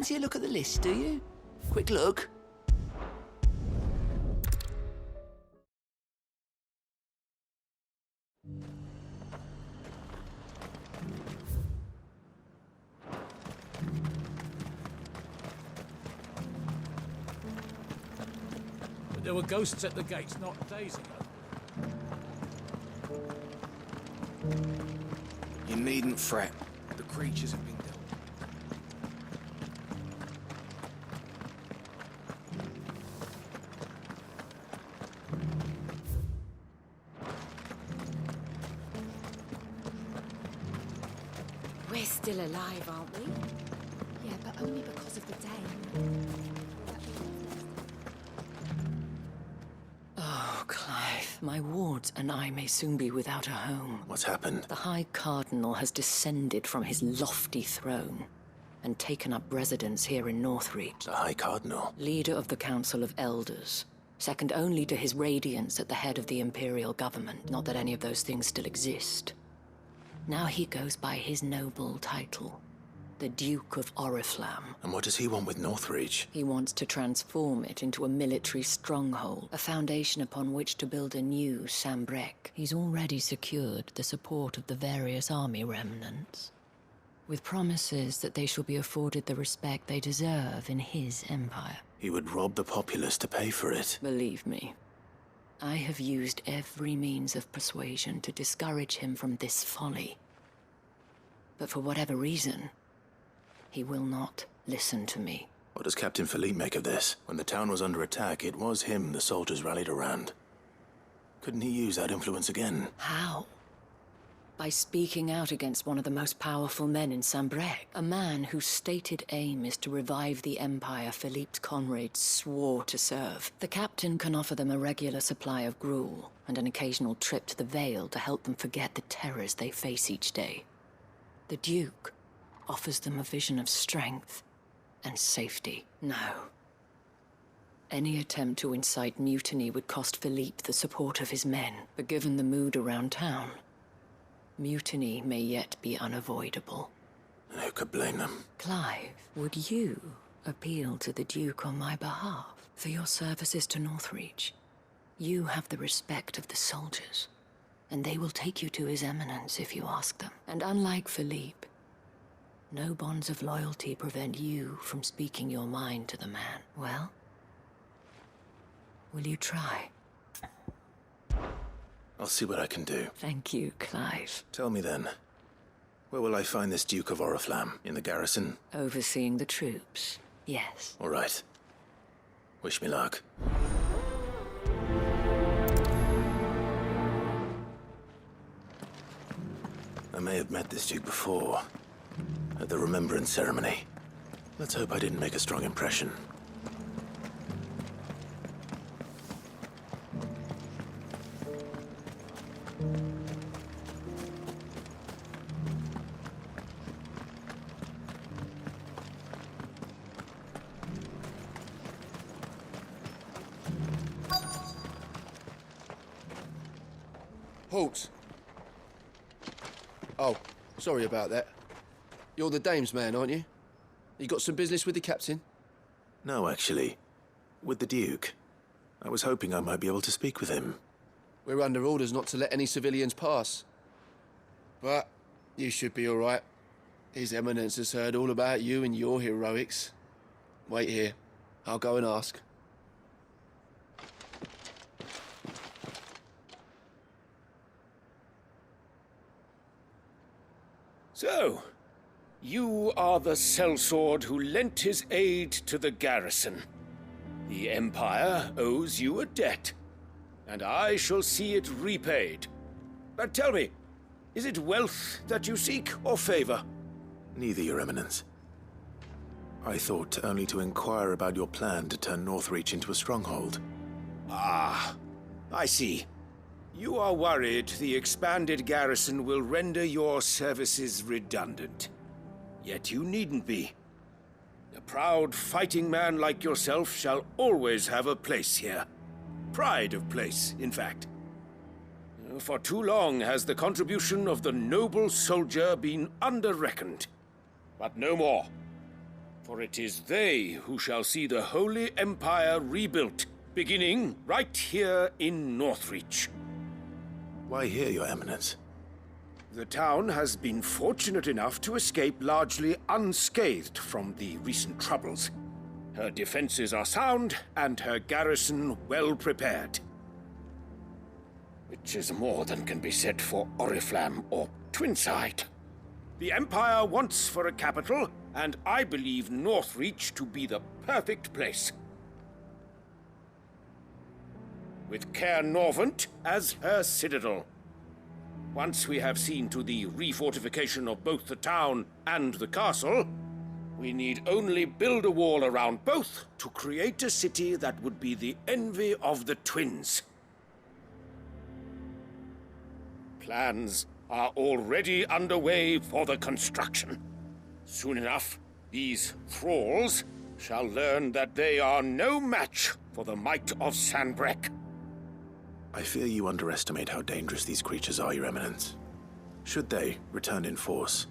fancy a look at the list, do you? Quick look. But there were ghosts at the gates not days ago. You needn't fret. The creatures have been dealt. We're still alive, aren't we? Yeah, but only because of the day. Oh, Clive, my wards and I may soon be without a home. What's happened? The High Cardinal has descended from his lofty throne and taken up residence here in Northreach. The High Cardinal? Leader of the Council of Elders, second only to his Radiance at the head of the Imperial government. Not that any of those things still exist. Now he goes by his noble title, the Duke of Oriflamme. And what does he want with Northreach? He wants to transform it into a military stronghold, a foundation upon which to build a new Sambrec. He's already secured the support of the various army remnants, with promises that they shall be afforded the respect they deserve in his empire. He would rob the populace to pay for it. Believe me, I have used every means of persuasion to discourage him from this folly. But for whatever reason, he will not listen to me. What does Captain Philippe make of this? When the town was under attack, it was him the soldiers rallied around. Couldn't he use that influence again? How? By speaking out against one of the most powerful men in Sambrec, a man whose stated aim is to revive the empire Philippe's comrades swore to serve. The captain can offer them a regular supply of gruel and an occasional trip to the Vale to help them forget the terrors they face each day. The Duke offers them a vision of strength and safety. No. Any attempt to incite mutiny would cost Philippe the support of his men, but given the mood around town, mutiny may yet be unavoidable. Who could blame them? Clive, would you appeal to the Duke on my behalf? For your services to Northreach, you have the respect of the soldiers, and they will take you to His Eminence if you ask them. And unlike Philippe, no bonds of loyalty prevent you from speaking your mind to the man. Well, will you try? I'll see what I can do. Thank you, Clive. Tell me then, where will I find this Duke of Oriflamme? In the garrison? Overseeing the troops, yes. All right. Wish me luck. I may have met this Duke before, at the Remembrance Ceremony. Let's hope I didn't make a strong impression. Halt! Oh, sorry about that. You're the dame's man, aren't you? You got some business with the captain? No, actually. With the Duke. I was hoping I might be able to speak with him. We're under orders not to let any civilians pass. But you should be all right. His Eminence has heard all about you and your heroics. Wait here. I'll go and ask. So, you are the sellsword who lent his aid to the garrison. The Empire owes you a debt, and I shall see it repaid. But tell me, is it wealth that you seek, or favor? Neither, Your Eminence. I thought only to inquire about your plan to turn Northreach into a stronghold. Ah, I see. You are worried the expanded garrison will render your services redundant. Yet you needn't be. A proud fighting man like yourself shall always have a place here. Pride of place, in fact. For too long has the contribution of the noble soldier been under-reckoned. But no more. For it is they who shall see the Holy Empire rebuilt, beginning right here in Northreach. Why here, Your Eminence? The town has been fortunate enough to escape largely unscathed from the recent troubles. Her defenses are sound, and her garrison well prepared. Which is more than can be said for Oriflamme or Twinside. The Empire wants for a capital, and I believe Northreach to be the perfect place. With Caer Norvent as her citadel. Once we have seen to the refortification of both the town and the castle, we need only build a wall around both to create a city that would be the envy of the twins. Plans are already underway for the construction. Soon enough, these thralls shall learn that they are no match for the might of Sanbreque. I fear you underestimate how dangerous these creatures are, Your Eminence. Should they return in force,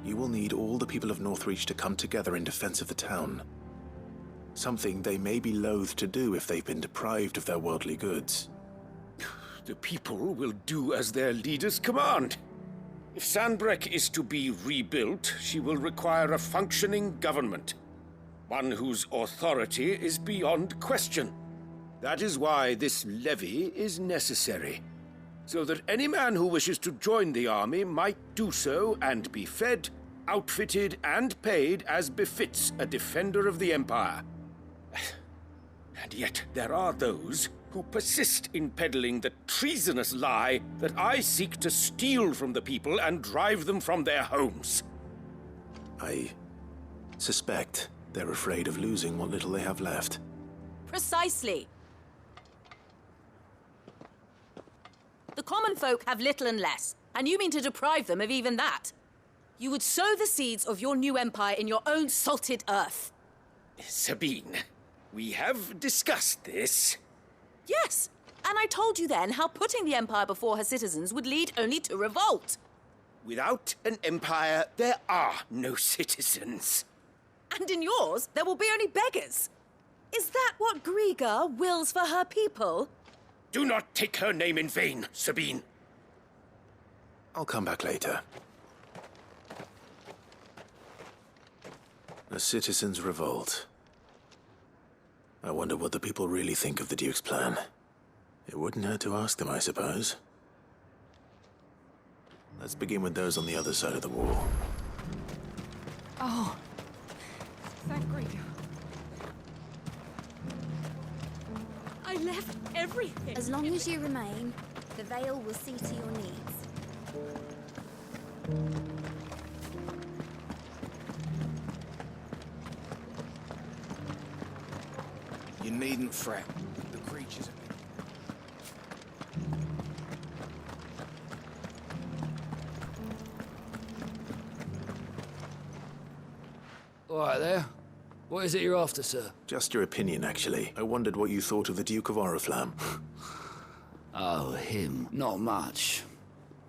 you will need all the people of Northreach to come together in defense of the town. Something they may be loath to do if they've been deprived of their worldly goods. The people will do as their leaders command. If Sanbreque is to be rebuilt, she will require a functioning government. One whose authority is beyond question. That is why this levy is necessary. So that any man who wishes to join the army might do so and be fed, outfitted, and paid as befits a defender of the Empire. And yet there are those who persist in peddling the treasonous lie that I seek to steal from the people and drive them from their homes. I suspect they're afraid of losing what little they have left. Precisely. The common folk have little and less, and you mean to deprive them of even that. You would sow the seeds of your new empire in your own salted earth. Sabine, we have discussed this. Yes, and I told you then how putting the empire before her citizens would lead only to revolt. Without an empire, there are no citizens. And in yours, there will be only beggars. Is that what Griga wills for her people? Do not take her name in vain, Sabine. I'll come back later. A citizens' revolt. I wonder what the people really think of the Duke's plan. It wouldn't hurt to ask them, I suppose. Let's begin with those on the other side of the wall. Oh, thank Griga. I left everything. As long as you remain, the Veil will see to your needs. You needn't fret. The creatures have been... All right there. What is it you're after, sir? Just your opinion, actually. I wondered what you thought of the Duke of Oriflamme. Oh, him. Not much.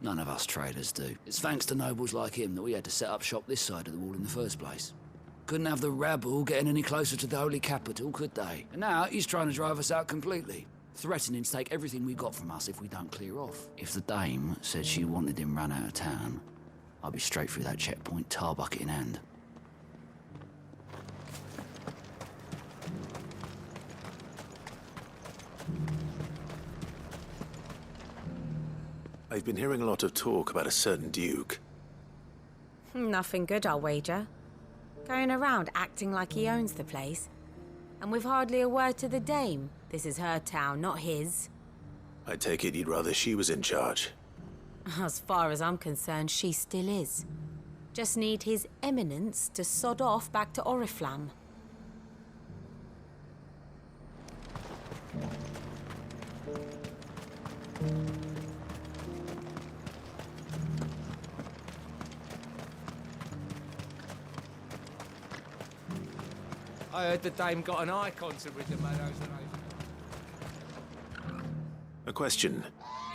None of us traders do. It's thanks to nobles like him that we had to set up shop this side of the wall in the first place. Couldn't have the rabble getting any closer to the holy capital, could they? And now he's trying to drive us out completely, threatening to take everything we got from us if we don't clear off. If the dame said she wanted him run out of town, I'd be straight through that checkpoint, tar bucket in hand. I've been hearing a lot of talk about a certain Duke. Nothing good, I'll wager. Going around acting like he owns the place. And with hardly a word to the dame. This is her town, not his. I take it you'd rather she was in charge. As far as I'm concerned, she still is. Just need his eminence to sod off back to Oriflamme. I heard the dame got an icon to rid the meadows and A question,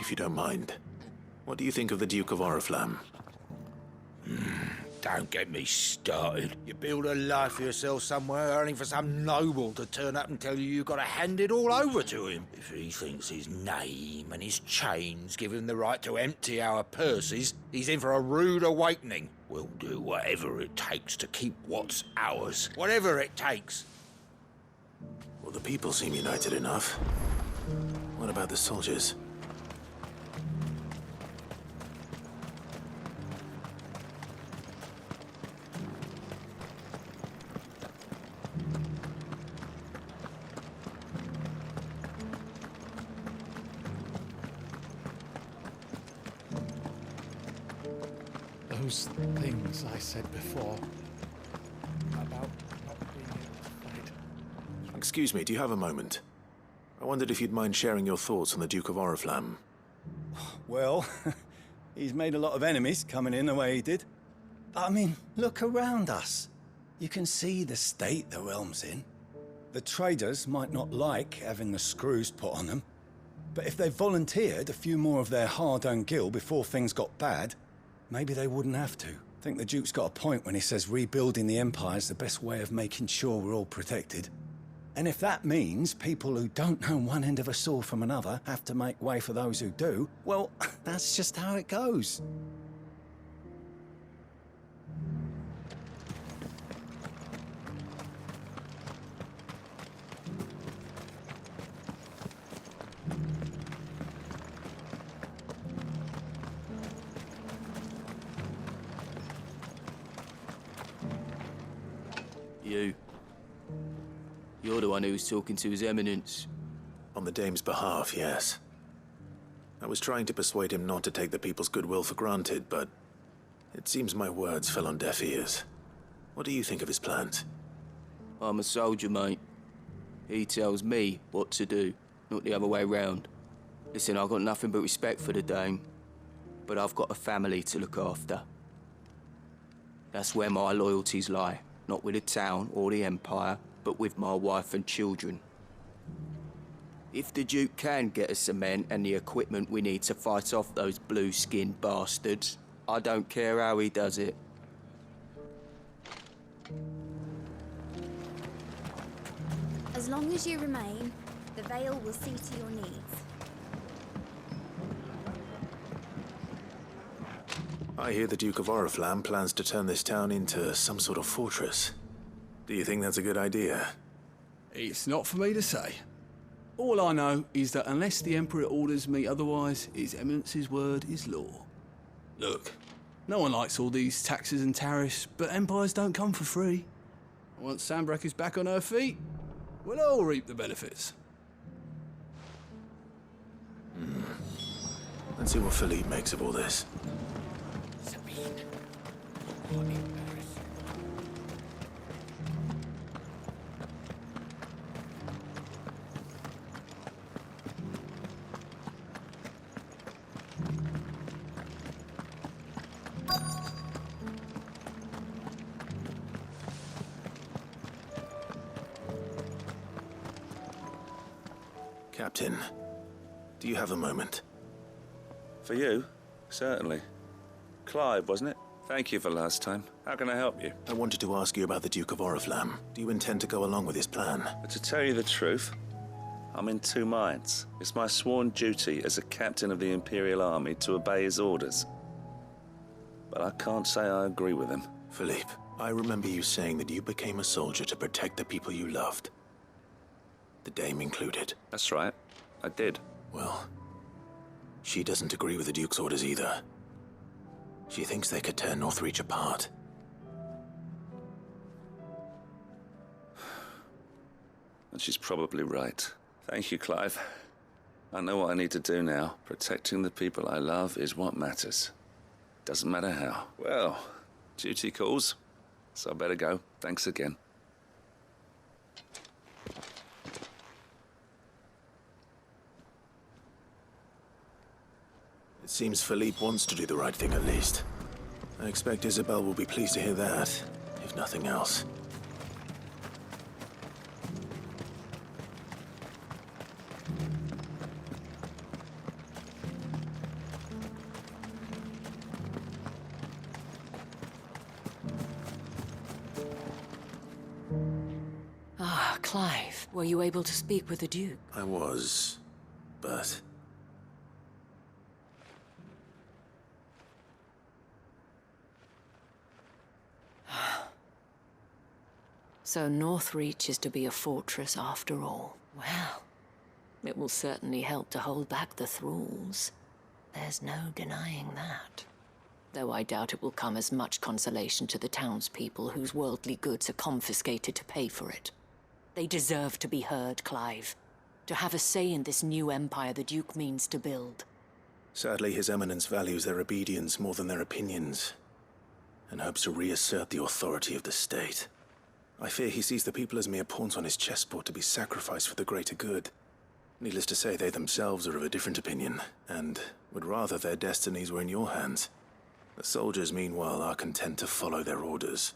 if you don't mind. What do you think of the Duke of Oriflamme? Don't get me started. You build a life for yourself somewhere, only for some noble to turn up and tell you you've got to hand it all over to him. If he thinks his name and his chains give him the right to empty our purses, he's in for a rude awakening. We'll do whatever it takes to keep what's ours. Whatever it takes. Well, the people seem united enough. What about the soldiers? Those things I said before about not being able to fight. Excuse me, do you have a moment? I wondered if you'd mind sharing your thoughts on the Duke of Oriflamme. Well, he's made a lot of enemies coming in the way he did. But I mean, look around us. You can see the state the realm's in. The traders might not like having the screws put on them, but if they volunteered a few more of their hard-earned gil before things got bad, maybe they wouldn't have to. I think the Duke's got a point when he says rebuilding the Empire's the best way of making sure we're all protected. And if that means people who don't know one end of a sword from another have to make way for those who do, well, that's just how it goes. You're the one who was talking to His Eminence. On the Dame's behalf, yes. I was trying to persuade him not to take the people's goodwill for granted, but it seems my words fell on deaf ears. What do you think of his plans? I'm a soldier, mate. He tells me what to do, not the other way round. Listen, I've got nothing but respect for the Dame, but I've got a family to look after. That's where my loyalties lie, not with the town or the Empire, but with my wife and children. If the Duke can get us cement and the equipment we need to fight off those blue-skinned bastards, I don't care how he does it. As long as you remain, the Vale will see to your needs. I hear the Duke of Oriflamme plans to turn this town into some sort of fortress. Do you think that's a good idea? It's not for me to say. All I know is that unless the Emperor orders me otherwise, His Eminence's word is law. Look, no one likes all these taxes and tariffs, but empires don't come for free. Once Sanbreque is back on her feet, we'll all reap the benefits. Let's see what Philippe makes of all this. Captain, do you have a moment? For you? Certainly. Clive, wasn't it? Thank you for last time. How can I help you? I wanted to ask you about the Duke of Oriflamme. Do you intend to go along with his plan? But to tell you the truth, I'm in two minds. It's my sworn duty as a captain of the Imperial Army to obey his orders. But I can't say I agree with him. Philippe, I remember you saying that you became a soldier to protect the people you loved. The Dame included. That's right. I did. Well, she doesn't agree with the Duke's orders either. She thinks they could tear Northreach apart. And she's probably right. Thank you, Clive. I know what I need to do now. Protecting the people I love is what matters. Doesn't matter how. Well, duty calls, so I better go. Thanks again. It seems Philippe wants to do the right thing at least. I expect Isabel will be pleased to hear that, if nothing else. Clive, were you able to speak with the Duke? I was, but... So Northreach is to be a fortress after all. Well, it will certainly help to hold back the thralls. There's no denying that. Though I doubt it will come as much consolation to the townspeople whose worldly goods are confiscated to pay for it. They deserve to be heard, Clive. To have a say in this new empire the Duke means to build. Sadly, His Eminence values their obedience more than their opinions, and hopes to reassert the authority of the state. I fear he sees the people as mere pawns on his chessboard to be sacrificed for the greater good. Needless to say, they themselves are of a different opinion, and would rather their destinies were in your hands. The soldiers, meanwhile, are content to follow their orders.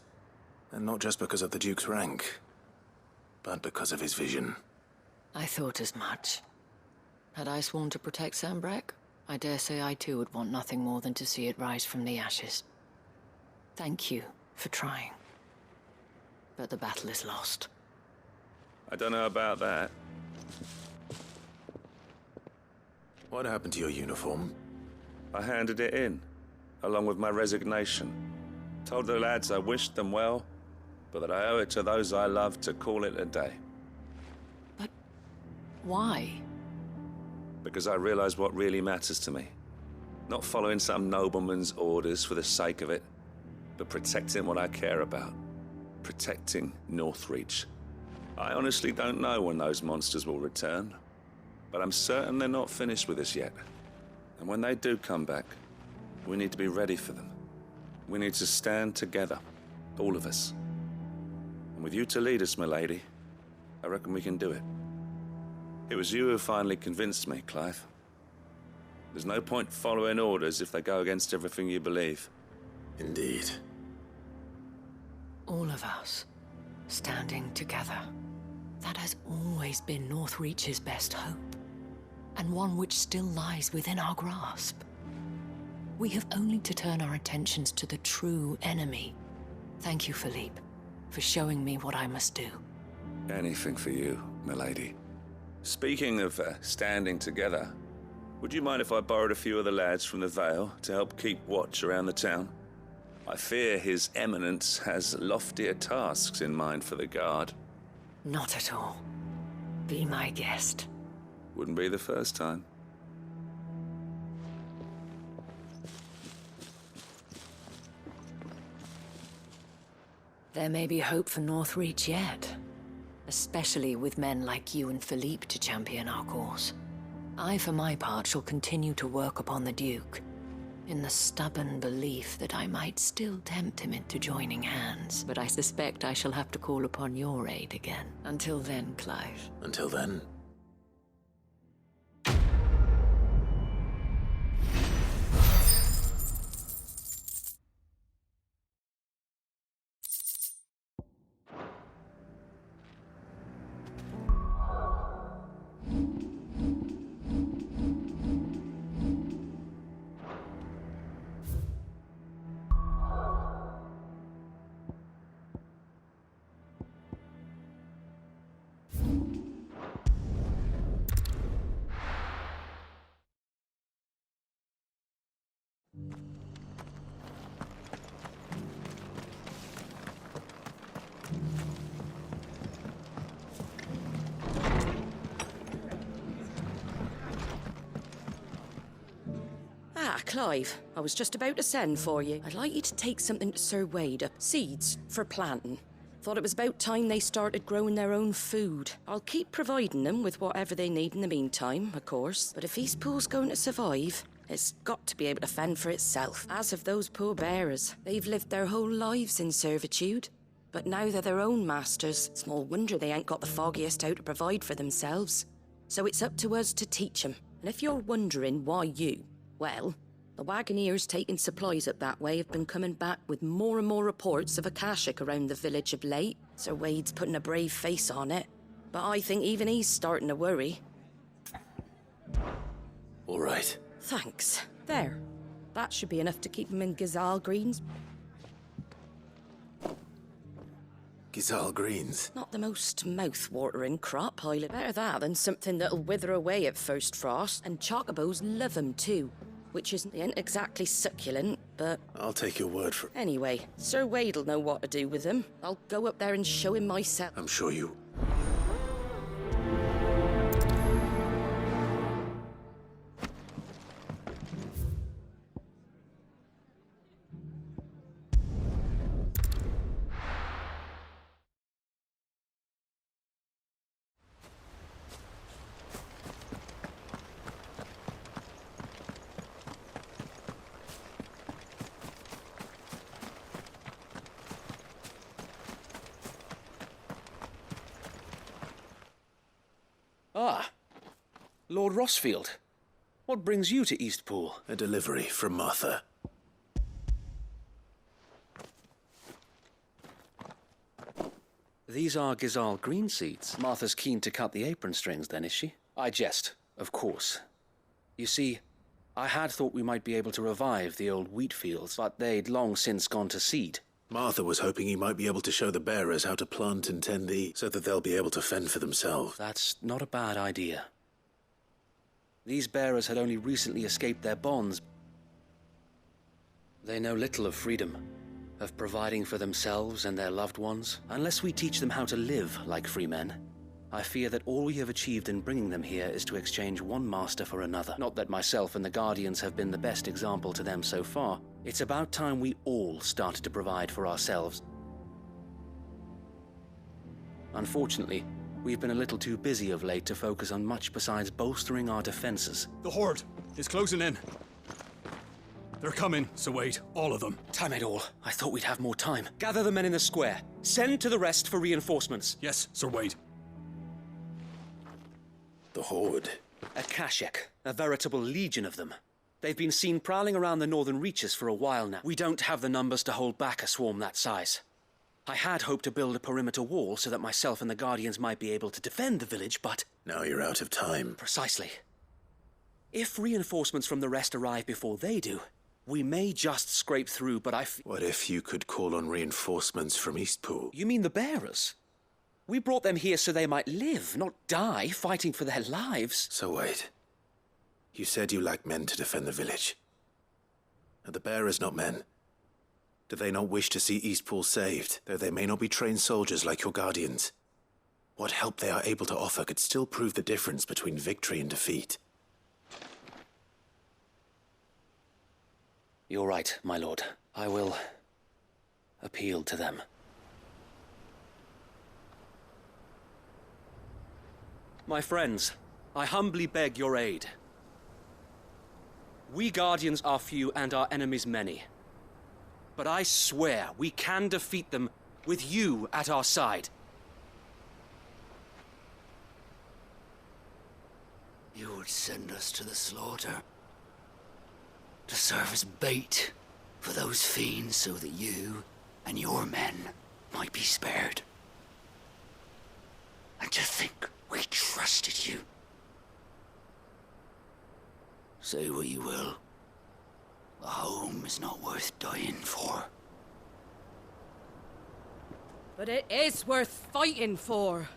And not just because of the Duke's rank, but because of his vision. I thought as much. Had I sworn to protect Sanbreque, I dare say I too would want nothing more than to see it rise from the ashes. Thank you for trying. But the battle is lost. I don't know about that. What happened to your uniform? I handed it in, along with my resignation. Told the lads I wished them well, but that I owe it to those I love to call it a day. But why? Because I realize what really matters to me. Not following some nobleman's orders for the sake of it, but protecting what I care about. Protecting Northreach. I honestly don't know when those monsters will return, but I'm certain they're not finished with us yet. And when they do come back, we need to be ready for them. We need to stand together, all of us. And with you to lead us, milady, I reckon we can do it. It was you who finally convinced me, Clive. There's no point following orders if they go against everything you believe. Indeed. All of us, standing together. That has always been Northreach's best hope, and one which still lies within our grasp. We have only to turn our attentions to the true enemy. Thank you, Philippe, for showing me what I must do. Anything for you, milady. Speaking of standing together, would you mind if I borrowed a few of the lads from the Vale to help keep watch around the town? I fear His Eminence has loftier tasks in mind for the guard. Not at all. Be my guest. Wouldn't be the first time. There may be hope for Northreach yet. Especially with men like you and Philippe to champion our cause. I, for my part, shall continue to work upon the Duke, in the stubborn belief that I might still tempt him into joining hands. But I suspect I shall have to call upon your aid again. Until then, Clive. Until then? Clive, I was just about to send for you. I'd like you to take something to Sir Wade up. Seeds for planting. Thought it was about time they started growing their own food. I'll keep providing them with whatever they need in the meantime, of course. But if Eastpool's going to survive, it's got to be able to fend for itself. As of those poor bearers, they've lived their whole lives in servitude. But now they're their own masters. Small wonder they ain't got the foggiest how to provide for themselves. So it's up to us to teach them. And if you're wondering why you, well, the Wagoneers taking supplies up that way have been coming back with more and more reports of Akashic around the village of late. Sir Wade's putting a brave face on it, but I think even he's starting to worry. All right. Thanks. There. That should be enough to keep him in Gazal greens. Gizal greens. Not the most mouth-watering crop pile. Better that than something that'll wither away at first frost. And chocobos love 'em too. Which ain't exactly succulent, but... I'll take your word for it. Anyway, Sir Wade'll know what to do with them. I'll go up there and show him myself. I'm sure you... Ah, Lord Rosfield. What brings you to Eastpool? A delivery from Martha. These are Gizal green seeds. Martha's keen to cut the apron strings then, is she? I jest, of course. You see, I had thought we might be able to revive the old wheat fields, but they'd long since gone to seed. Martha was hoping he might be able to show the bearers how to plant and tend so that they'll be able to fend for themselves. That's not a bad idea. These bearers had only recently escaped their bonds. They know little of freedom, of providing for themselves and their loved ones. Unless we teach them how to live like free men, I fear that all we have achieved in bringing them here is to exchange one master for another. Not that myself and the Guardians have been the best example to them so far. It's about time we all started to provide for ourselves. Unfortunately, we've been a little too busy of late to focus on much besides bolstering our defenses. The Horde is closing in. They're coming, so wait, all of them. Time it all. I thought we'd have more time. Gather the men in the square. Send to the rest for reinforcements. Yes, Sir Wade. The Horde. A Kashek, a veritable legion of them. They've been seen prowling around the northern reaches for a while now. We don't have the numbers to hold back a swarm that size. I had hoped to build a perimeter wall so that myself and the Guardians might be able to defend the village, but... Now you're out of time. Precisely. If reinforcements from the rest arrive before they do, we may just scrape through, but What if you could call on reinforcements from Eastpool? You mean the bearers? We brought them here so they might live, not die, fighting for their lives. So wait. You said you lack men to defend the village. Are the bearers not men? Do they not wish to see Eastpool saved, though they may not be trained soldiers like your Guardians? What help they are able to offer could still prove the difference between victory and defeat. You're right, my lord. I will appeal to them. My friends, I humbly beg your aid. We Guardians are few and our enemies many. But I swear we can defeat them with you at our side. You would send us to the slaughter. To serve as bait for those fiends so that you and your men might be spared. And to think we trusted you. Say what you will. A home is not worth dying for. But it is worth fighting for.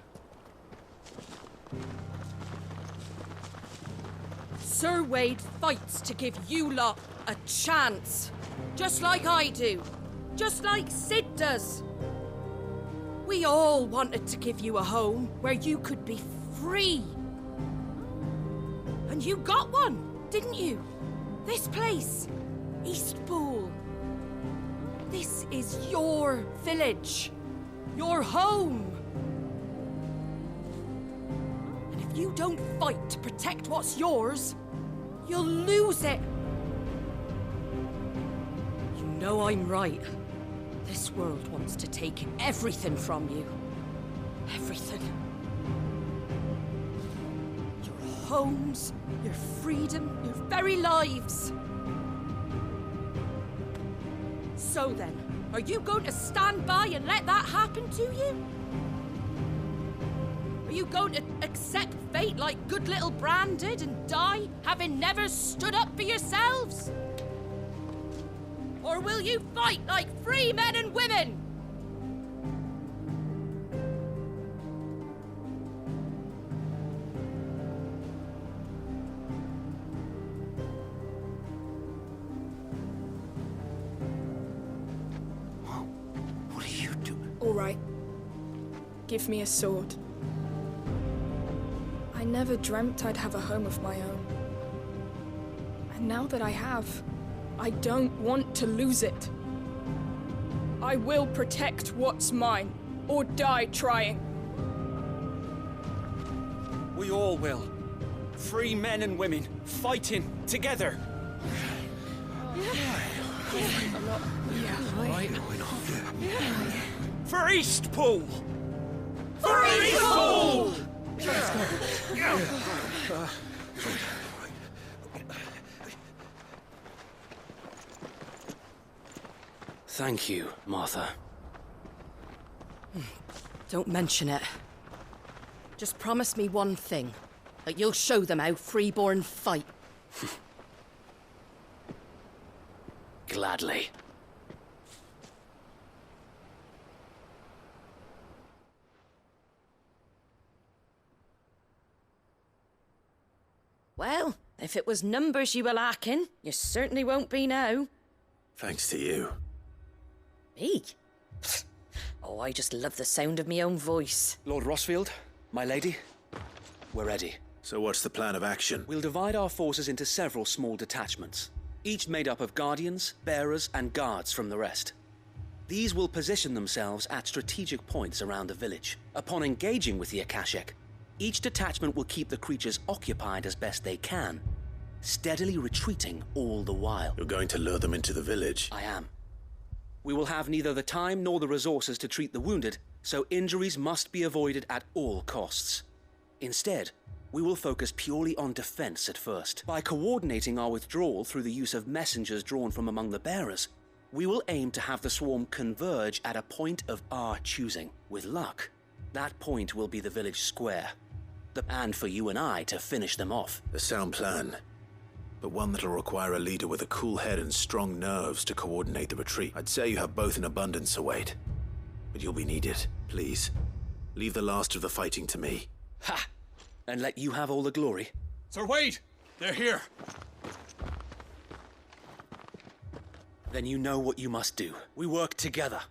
Sir Wade fights to give you lot a chance. Just like I do. Just like Sid does. We all wanted to give you a home where you could be free. And you got one, didn't you? This place, Eastpool. This is your village. Your home. And if you don't fight to protect what's yours, you'll lose it. You know I'm right. This world wants to take everything from you. Everything. Your homes, your freedom, your very lives. So then, are you going to stand by and let that happen to you? Are you going to accept fate like good little Bran did and die, having never stood up for yourselves? Or will you fight like free men and women? All right. Give me a sword. I never dreamt I'd have a home of my own. And now that I have, I don't want to lose it. I will protect what's mine, or die trying. We all will. Free men and women, fighting together. For Eastpool! For Eastpool! Thank you, Martha. Don't mention it. Just promise me one thing. That you'll show them how freeborn fight. Gladly. Well, if it was numbers you were lacking, you certainly won't be now. Thanks to you. Me? Oh, I just love the sound of my own voice. Lord Rosfield, my lady, we're ready. So what's the plan of action? We'll divide our forces into several small detachments, each made up of guardians, bearers, and guards from the rest. These will position themselves at strategic points around the village. Upon engaging with the Akashic, each detachment will keep the creatures occupied as best they can, steadily retreating all the while. You're going to lure them into the village? I am. We will have neither the time nor the resources to treat the wounded, so injuries must be avoided at all costs. Instead, we will focus purely on defense at first. By coordinating our withdrawal through the use of messengers drawn from among the bearers, we will aim to have the swarm converge at a point of our choosing. With luck, that point will be the village square. And for you and I to finish them off. A sound plan, but one that'll require a leader with a cool head and strong nerves to coordinate the retreat. I'd say you have both in abundance, Sir Wade, but you'll be needed. Please, leave the last of the fighting to me. Ha! And let you have all the glory. Sir Wade, they're here. Then you know what you must do. We work together.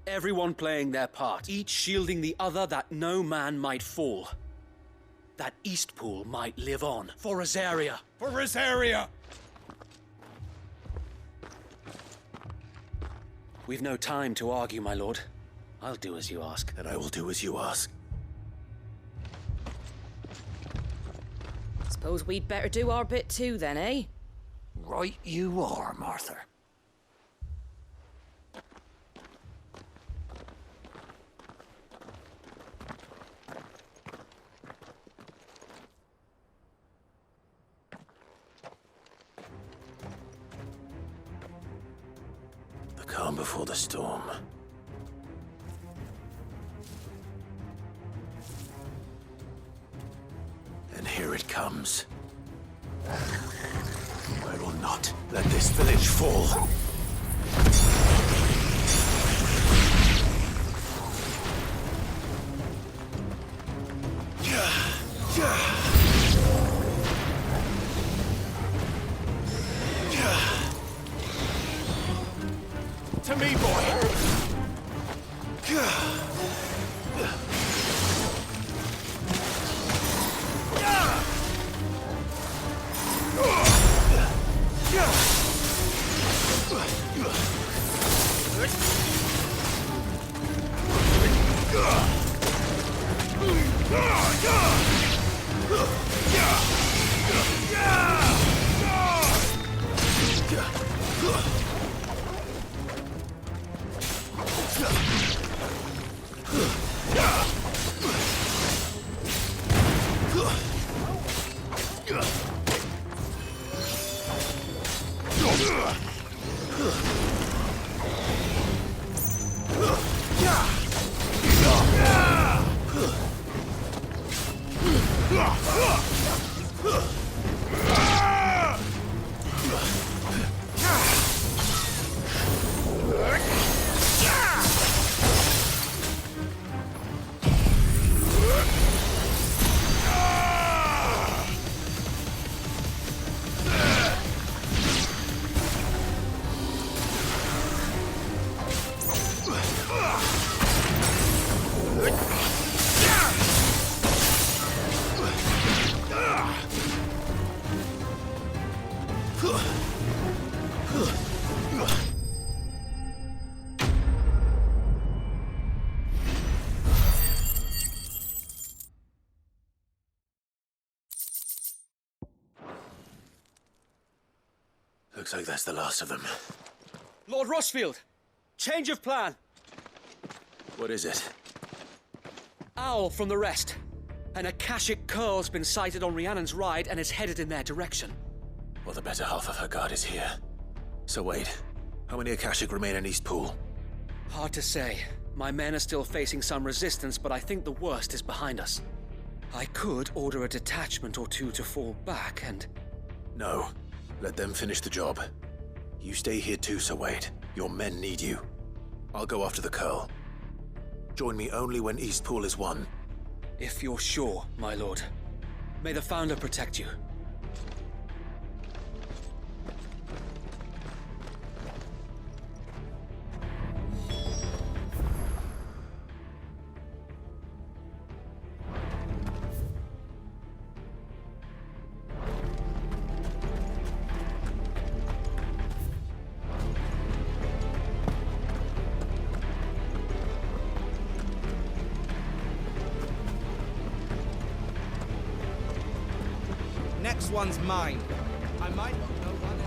Everyone playing their part, each shielding the other that no man might fall. That Eastpool might live on. For Rosaria! For Rosaria! We've no time to argue, my lord. I'll do as you ask. And I will do as you ask. Suppose we'd better do our bit too then, eh? Right you are, Martha. The calm before the storm. And here it comes. I will not let this village fall. To me, boy! like that's the last of them. Lord Rosfield! Change of plan! What is it? Owl from the rest. An Akashic curl's been sighted on Rhiannon's ride and is headed in their direction. Well, the better half of her guard is here. So wait, how many Akashic remain in Eastpool? Hard to say. My men are still facing some resistance, but I think the worst is behind us. I could order a detachment or two to fall back and... No. Let them finish the job. You stay here too, Sir Wade. Your men need you. I'll go after the Curl. Join me only when Eastpool is won. If you're sure, my lord. May the Founder protect you. Next one's mine. I might not know one.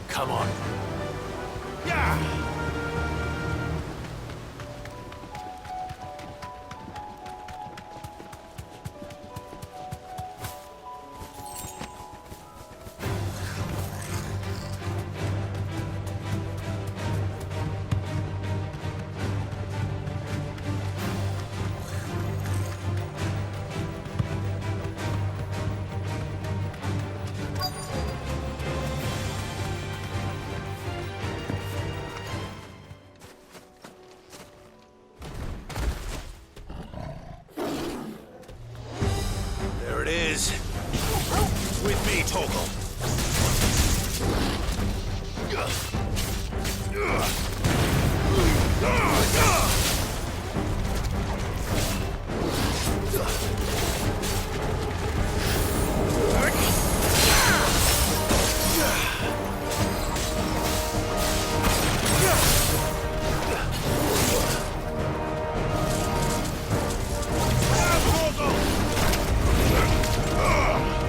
Come on. Yeah! There it is. With me, Torgal.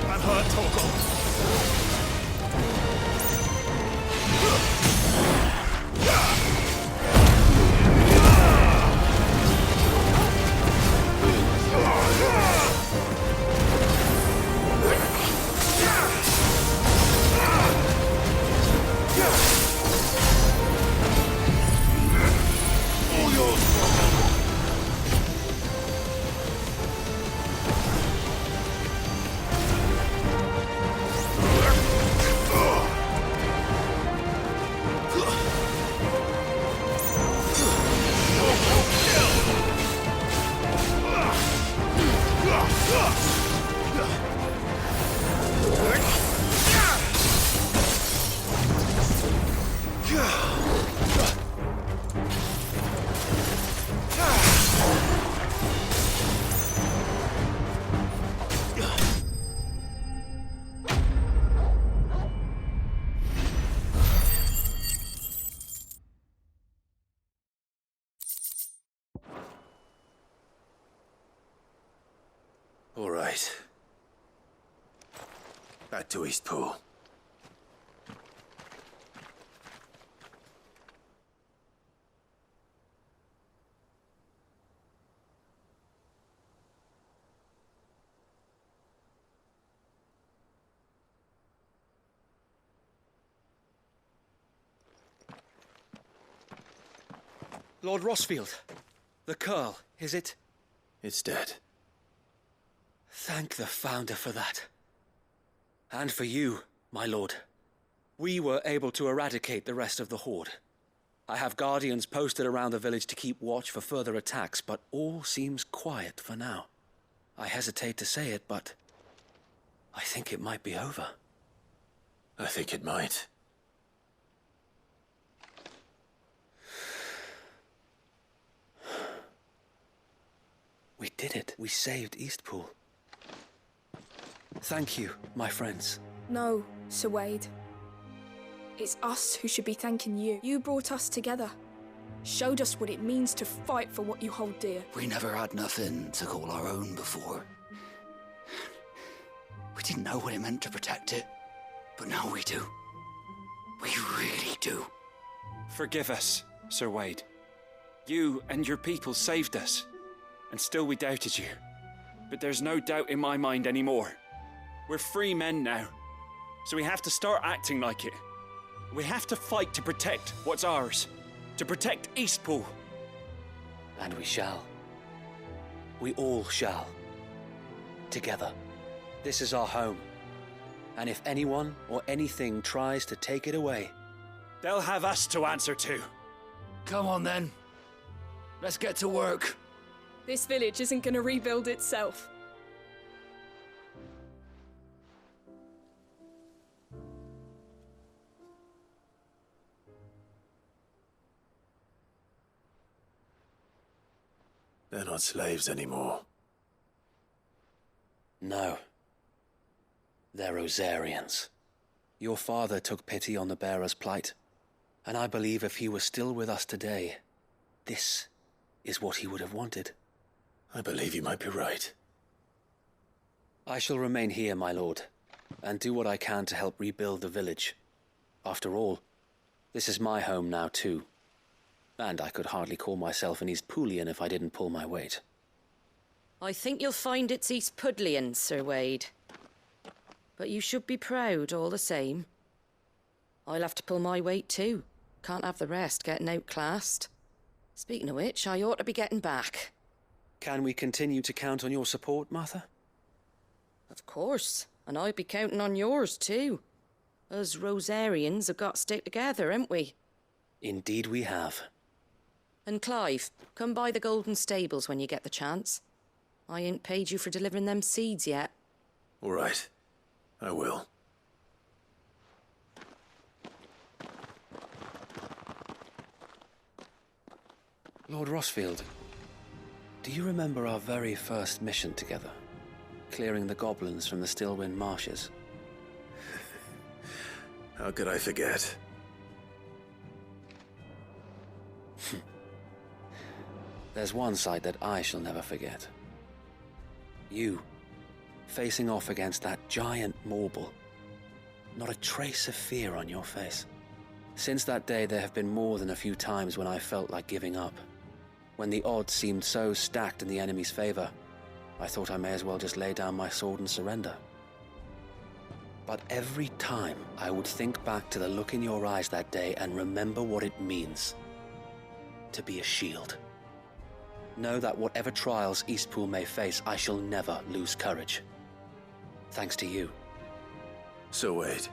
I'm hurt, Torgal. All yours, Torgal. All right. Back to Eastpool. Lord Rosfield, the Curl, is it? It's dead. Thank the Founder for that. And for you, my lord. We were able to eradicate the rest of the Horde. I have guardians posted around the village to keep watch for further attacks, but all seems quiet for now. I hesitate to say it, but I think it might be over. I think it might. We did it. We saved Eastpool. Thank you, my friends. No, Sir Wade. It's us who should be thanking you. You brought us together. Showed us what it means to fight for what you hold dear. We never had nothing to call our own before. We didn't know what it meant to protect it, but now we do. We really do. Forgive us, Sir Wade. You and your people saved us, and still we doubted you. But there's no doubt in my mind anymore. We're free men now, so we have to start acting like it. We have to fight to protect what's ours, to protect Eastpool. And we shall. We all shall. Together. This is our home. And if anyone or anything tries to take it away, they'll have us to answer to. Come on then. Let's get to work. This village isn't gonna rebuild itself. They're not slaves anymore. No. They're Rosarians. Your father took pity on the bearer's plight, and I believe if he were still with us today, this is what he would have wanted. I believe you might be right. I shall remain here, my lord, and do what I can to help rebuild the village. After all, this is my home now too. And I could hardly call myself an Eastpoolian if I didn't pull my weight. I think you'll find it's Eastpudlian, Sir Wade. But you should be proud all the same. I'll have to pull my weight too. Can't have the rest getting outclassed. Speaking of which, I ought to be getting back. Can we continue to count on your support, Martha? Of course, and I'd be counting on yours too. Us Rosarians have got to stick together, haven't we? Indeed we have. And Clive, come by the Golden Stables when you get the chance. I ain't paid you for delivering them seeds yet. All right. I will. Lord Rosfield, do you remember our very first mission together? Clearing the goblins from the Stillwind marshes? How could I forget? There's one sight that I shall never forget. You, facing off against that giant Morble. Not a trace of fear on your face. Since that day, there have been more than a few times when I felt like giving up. When the odds seemed so stacked in the enemy's favor, I thought I may as well just lay down my sword and surrender. But every time I would think back to the look in your eyes that day and remember what it means to be a shield. Know that whatever trials Eastpool may face, I shall never lose courage. Thanks to you. So Wade,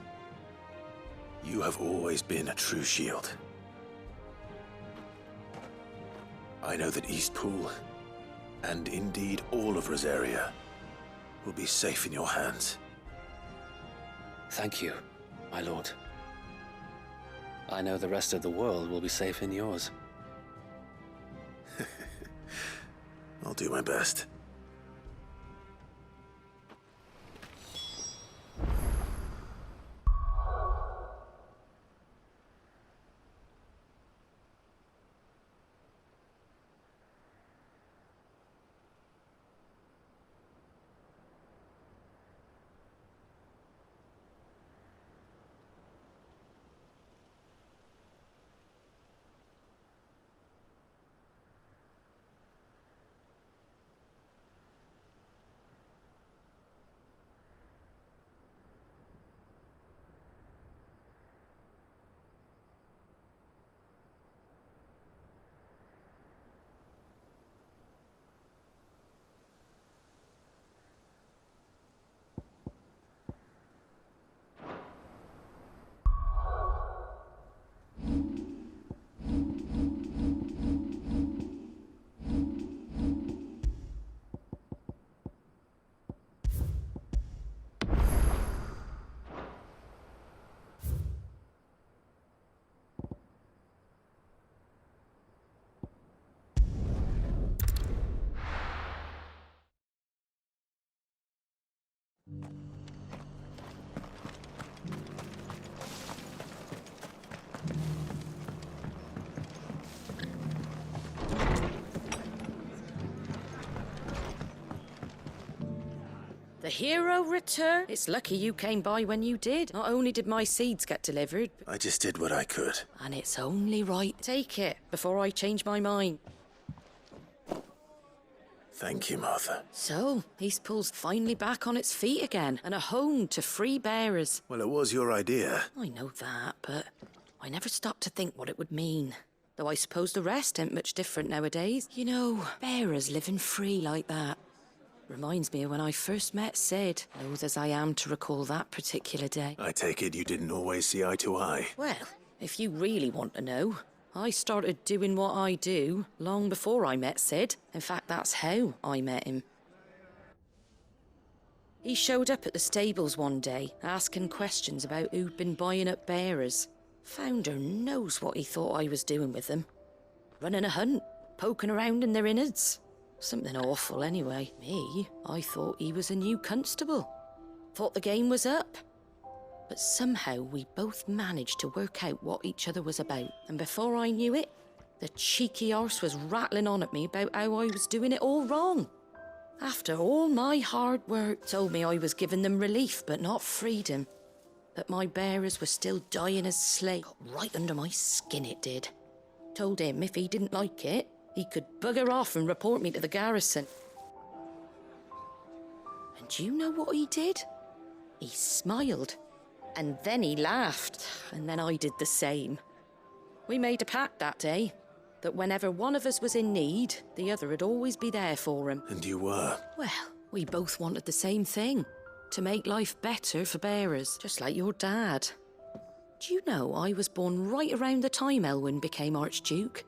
you have always been a true shield. I know that Eastpool, and indeed all of Rosaria, will be safe in your hands. Thank you, my lord. I know the rest of the world will be safe in yours. I'll do my best. The hero return? It's lucky you came by when you did. Not only did my seeds get delivered... I just did what I could. And it's only right. Take it, before I change my mind. Thank you, Martha. So, Eastpool's finally back on its feet again, and a home to free bearers. Well, it was your idea. I know that, but I never stopped to think what it would mean. Though I suppose the rest ain't much different nowadays. You know, bearers living free like that. Reminds me of when I first met Sid. Loath as I am to recall that particular day. I take it you didn't always see eye to eye. Well, if you really want to know, I started doing what I do long before I met Sid. In fact, that's how I met him. He showed up at the stables one day, asking questions about who'd been buying up bearers. Founder knows what he thought I was doing with them. Running a hunt, poking around in their innards. Something awful anyway. Me, I thought he was a new constable. Thought the game was up. But somehow we both managed to work out what each other was about. And before I knew it, the cheeky arse was rattling on at me about how I was doing it all wrong. After all my hard work, told me I was giving them relief but not freedom. That my bearers were still dying as slaves. Got right under my skin it did. Told him if he didn't like it, he could bugger off and report me to the garrison. And do you know what he did? He smiled. And then he laughed. And then I did the same. We made a pact that day, that whenever one of us was in need, the other would always be there for him. And you were? Well, we both wanted the same thing. To make life better for bearers, just like your dad. Do you know I was born right around the time Elwyn became Archduke?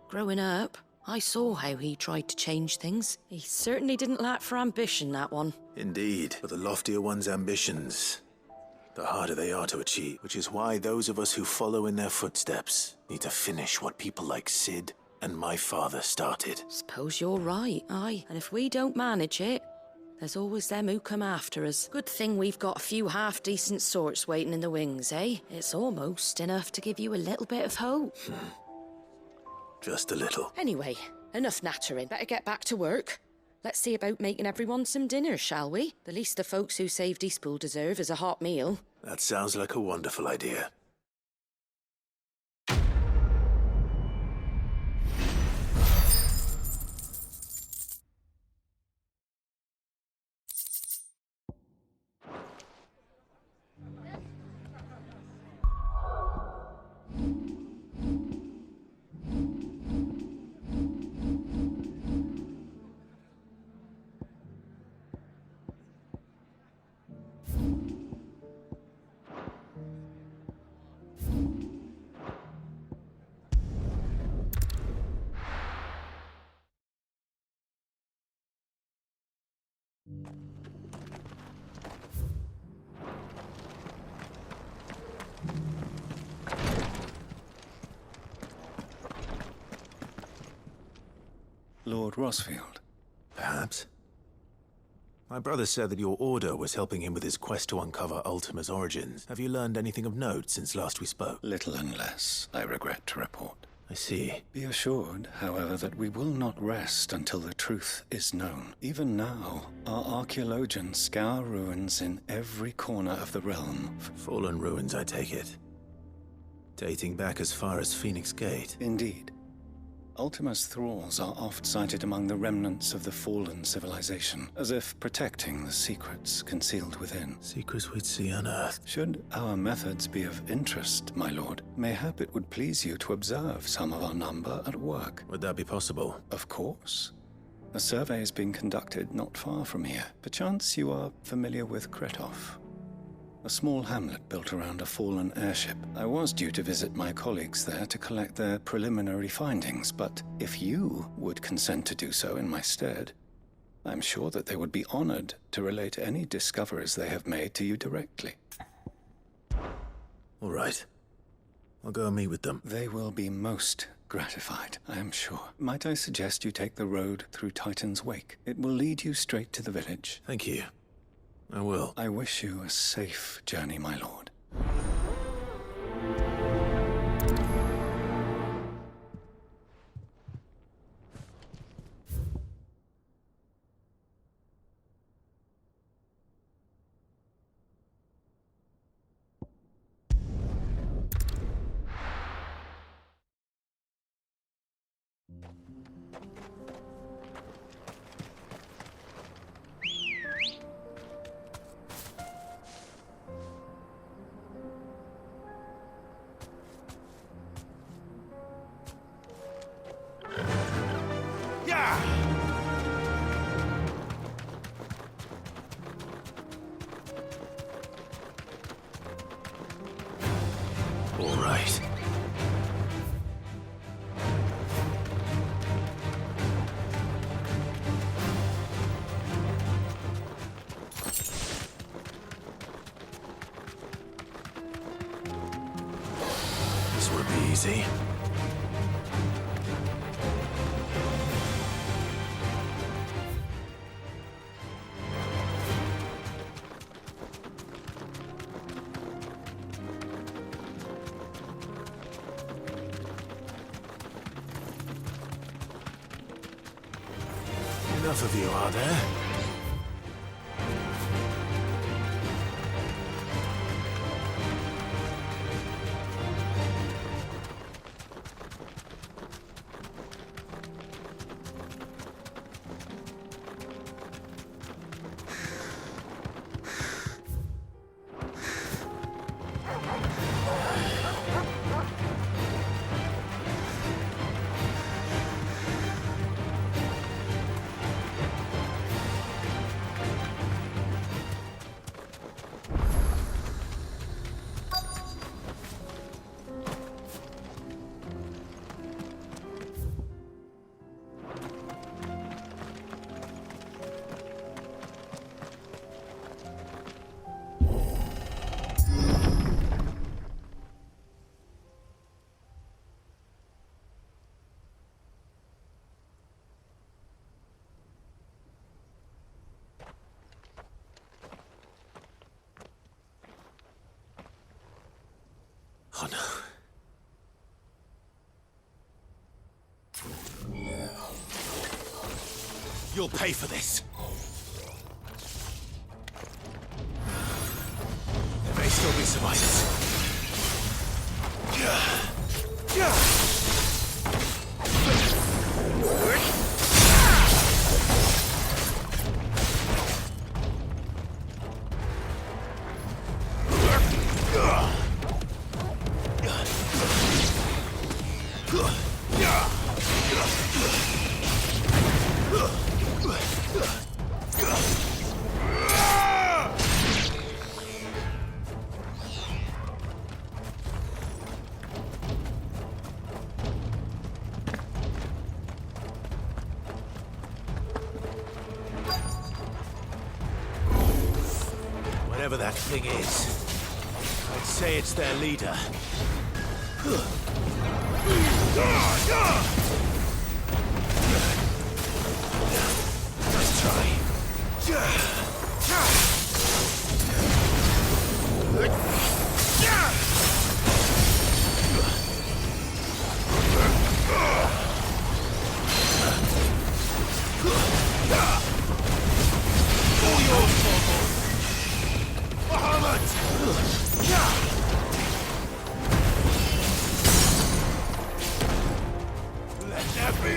Growing up, I saw how he tried to change things. He certainly didn't lack for ambition, that one. Indeed, but the loftier one's ambitions, the harder they are to achieve. Which is why those of us who follow in their footsteps need to finish what people like Sid and my father started. Suppose you're right, aye. And if we don't manage it, there's always them who come after us. Good thing we've got a few half-decent sorts waiting in the wings, eh? It's almost enough to give you a little bit of hope. Just a little. Anyway, enough nattering. Better get back to work. Let's see about making everyone some dinner, shall we? The least the folks who saved Eastpool deserve is a hot meal. That sounds like a wonderful idea. Lord Rosfield. Perhaps. My brother said that your order was helping him with his quest to uncover Ultima's origins. Have you learned anything of note since last we spoke? Little and less, I regret to report. I see. Be assured, however, that we will not rest until the truth is known. Even now, our archaeologians scour ruins in every corner of the realm. Fallen ruins, I take it. Dating back as far as Phoenix Gate. Indeed. Ultima's thralls are oft sighted among the remnants of the fallen civilization, as if protecting the secrets concealed within. Secrets we'd see unearthed. Should our methods be of interest, my lord, mayhap it would please you to observe some of our number at work. Would that be possible? Of course. A survey is being conducted not far from here. Perchance you are familiar with Kretov, a small hamlet built around a fallen airship. I was due to visit my colleagues there to collect their preliminary findings, but if you would consent to do so in my stead, I'm sure that they would be honored to relate any discoveries they have made to you directly. All right. I'll go and meet with them. They will be most gratified, I am sure. Might I suggest you take the road through Titan's Wake? It will lead you straight to the village. Thank you. I will. I wish you a safe journey, my lord. this won't be easy. Enough of you, are there? Oh no. You'll pay for this. There may still be survivors. Whatever that thing is, I'd say it's their leader. Let's try. All yours, Muhammad! Let that be.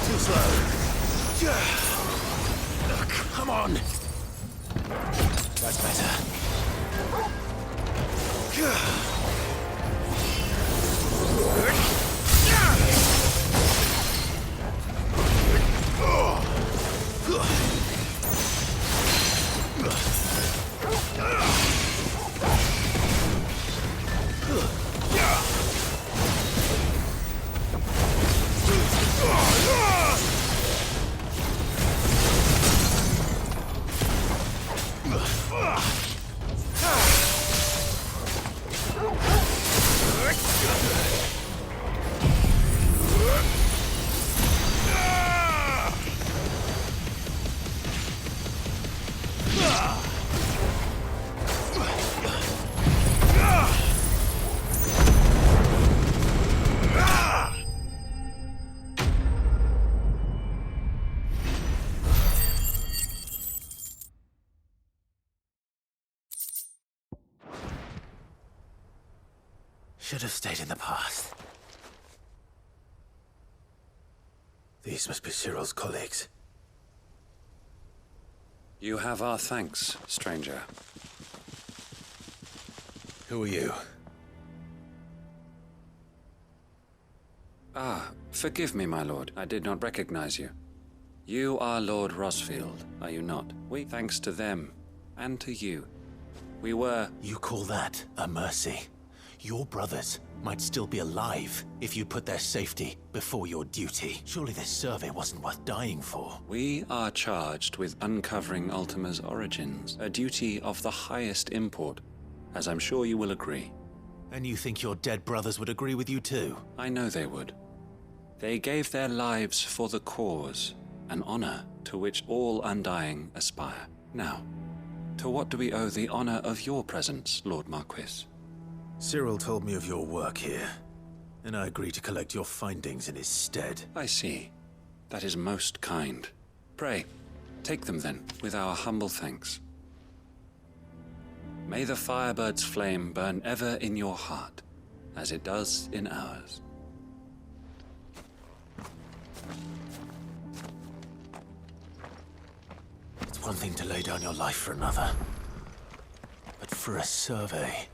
Too slow. Come on. That's better. Should have stayed in the past. These must be Cyril's colleagues. You have our thanks, stranger. Who are you? Ah, forgive me, my lord. I did not recognize you. You are Lord Rosfield, are you not? Thanks to them, and to you. We were... You call that a mercy? Your brothers might still be alive if you put their safety before your duty. Surely this survey wasn't worth dying for. We are charged with uncovering Ultima's origins, a duty of the highest import, as I'm sure you will agree. And you think your dead brothers would agree with you too? I know they would. They gave their lives for the cause, an honor to which all Undying aspire. Now, to what do we owe the honor of your presence, Lord Marquis? Cyril told me of your work here, and I agree to collect your findings in his stead. I see. That is most kind. Pray, take them then, with our humble thanks. May the Firebird's flame burn ever in your heart, as it does in ours. It's one thing to lay down your life for another, but for a survey...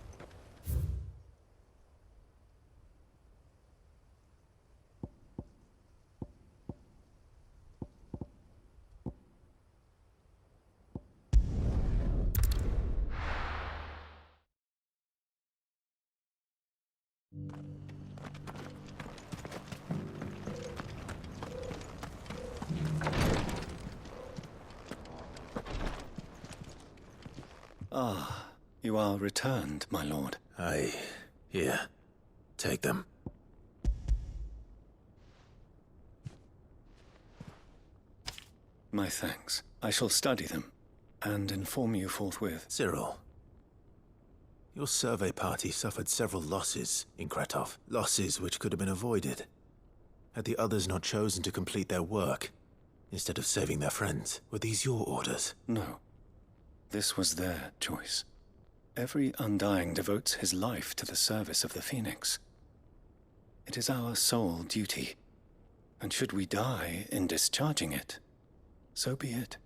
Ah, you are returned, my lord. Here. Take them. My thanks. I shall study them, and inform you forthwith. Cyril, your survey party suffered several losses in Kretov. Losses which could have been avoided, had the others not chosen to complete their work, instead of saving their friends. Were these your orders? No. This was their choice. Every Undying devotes his life to the service of the Phoenix. It is our sole duty, and should we die in discharging it, so be it.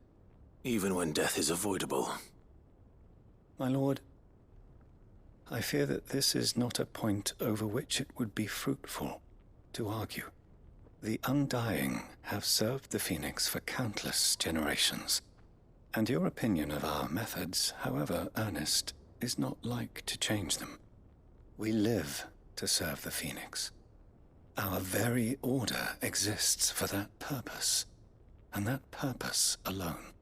Even when death is avoidable. My lord, I fear that this is not a point over which it would be fruitful to argue. The Undying have served the Phoenix for countless generations. And your opinion of our methods, however earnest, is not like to change them. We live to serve the Phoenix. Our very order exists for that purpose, and that purpose alone.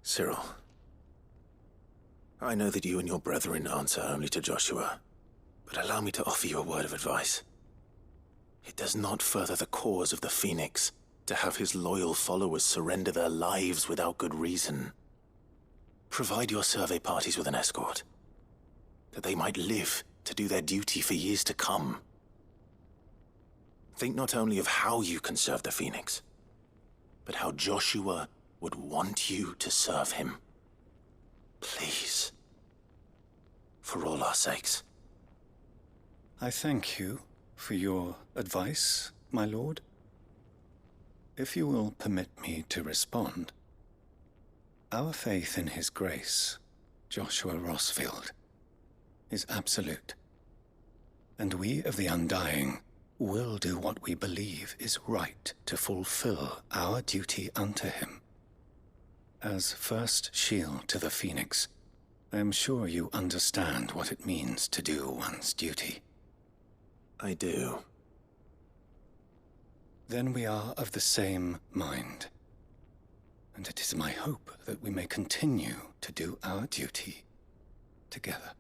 Cyril, I know that you and your brethren answer only to Joshua, but allow me to offer you a word of advice. It does not further the cause of the Phoenix to have his loyal followers surrender their lives without good reason. Provide your survey parties with an escort, that they might live to do their duty for years to come. Think not only of how you can serve the Phoenix, but how Joshua would want you to serve him. Please. For all our sakes. I thank you for your advice, my lord. If you will permit me to respond, our faith in his grace, Joshua Rosfield, is absolute. And we of the Undying will do what we believe is right to fulfill our duty unto him. As first shield to the Phoenix, I am sure you understand what it means to do one's duty. I do. Then we are of the same mind. And it is my hope that we may continue to do our duty together.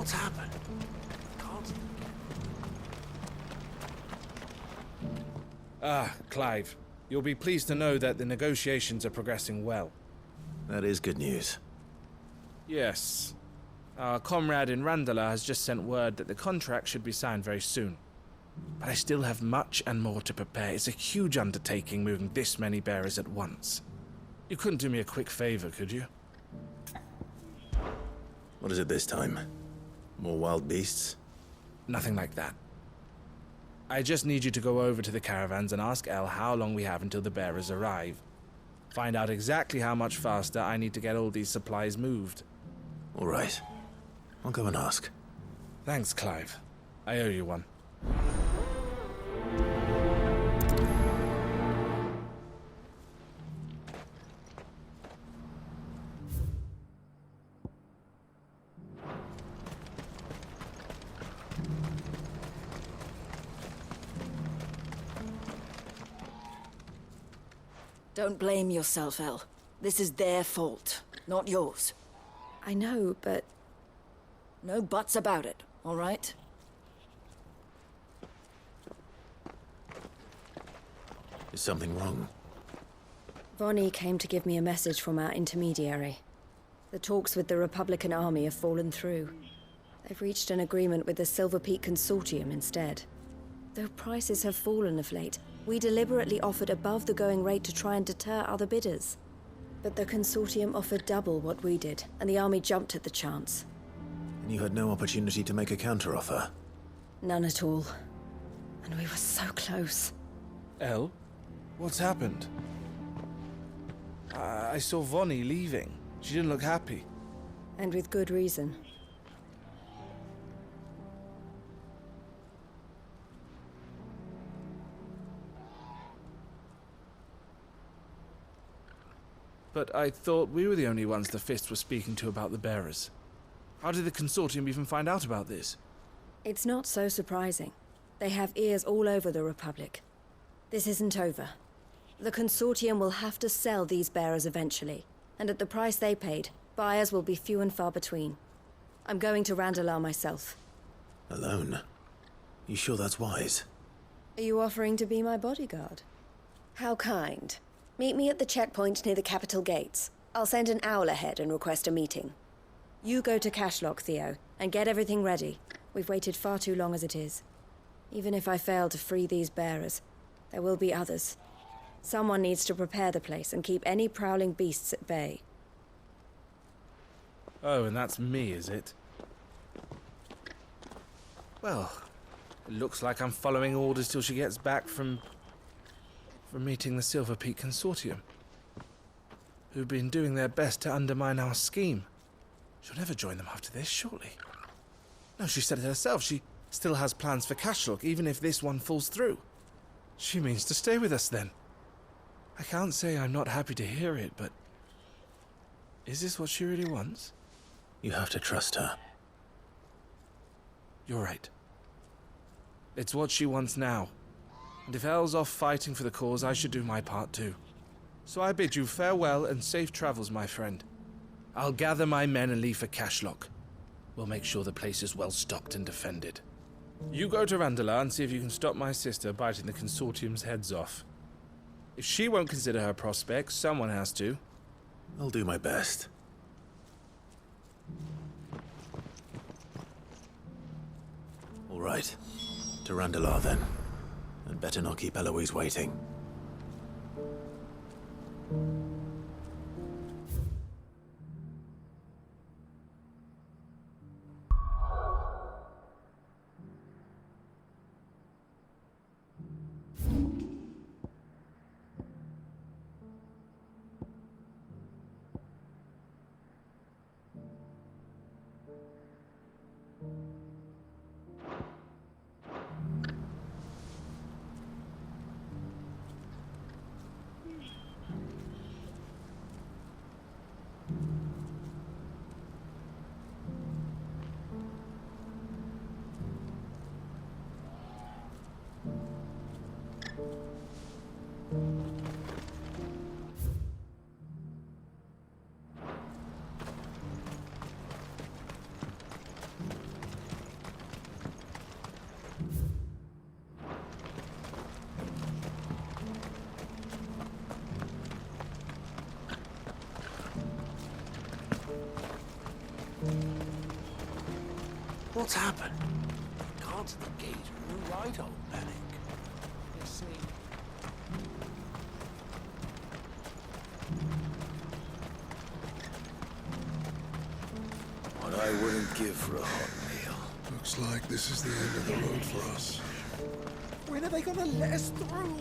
What's happened? Clive. You'll be pleased to know that the negotiations are progressing well. That is good news. Yes. Our comrade in Randala has just sent word that the contract should be signed very soon. But I still have much and more to prepare. It's a huge undertaking moving this many bearers at once. You couldn't do me a quick favor, could you? What is it this time? More wild beasts? Nothing like that. I just need you to go over to the caravans and ask El how long we have until the bearers arrive. Find out exactly how much faster I need to get all these supplies moved. All right. I'll go and ask. Thanks, Clive. I owe you one. Don't blame yourself, El. This is their fault, not yours. I know, but... No buts about it, all right? Is something wrong? Vonnie came to give me a message from our intermediary. The talks with the Republican army have fallen through. They've reached an agreement with the Silver Peak Consortium instead. Though prices have fallen of late, we deliberately offered above the going rate to try and deter other bidders. But the Consortium offered double what we did, and the army jumped at the chance. And you had no opportunity to make a counteroffer? None at all. And we were so close. El? What's happened? I saw Vonnie leaving. She didn't look happy. And with good reason. But I thought we were the only ones the Fist were speaking to about the bearers. How did the Consortium even find out about this? It's not so surprising. They have ears all over the Republic. This isn't over. The Consortium will have to sell these bearers eventually, and at the price they paid, buyers will be few and far between. I'm going to Randalar myself. Alone? You sure that's wise? Are you offering to be my bodyguard? How kind. Meet me at the checkpoint near the capital gates. I'll send an owl ahead and request a meeting. You go to Cashlock, Theo, and get everything ready. We've waited far too long as it is. Even if I fail to free these bearers, there will be others. Someone needs to prepare the place and keep any prowling beasts at bay. Oh, and that's me, is it? Well, it looks like I'm following orders till she gets back from meeting the Silver Peak Consortium, who've been doing their best to undermine our scheme. She'll never join them after this, surely. No, she said it herself. She still has plans for Cashlock, even if this one falls through. She means to stay with us, then. I can't say I'm not happy to hear it, but... is this what she really wants? You have to trust her. You're right. It's what she wants now. And if El's off fighting for the cause, I should do my part too. So I bid you farewell and safe travels, my friend. I'll gather my men and leave for Cashlock. We'll make sure the place is well stocked and defended. You go to Randalar and see if you can stop my sister biting the Consortium's heads off. If she won't consider her prospects, someone has to. I'll do my best. All right. To Randalar, then. And better not keep Eloise waiting. What's happened? Guards at the gate were a right old panic. You see... What I wouldn't give for a hot meal. Looks like this is the end of the road for us. When are they gonna let us through?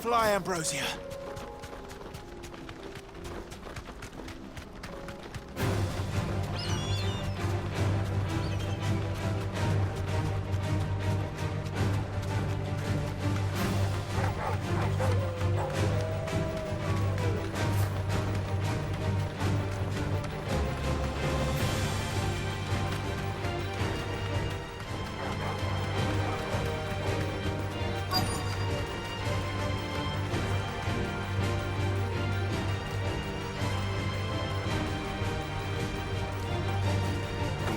Fly, Ambrosia.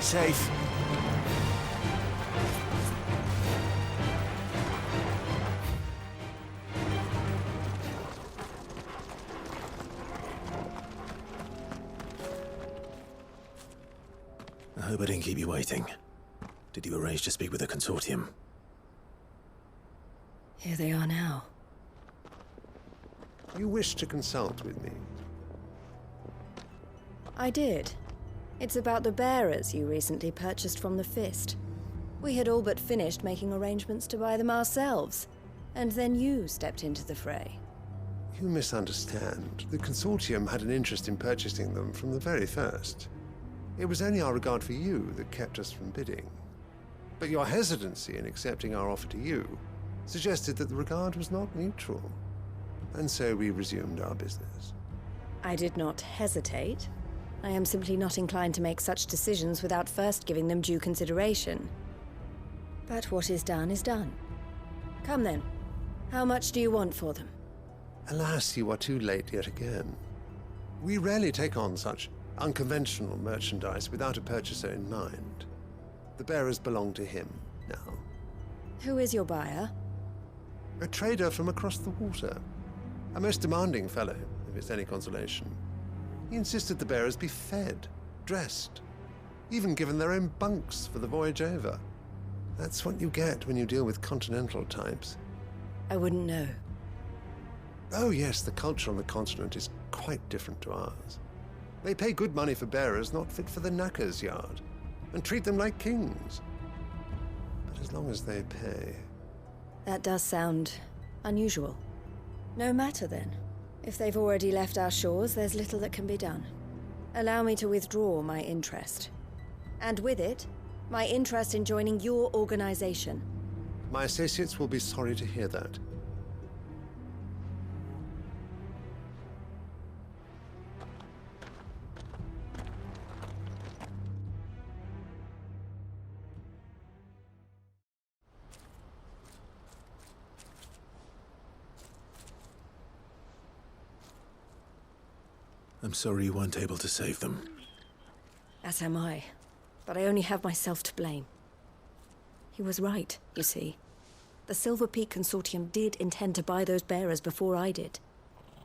Safe. I hope I didn't keep you waiting. Did you arrange to speak with the consortium? Here they are now. You wish to consult with me? I did. It's about the bearers you recently purchased from the Fist. We had all but finished making arrangements to buy them ourselves, and then you stepped into the fray. You misunderstand. The consortium had an interest in purchasing them from the very first. It was only our regard for you that kept us from bidding. But your hesitancy in accepting our offer to you suggested that the regard was not mutual. And so we resumed our business. I did not hesitate. I am simply not inclined to make such decisions without first giving them due consideration. But what is done is done. Come then. How much do you want for them? Alas, you are too late yet again. We rarely take on such unconventional merchandise without a purchaser in mind. The bearers belong to him now. Who is your buyer? A trader from across the water. A most demanding fellow, if it's any consolation. He insisted the bearers be fed, dressed, even given their own bunks for the voyage over. That's what you get when you deal with continental types. I wouldn't know. Oh yes, the culture on the continent is quite different to ours. They pay good money for bearers not fit for the knacker's yard, and treat them like kings. But as long as they pay... That does sound unusual. No matter then. If they've already left our shores, there's little that can be done. Allow me to withdraw my interest. And with it, my interest in joining your organization. My associates will be sorry to hear that. I'm sorry you weren't able to save them. As am I. But I only have myself to blame. He was right, you see. The Silver Peak Consortium did intend to buy those bearers before I did.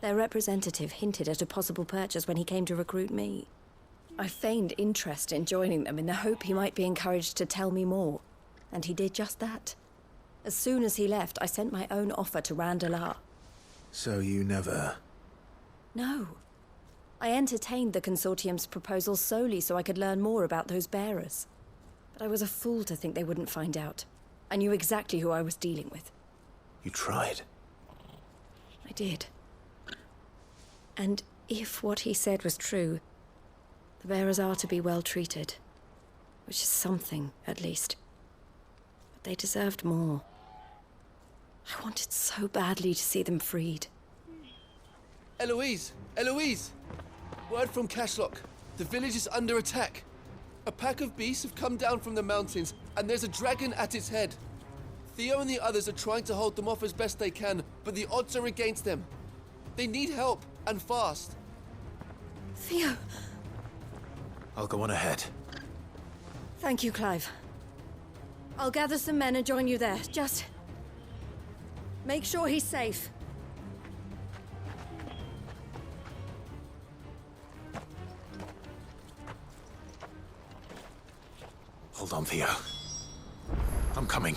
Their representative hinted at a possible purchase when he came to recruit me. I feigned interest in joining them in the hope he might be encouraged to tell me more. And he did just that. As soon as he left, I sent my own offer to Randalar. So you never... No. I entertained the Consortium's proposal solely so I could learn more about those bearers. But I was a fool to think they wouldn't find out. I knew exactly who I was dealing with. You tried. I did. And if what he said was true, the bearers are to be well treated. Which is something, at least. But they deserved more. I wanted so badly to see them freed. Eloise! Eloise! Word from Cashlock. The village is under attack. A pack of beasts have come down from the mountains, and there's a dragon at its head. Theo and the others are trying to hold them off as best they can, but the odds are against them. They need help, and fast. Theo! I'll go on ahead. Thank you, Clive. I'll gather some men and join you there. Just... make sure he's safe. Hold on, Theo. I'm coming.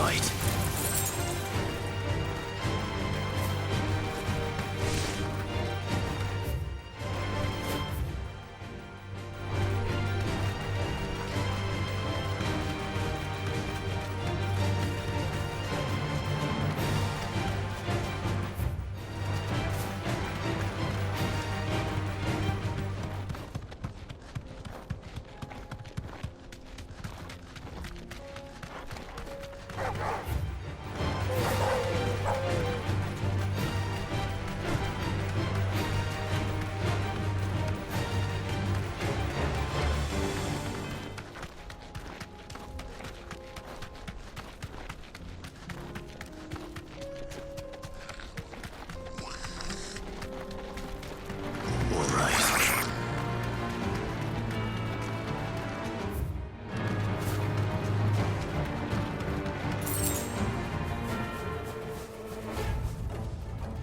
fight.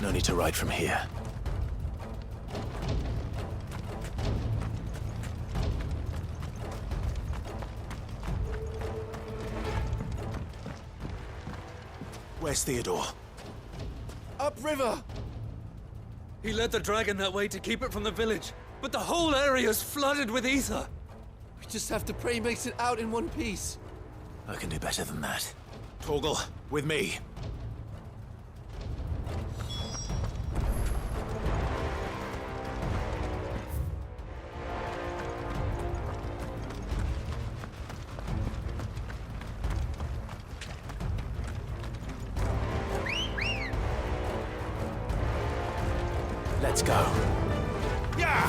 No need to ride from here. Where's Theodore? Upriver! He led the dragon that way to keep it from the village, but the whole area's flooded with ether. We just have to pray he makes it out in one piece. I can do better than that. Torgal, with me. Let's go. Yeah!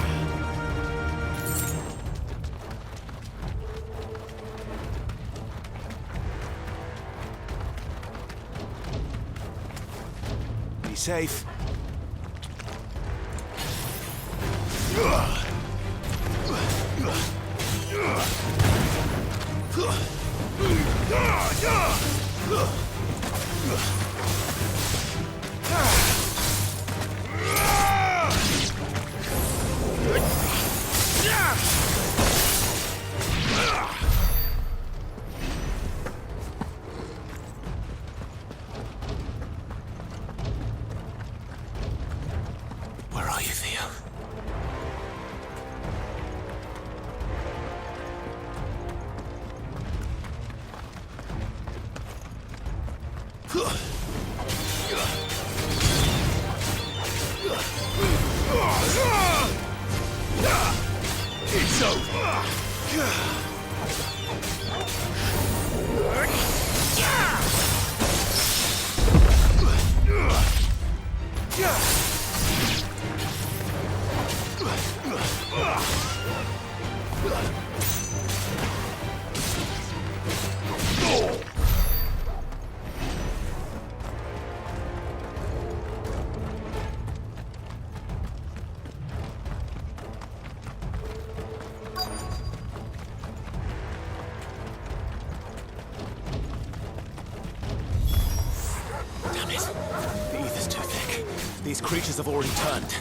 Be safe. Where are you, Theo? It's over. Damn it. The ether's too thick. These creatures have already turned.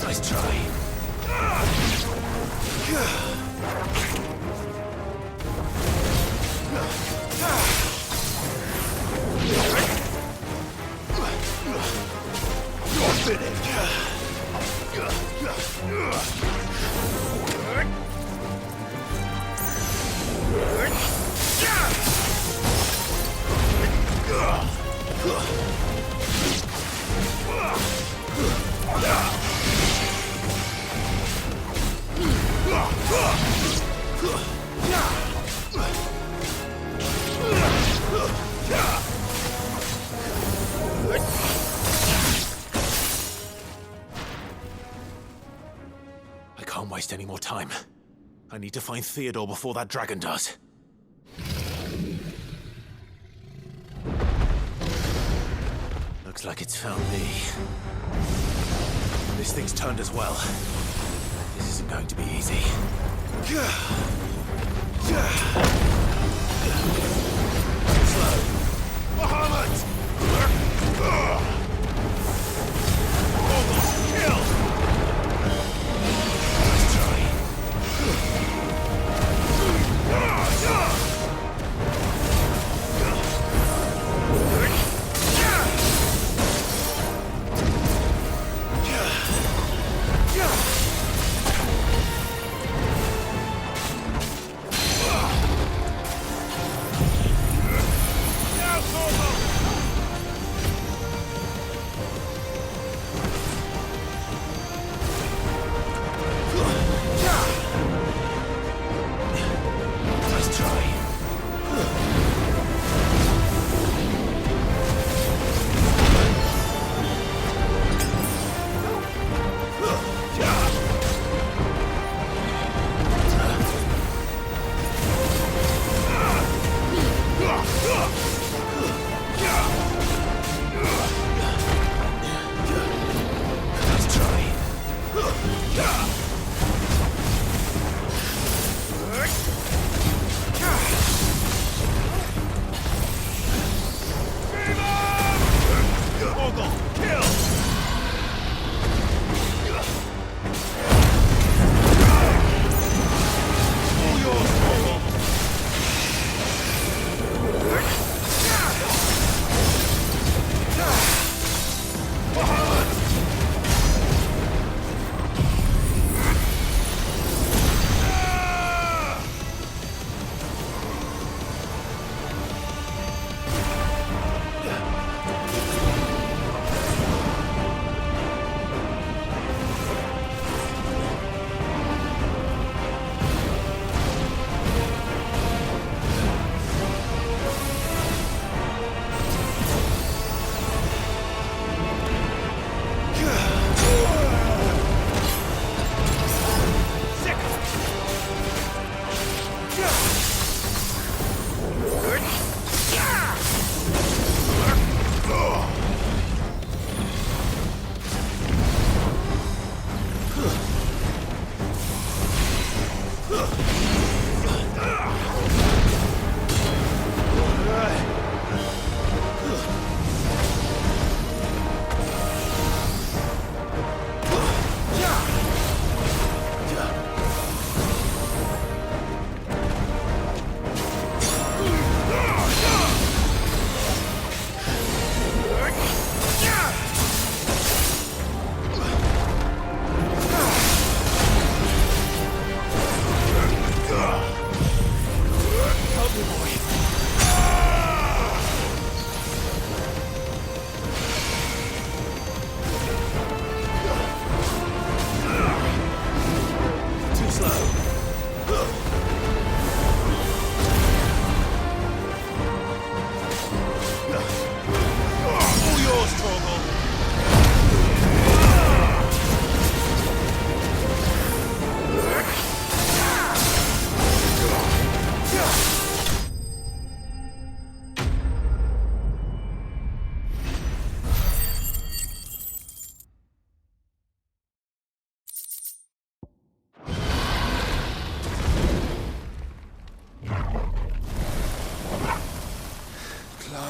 Nice try. You're finished. I can't waste any more time. I need to find Theodore before that dragon does. Looks like it's found me. This thing's turned as well. This isn't going to be easy.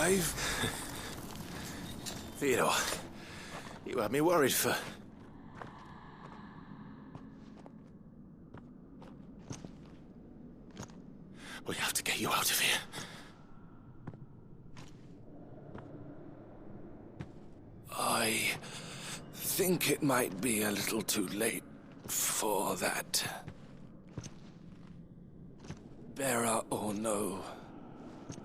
Clive? Theodore, you had me worried for... We have to get you out of here. I think it might be a little too late for that. Bearer or no,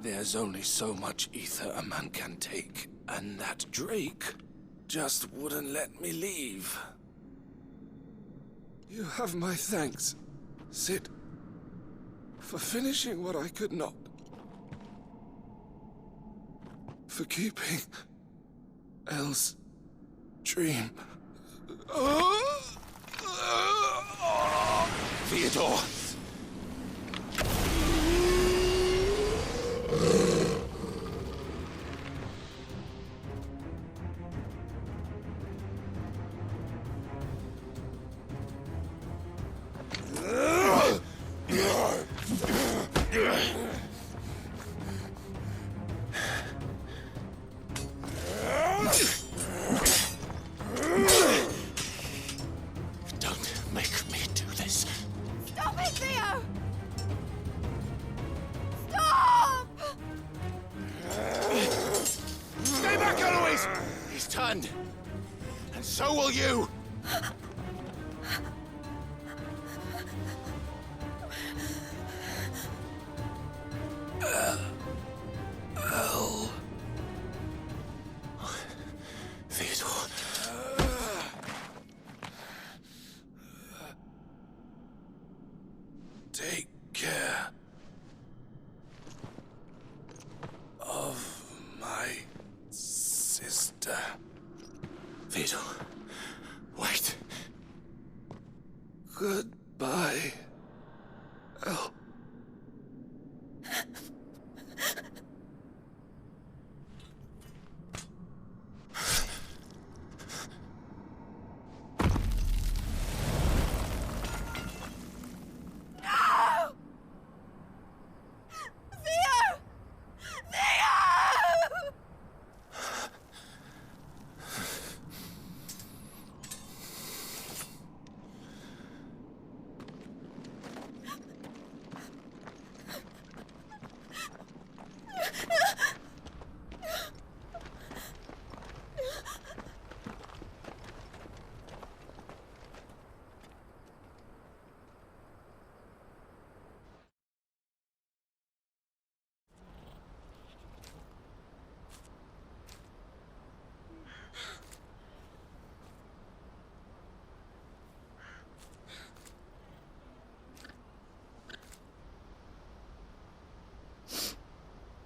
there's only so much ether a man can take, and that Drake just wouldn't let me leave. You have my thanks, Sid, for finishing what I could not. For keeping Elle's dream. Theodore! So will you! Theodore. Take care of my sister. Theodore, wait. Goodbye. Oh.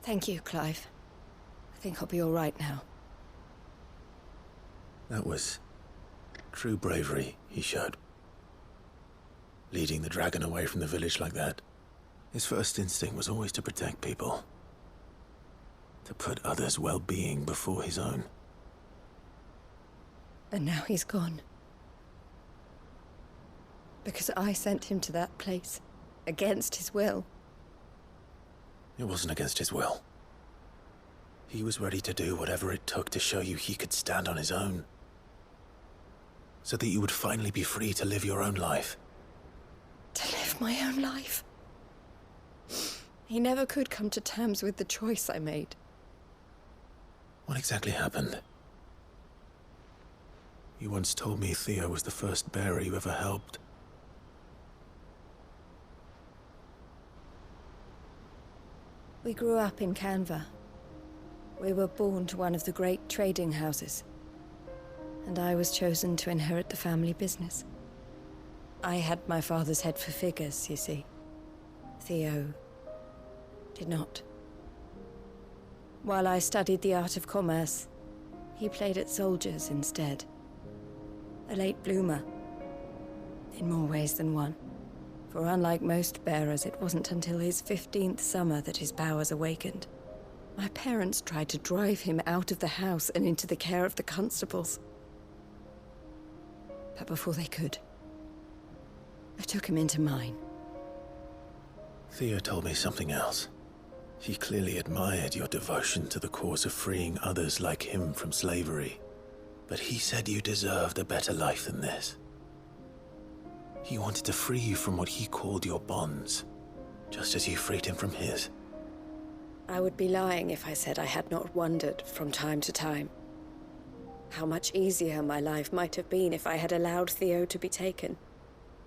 Thank you, Clive. I think I'll be all right now. That was true bravery he showed. Leading the dragon away from the village like that. His first instinct was always to protect people. To put others' well-being before his own. And now he's gone. Because I sent him to that place, against his will. It wasn't against his will. He was ready to do whatever it took to show you he could stand on his own. So that you would finally be free to live your own life. To live my own life? He never could come to terms with the choice I made. What exactly happened? You once told me Theo was the first bearer you ever helped. We grew up in Canva. We were born to one of the great trading houses. And I was chosen to inherit the family business. I had my father's head for figures, you see. Theo did not. While I studied the art of commerce, he played at soldiers instead. A late bloomer, in more ways than one. For unlike most bearers, it wasn't until his 15th summer that his powers awakened. My parents tried to drive him out of the house and into the care of the constables. But before they could, I took him into mine. Theo told me something else. He clearly admired your devotion to the cause of freeing others like him from slavery. But he said you deserved a better life than this. He wanted to free you from what he called your bonds, just as you freed him from his. I would be lying if I said I had not wondered from time to time how much easier my life might have been if I had allowed Theo to be taken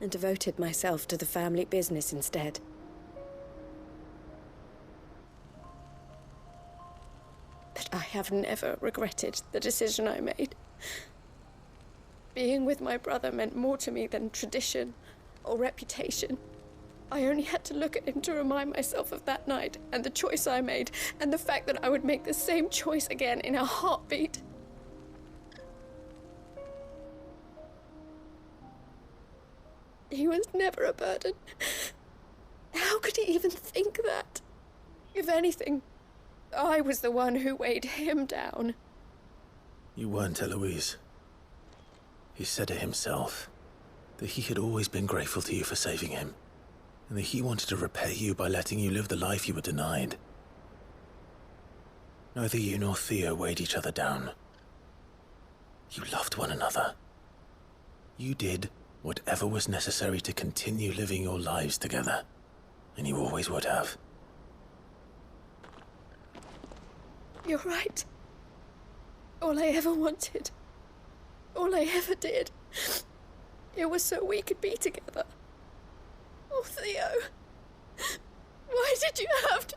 and devoted myself to the family business instead. But I have never regretted the decision I made. Being with my brother meant more to me than tradition or reputation. I only had to look at him to remind myself of that night and the choice I made and the fact that I would make the same choice again in a heartbeat. He was never a burden. How could he even think that? If anything, I was the one who weighed him down. You weren't, Eloise. He said it himself, that he had always been grateful to you for saving him, and that he wanted to repay you by letting you live the life you were denied. Neither you nor Theo weighed each other down. You loved one another. You did whatever was necessary to continue living your lives together, and you always would have. You're right. All I ever wanted All I ever did. It was so we could be together. Oh, Theo. Why did you have to...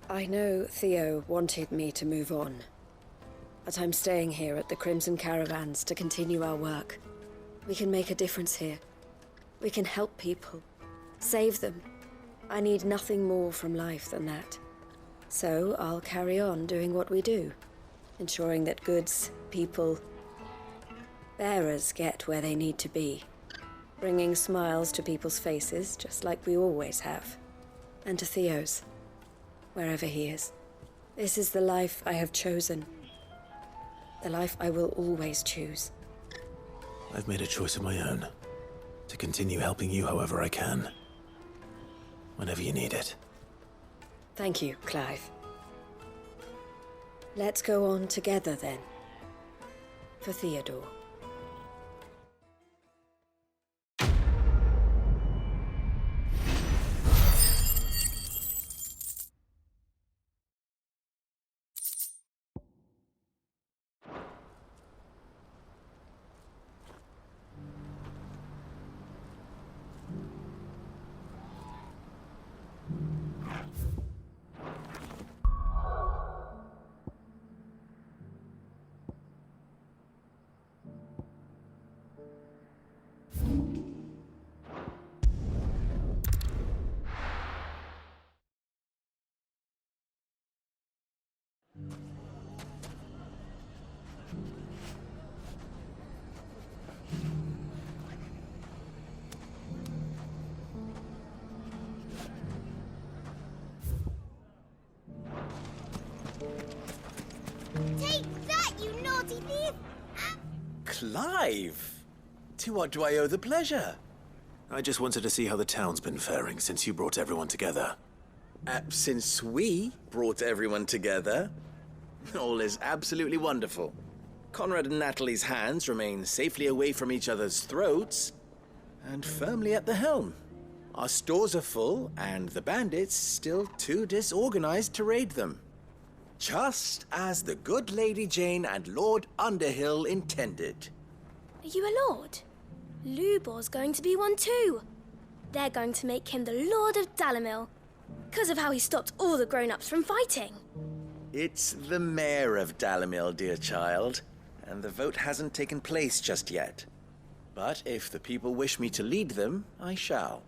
I know Theo wanted me to move on, but I'm staying here at the Crimson Caravans to continue our work. We can make a difference here. We can help people, save them. I need nothing more from life than that. So I'll carry on doing what we do, ensuring that goods, people, bearers get where they need to be, bringing smiles to people's faces just like we always have, and to Theo's. Wherever he is. This is the life I have chosen. The life I will always choose. I've made a choice of my own. To continue helping you however I can. Whenever you need it. Thank you, Clive. Let's go on together then. For Theodore. Take that, you naughty thief! Clive! To what do I owe the pleasure? I just wanted to see how the town's been faring since you brought everyone together. Since we brought everyone together, all is absolutely wonderful. Conrad and Natalie's hands remain safely away from each other's throats and firmly at the helm. Our stores are full, and the bandits still too disorganized to raid them. Just as the good Lady Jane and Lord Underhill intended. Are you a lord? Lubor's going to be one too. They're going to make him the Lord of Dalimil, because of how he stopped all the grown-ups from fighting. It's the mayor of Dalimil, dear child, and the vote hasn't taken place just yet. But if the people wish me to lead them, I shall.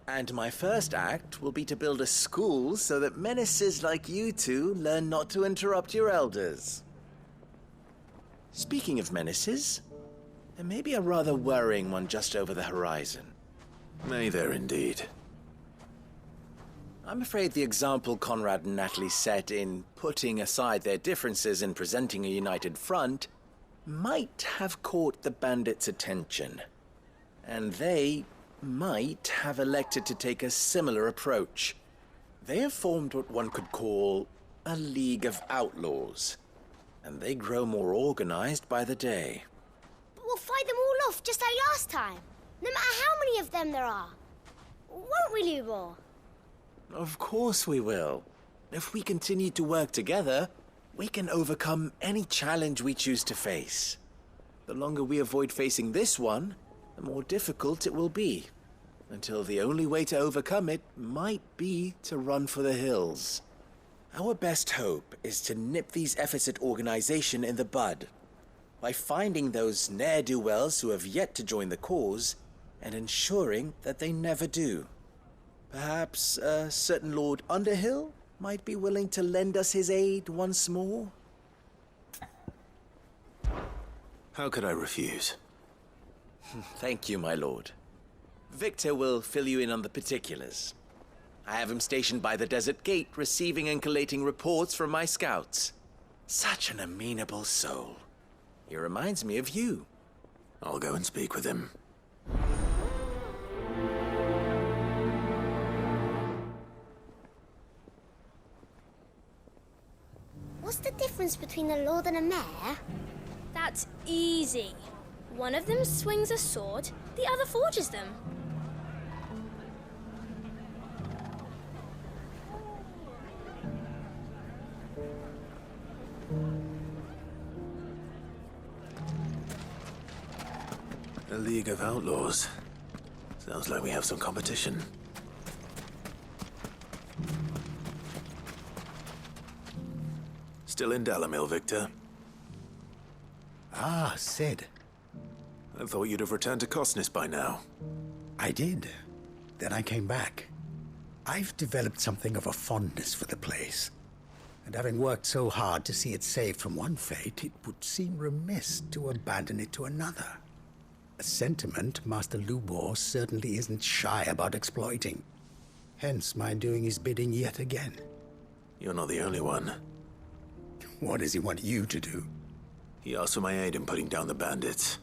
And my first act will be to build a school so that menaces like you two learn not to interrupt your elders. Speaking of menaces, there may be a rather worrying one just over the horizon. May there indeed. I'm afraid the example Conrad and Natalie set in putting aside their differences and presenting a united front might have caught the bandits' attention. And they might have elected to take a similar approach. They have formed what one could call a League of Outlaws, and they grow more organized by the day. But we'll fight them all off just like last time, no matter how many of them there are. Won't we, Lubor? Of course we will. If we continue to work together, we can overcome any challenge we choose to face. The longer we avoid facing this one, the more difficult it will be, until the only way to overcome it might be to run for the hills. Our best hope is to nip these efforts at organization in the bud, by finding those ne'er-do-wells who have yet to join the cause, and ensuring that they never do. Perhaps a certain Lord Underhill might be willing to lend us his aid once more? How could I refuse? Thank you, my lord. Victor will fill you in on the particulars. I have him stationed by the desert gate, receiving and collating reports from my scouts. Such an amenable soul. He reminds me of you. I'll go and speak with him. What's the difference between a lord and a mayor? That's easy. One of them swings a sword, the other forges them. A League of Outlaws. Sounds like we have some competition. Still in Dalamil, Victor? Ah, Sid. I thought you'd have returned to Cosnis by now. I did. Then I came back. I've developed something of a fondness for the place. And having worked so hard to see it saved from one fate, it would seem remiss to abandon it to another. A sentiment Master Lubor certainly isn't shy about exploiting. Hence my doing his bidding yet again. You're not the only one. What does he want you to do? He asked for my aid in putting down the bandits.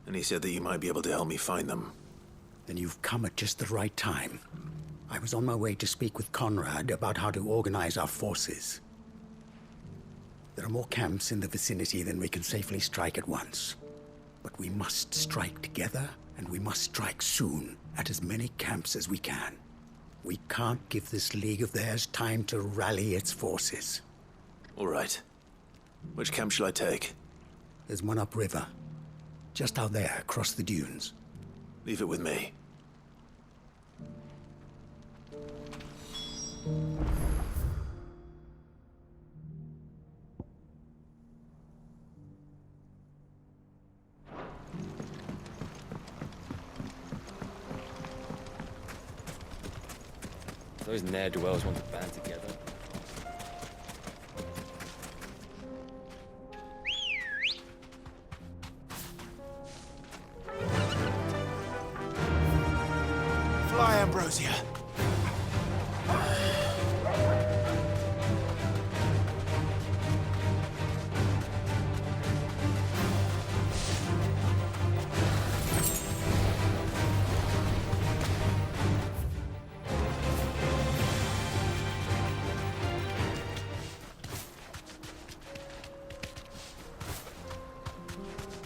And he said that you might be able to help me find them. Then you've come at just the right time. I was on my way to speak with Conrad about how to organize our forces. There are more camps in the vicinity than we can safely strike at once. But we must strike together, and we must strike soon at as many camps as we can. We can't give this league of theirs time to rally its forces. All right. Which camp shall I take? There's one upriver. Just out there, across the dunes. Leave it with me. Those ne'er-do-wells want to band together. Fly, Ambrosia.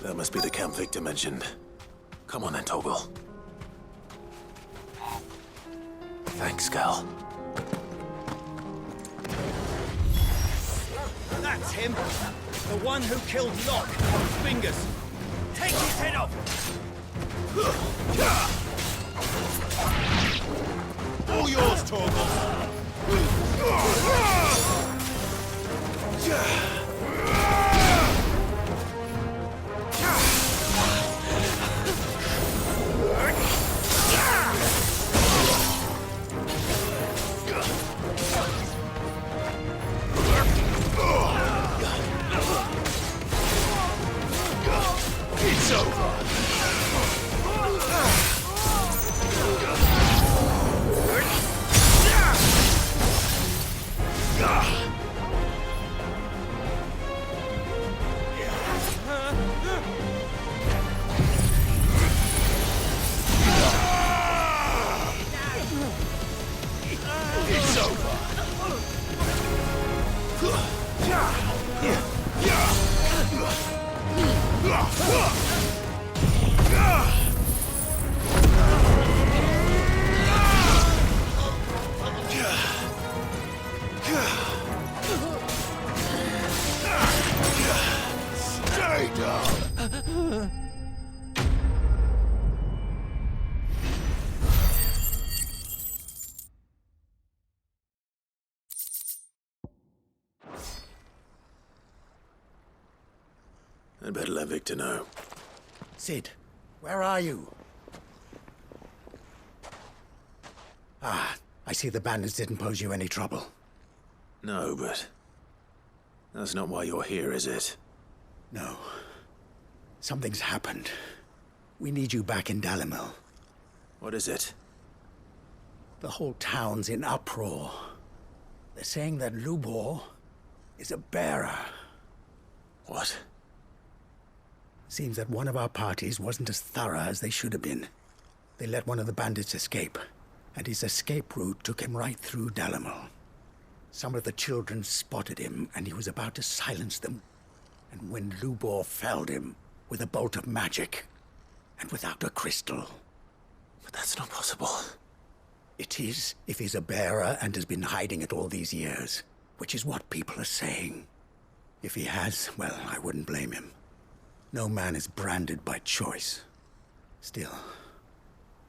That must be the camp Victor mentioned. Come on then, Toggle. Thanks, Cal. That's him! The one who killed Locke on Fingers! Take his head off! All yours, Torgal! It's over. It's over. Stay down. I'd better let Victor know. Sid, where are you? Ah, I see the bandits didn't pose you any trouble. No, but that's not why you're here, is it? No. Something's happened. We need you back in Dalamil. What is it? The whole town's in uproar. They're saying that Lubor is a bearer. What? Seems that one of our parties wasn't as thorough as they should have been. They let one of the bandits escape, and his escape route took him right through Dalamil. Some of the children spotted him, and he was about to silence them. And when Lubor felled him with a bolt of magic, and without a crystal. But that's not possible. It is, if he's a bearer and has been hiding it all these years, which is what people are saying. If he has, well, I wouldn't blame him. No man is branded by choice. Still,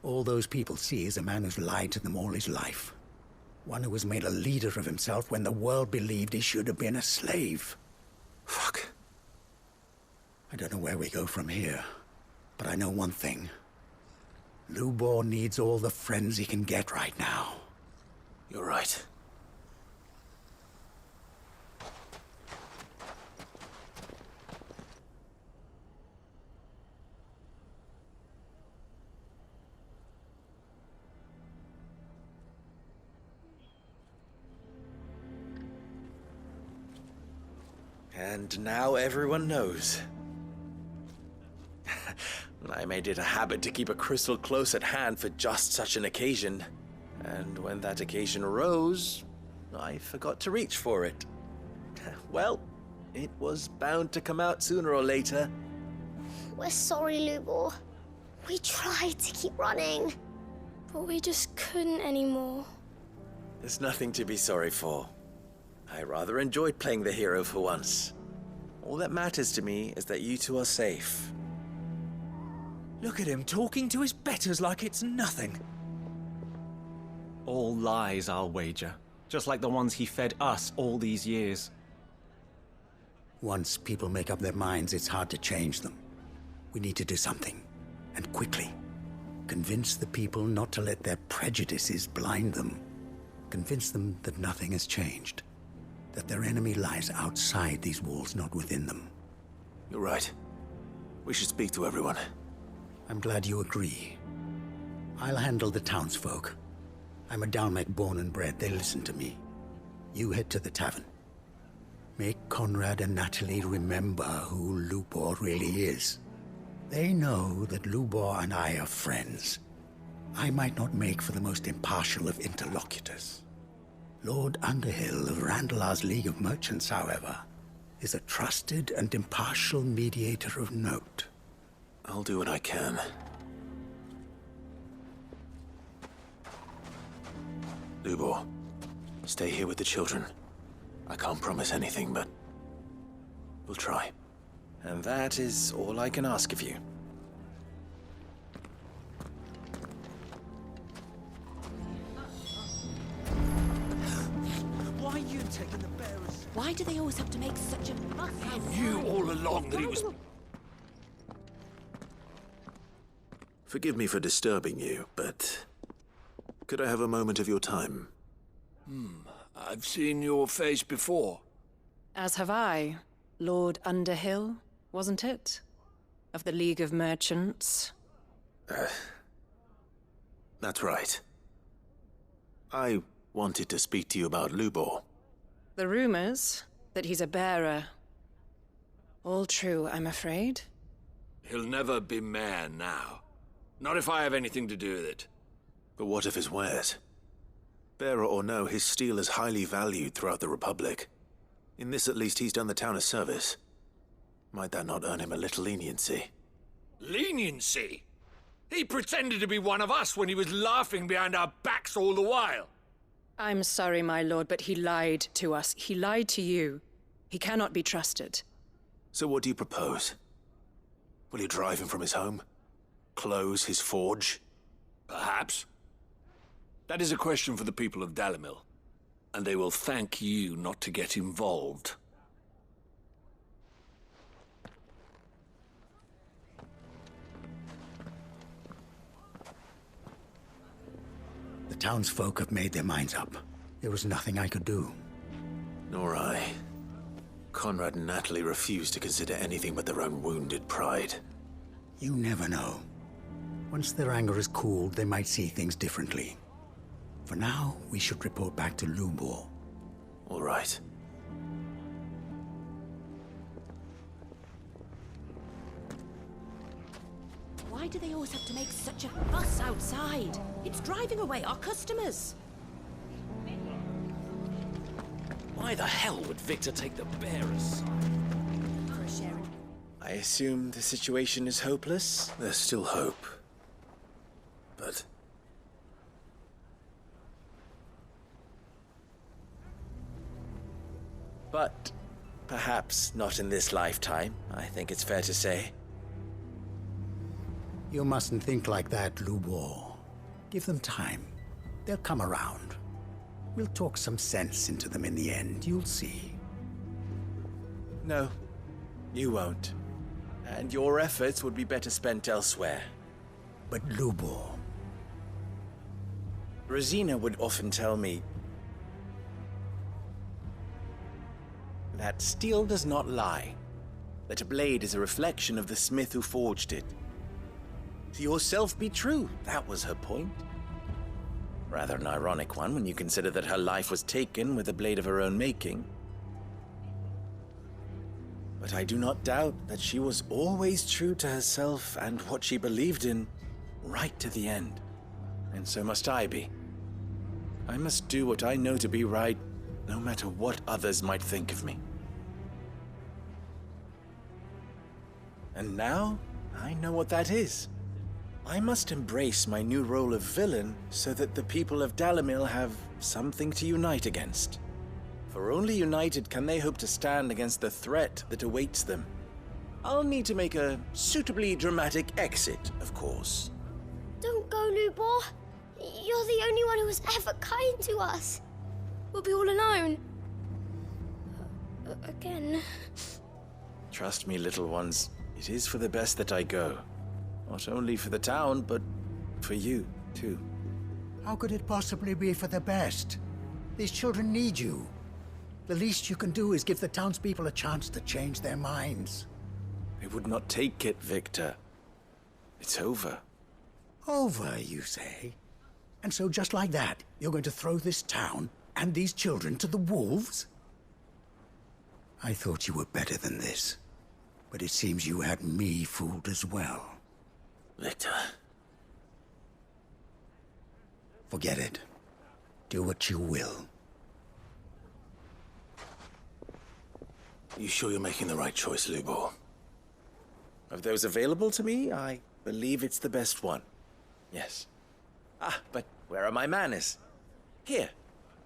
all those people see is a man who's lied to them all his life. One who was made a leader of himself when the world believed he should have been a slave. Fuck. I don't know where we go from here, but I know one thing. Lubor needs all the friends he can get right now. You're right. And now everyone knows. I made it a habit to keep a crystal close at hand for just such an occasion. And when that occasion arose, I forgot to reach for it. Well, it was bound to come out sooner or later. We're sorry, Lubor. We tried to keep running, but we just couldn't anymore. There's nothing to be sorry for. I rather enjoyed playing the hero for once. All that matters to me is that you two are safe. Look at him talking to his betters like it's nothing. All lies, I'll wager. Just like the ones he fed us all these years. Once people make up their minds, it's hard to change them. We need to do something, and quickly. Convince the people not to let their prejudices blind them. Convince them that nothing has changed. That their enemy lies outside these walls, not within them. You're right. We should speak to everyone. I'm glad you agree. I'll handle the townsfolk. I'm a Dalmec born and bred. They listen to me. You head to the tavern. Make Conrad and Natalie remember who Lubor really is. They know that Lubor and I are friends. I might not make for the most impartial of interlocutors. Lord Underhill of Randalar's League of Merchants, however, is a trusted and impartial mediator of note. I'll do what I can. Lubor, stay here with the children. I can't promise anything, but we'll try. And that is all I can ask of you. Why are you taking the bearers? Why do they always have to make such a fuss? You all along that he was... Forgive me for disturbing you, but could I have a moment of your time? I've seen your face before. As have I. Lord Underhill, wasn't it? Of the League of Merchants. That's right. I wanted to speak to you about Lubor. The rumors that he's a bearer. All true, I'm afraid. He'll never be mayor now. Not if I have anything to do with it. But what of his wares? Bearer or no, his steel is highly valued throughout the Republic. In this, at least, he's done the town a service. Might that not earn him a little leniency? Leniency? He pretended to be one of us when he was laughing behind our backs all the while. I'm sorry, my lord, but he lied to us. He lied to you. He cannot be trusted. So what do you propose? Will you drive him from his home? Close his forge? Perhaps. That is a question for the people of Dalimil, and they will thank you not to get involved. The townsfolk have made their minds up. There was nothing I could do. Nor I. Conrad and Natalie refuse to consider anything but their own wounded pride. You never know. Once their anger is cooled, they might see things differently. For now, we should report back to Lubor. All right. Why do they always have to make such a fuss outside? It's driving away our customers. Why the hell would Victor take the bearer's side? I assume the situation is hopeless? There's still hope. But... But perhaps not in this lifetime, I think it's fair to say. You mustn't think like that, Lubor. Give them time. They'll come around. We'll talk some sense into them in the end, you'll see. No, you won't. And your efforts would be better spent elsewhere. But Lubor... Rosina would often tell me that steel does not lie, that a blade is a reflection of the smith who forged it. To yourself be true, that was her point. Rather an ironic one when you consider that her life was taken with a blade of her own making. But I do not doubt that she was always true to herself and what she believed in, right to the end. And so must I be. I must do what I know to be right, no matter what others might think of me. And now, I know what that is. I must embrace my new role of villain so that the people of Dalimil have something to unite against. For only united can they hope to stand against the threat that awaits them. I'll need to make a suitably dramatic exit, of course. Don't go, Lubor. You're the only one who was ever kind to us. We'll be all alone. Again. Trust me, little ones. It is for the best that I go. Not only for the town, but for you, too. How could it possibly be for the best? These children need you. The least you can do is give the townspeople a chance to change their minds. I would not take it, Victor. It's over. Over, you say? And so just like that, you're going to throw this town and these children to the wolves? I thought you were better than this. But it seems you had me fooled as well. Victor. Forget it. Do what you will. You sure you're making the right choice, Lubor? Of those available to me, I believe it's the best one. Yes. Ah, but where are my manners? Here.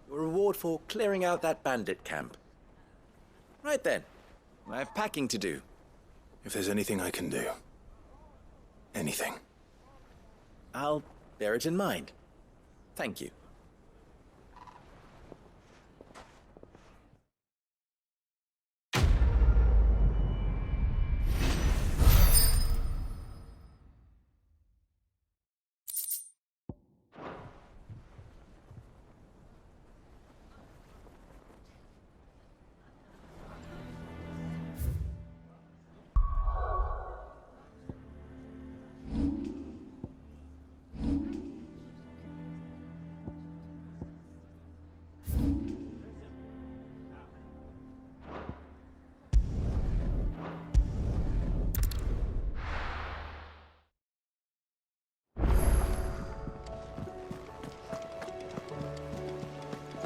Your reward for clearing out that bandit camp. Right then. I have packing to do. If there's anything I can do. Anything. I'll bear it in mind. Thank you.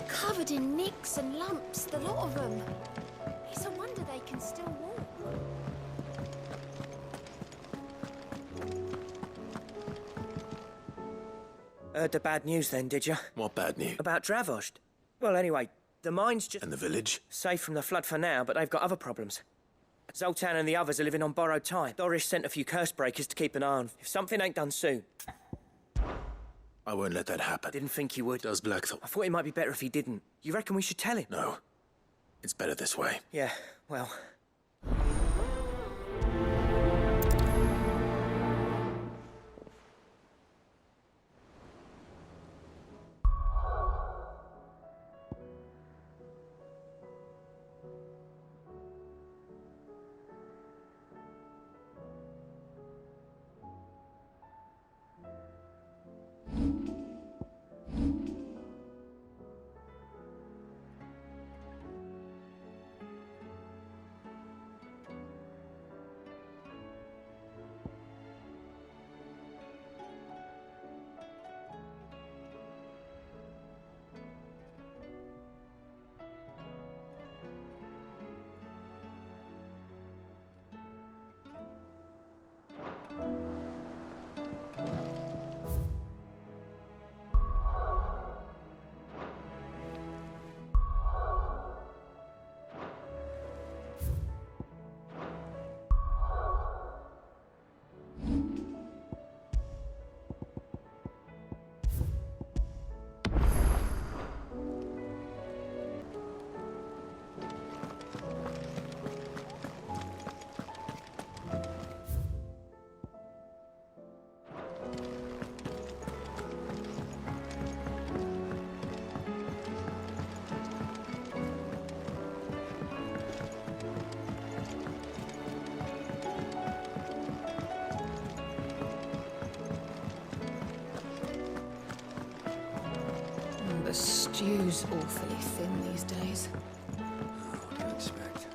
Covered in nicks and lumps, the lot of them. It's a wonder they can still walk. Heard the bad news then, did you? What bad news? About Dravost. Well, anyway, the mine's just... And the village? Safe from the flood for now, but they've got other problems. Zoltan and the others are living on borrowed time. Doris sent a few curse breakers to keep an eye on. If something ain't done soon... I won't let that happen. Didn't think you would. Does Blackthorn? I thought it might be better if he didn't. You reckon we should tell him? No. It's better this way. Yeah, well... The stew's awfully thin these days. What do you expect?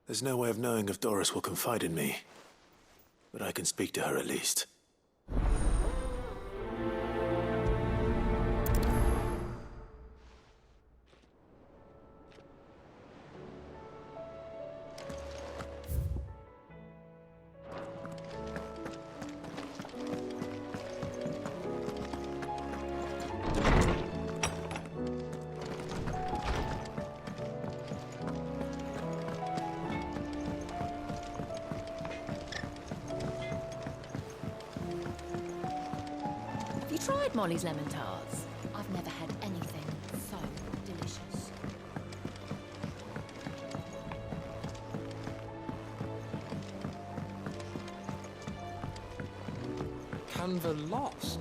There's no way of knowing if Doris will confide in me, but I can speak to her at least. Have you tried Molly's lemon tarts? I've never had anything so delicious. Canva lost.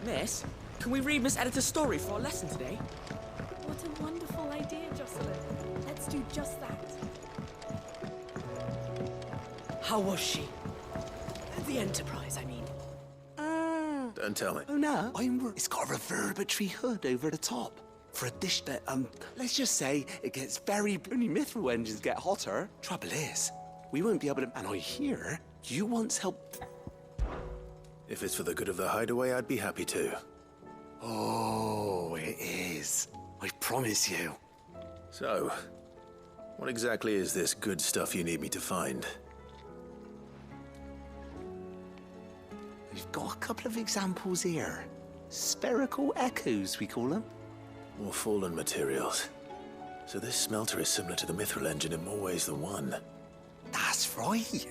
Miss, can we read Miss Editor's story for our lesson today? What a wonderful idea, Jocelyn. Let's do just that. How was she? The Enterprise, I mean. Don't tell me. Oh no, it's got a reverberatory hood over the top. For a dish that, let's just say it gets very... Only mithril engines get hotter. Trouble is, we won't be able to... And I hear you once helped... If it's for the good of the hideaway, I'd be happy to. Oh, it is. I promise you. So, what exactly is this good stuff you need me to find? We've got a couple of examples here. Spherical echoes, we call them. More fallen materials. So this smelter is similar to the mithril engine in more ways than one. That's right.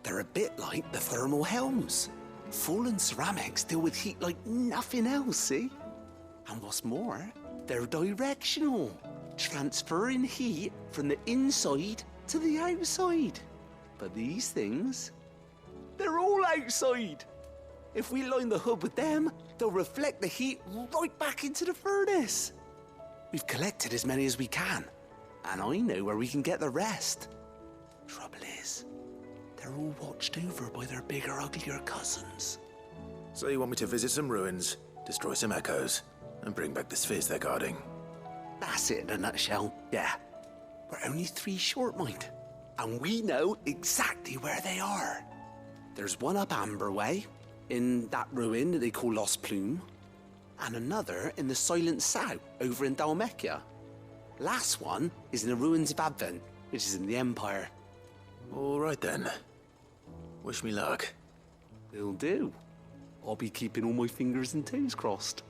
They're a bit like the thermal helms. Fallen ceramics deal with heat like nothing else, see? And what's more, they're directional, transferring heat from the inside to the outside. But these things, they're all outside. If we line the hood with them, they'll reflect the heat right back into the furnace. We've collected as many as we can, and I know where we can get the rest. Trouble is, they're all watched over by their bigger, uglier cousins. So you want me to visit some ruins, destroy some echoes, and bring back the spheres they're guarding? That's it in a nutshell, yeah. We're only 3 short, mind, and we know exactly where they are. There's one up Amber Way, in that ruin that they call Lost Plume, and another in the Silent South over in Dalmekia. Last one is in the ruins of Advent, which is in the Empire. All right then. Wish me luck. Will do. I'll be keeping all my fingers and toes crossed.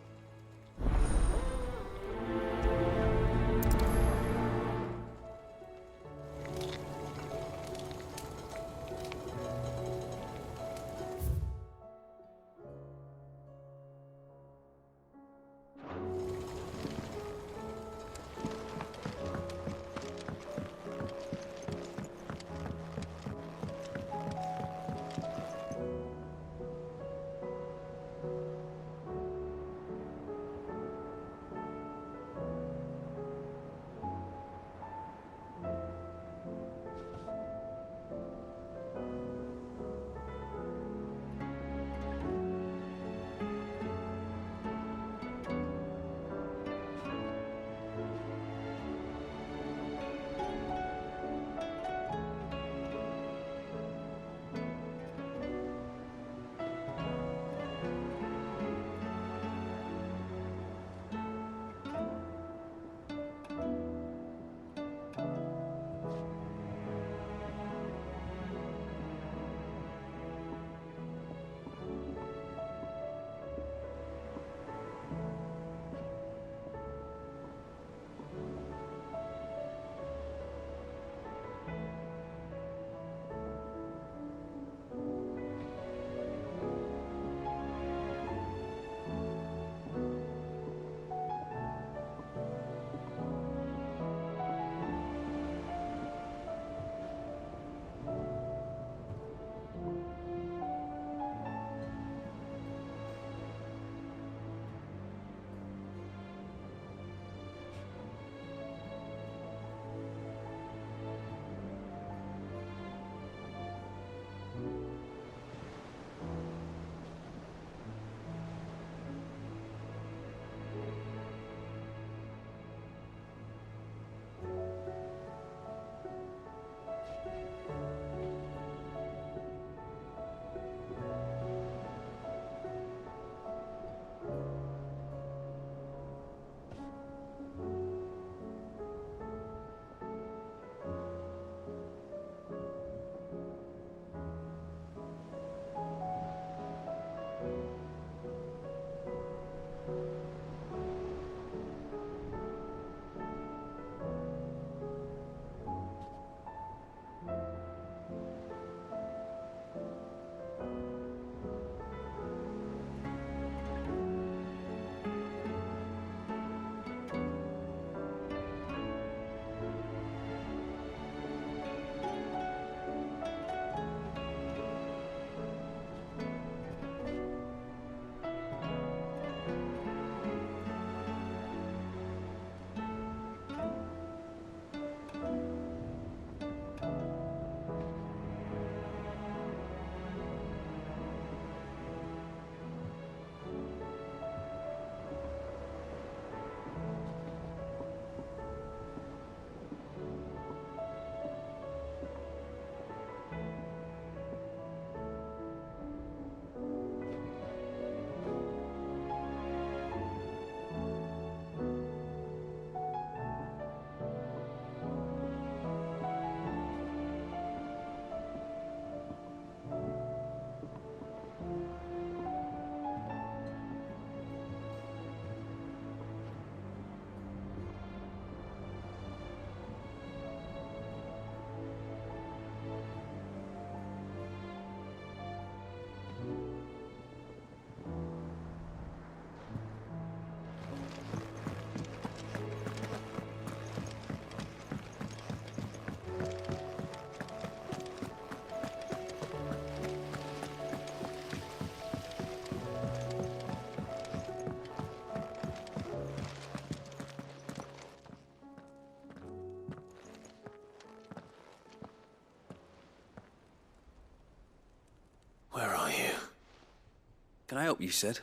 can I help you, Sid?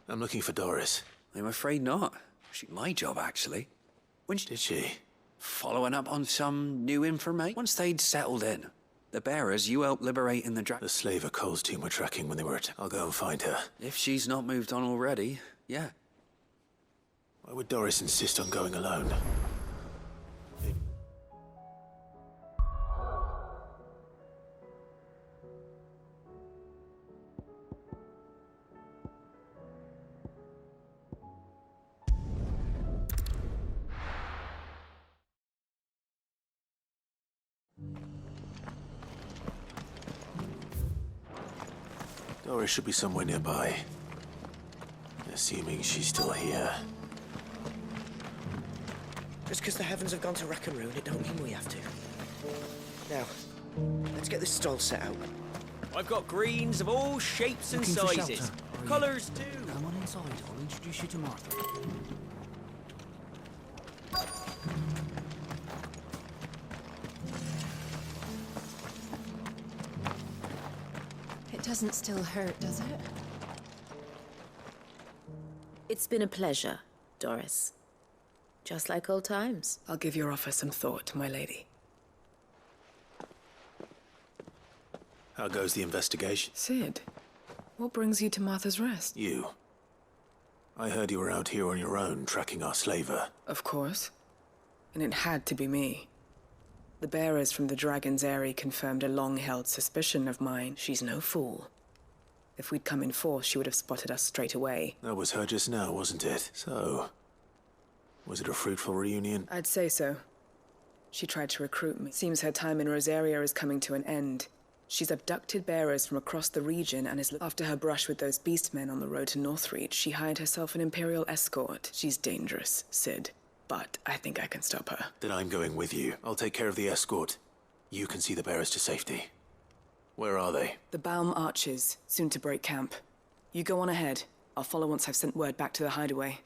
I'm looking for Doris. I'm afraid not. My job, actually. Did she? Following up on some new information. Once they'd settled in, the bearers you helped liberate in the The slaver Cole's team were tracking when they were I'll go and find her. If she's not moved on already, yeah. Why would Doris insist on going alone? Doris should be somewhere nearby. Assuming she's still here. Just because the heavens have gone to rack and ruin, it don't mean we have to. Now, let's get this stall set out. I've got greens of all shapes and sizes. Colours too. Come on inside, I'll introduce you to Martha. It doesn't still hurt, does it? It's been a pleasure, Doris. Just like old times. I'll give your offer some thought, my lady. How goes the investigation? Sid, what brings you to Martha's Rest? You. I heard you were out here on your own, tracking our slaver. Of course. And it had to be me. The bearers from the Dragon's Eyrie confirmed a long-held suspicion of mine. She's no fool. If we'd come in force, she would have spotted us straight away. That was her just now, wasn't it? So, was it a fruitful reunion? I'd say so. She tried to recruit me. Seems her time in Rosaria is coming to an end. She's abducted bearers from across the region and is... After her brush with those beastmen on the road to Northreach, she hired herself an Imperial escort. She's dangerous, Sid. But I think I can stop her. Then I'm going with you. I'll take care of the escort. You can see the bearers to safety. Where are they? The Baum Archers, soon to break camp. You go on ahead. I'll follow once I've sent word back to the hideaway.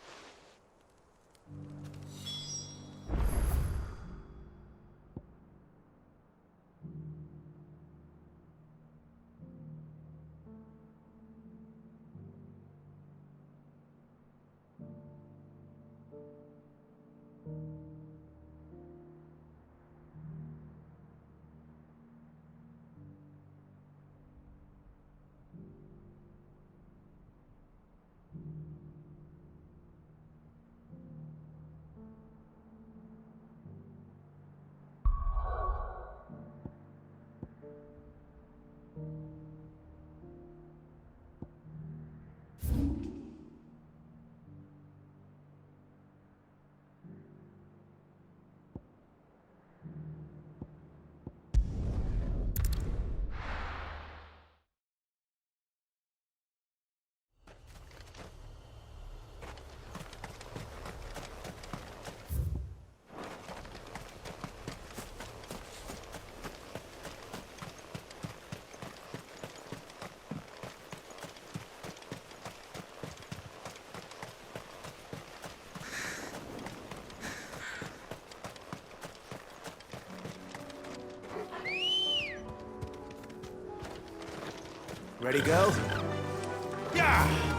Ready, go? Yeah!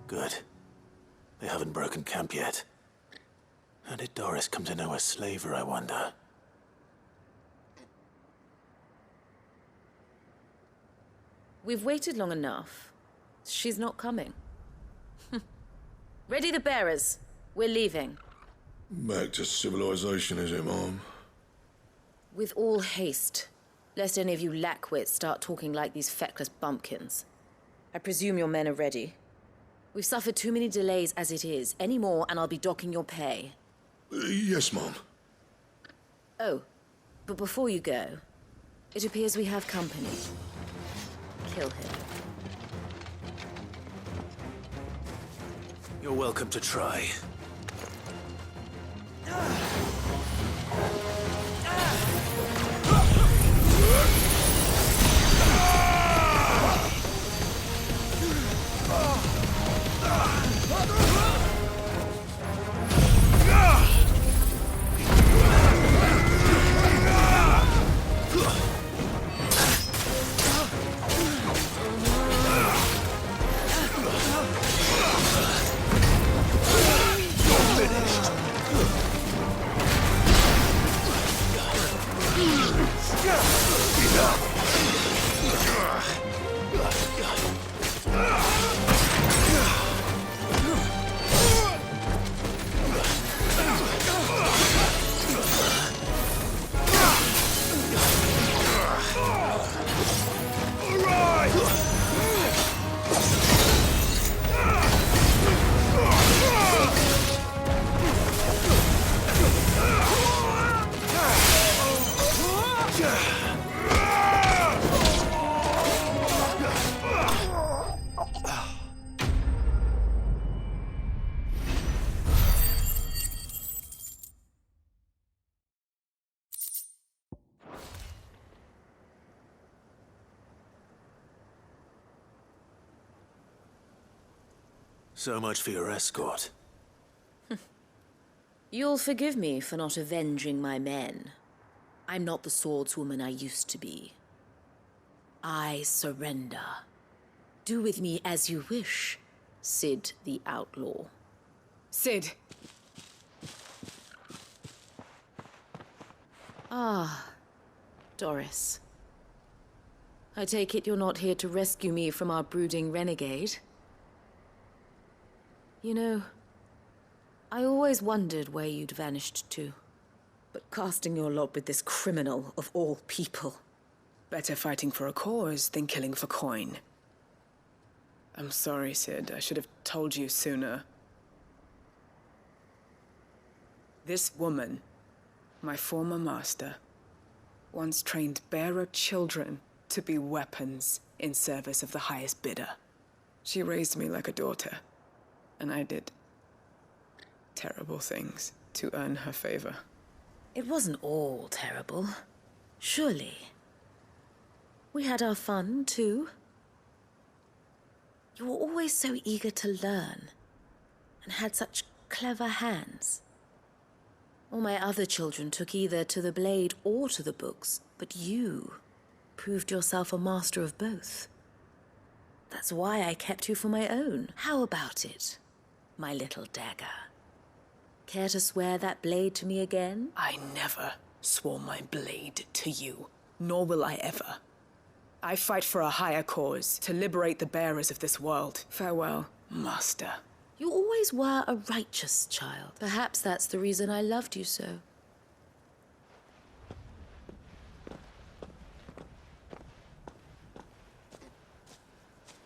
Good. They haven't broken camp yet. How did Doris come to know a slaver, I wonder? We've waited long enough. She's not coming. Ready the bearers. We're leaving. Back to civilization, is it, Mom? With all haste. Lest any of you lackwits start talking like these feckless bumpkins. I presume your men are ready. We've suffered too many delays as it is. Any more and I'll be docking your pay. Yes, Mom. Oh, But before you go, it appears we have company. Kill him. You're welcome to try. So much for your escort. You'll forgive me for not avenging my men. I'm not the swordswoman I used to be. I surrender. Do with me as you wish, Sid the Outlaw. Sid. Ah, Doris. I take it you're not here to rescue me from our brooding renegade? You know, I always wondered where you'd vanished to. But casting your lot with this criminal of all people. Better fighting for a cause than killing for coin. I'm sorry, Sid. I should have told you sooner. This woman, my former master, once trained bearer children to be weapons in service of the highest bidder. She raised me like a daughter. And I did terrible things to earn her favor. It wasn't all terrible, surely. We had our fun, too. You were always so eager to learn, and had such clever hands. All my other children took either to the blade or to the books, but you proved yourself a master of both. That's why I kept you for my own. How about it? My little dagger. Care to swear that blade to me again? I never swore my blade to you, nor will I ever. I fight for a higher cause, to liberate the bearers of this world. Farewell, Master. You always were a righteous child. Perhaps that's the reason I loved you so.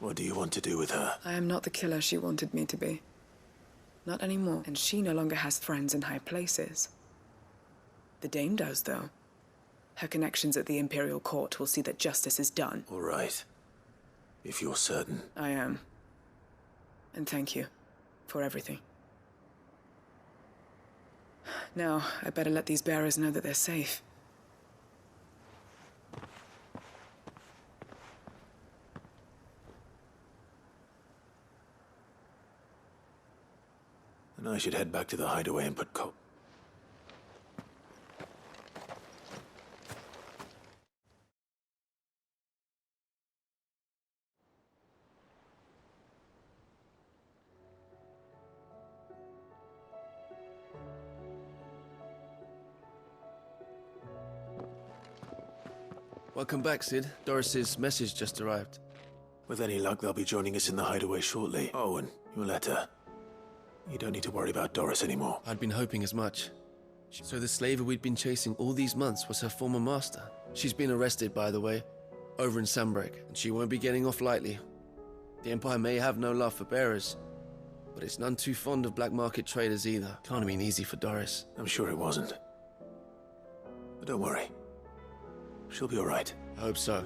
What do you want to do with her? I am not the killer she wanted me to be. Not anymore, and she no longer has friends in high places. The Dame does, though. Her connections at the Imperial Court will see that justice is done. All right. If you're certain. I am. And thank you for everything. Now, I better let these bearers know that they're safe. And I should head back to the hideaway and put Welcome back, Sid. Doris's message just arrived. With any luck, they'll be joining us in the hideaway shortly. Oh, and your letter. You don't need to worry about Doris anymore. I'd been hoping as much. So the slaver we'd been chasing all these months was her former master. She's been arrested, by the way, over in Sanbreque, and she won't be getting off lightly. The Empire may have no love for bearers, but it's none too fond of black market traders either. Can't have been easy for Doris. I'm sure it wasn't. But don't worry. She'll be all right. I hope so.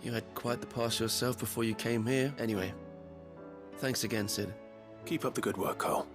You had quite the past yourself before you came here. Anyway, thanks again, Sid. Keep up the good work, Cole.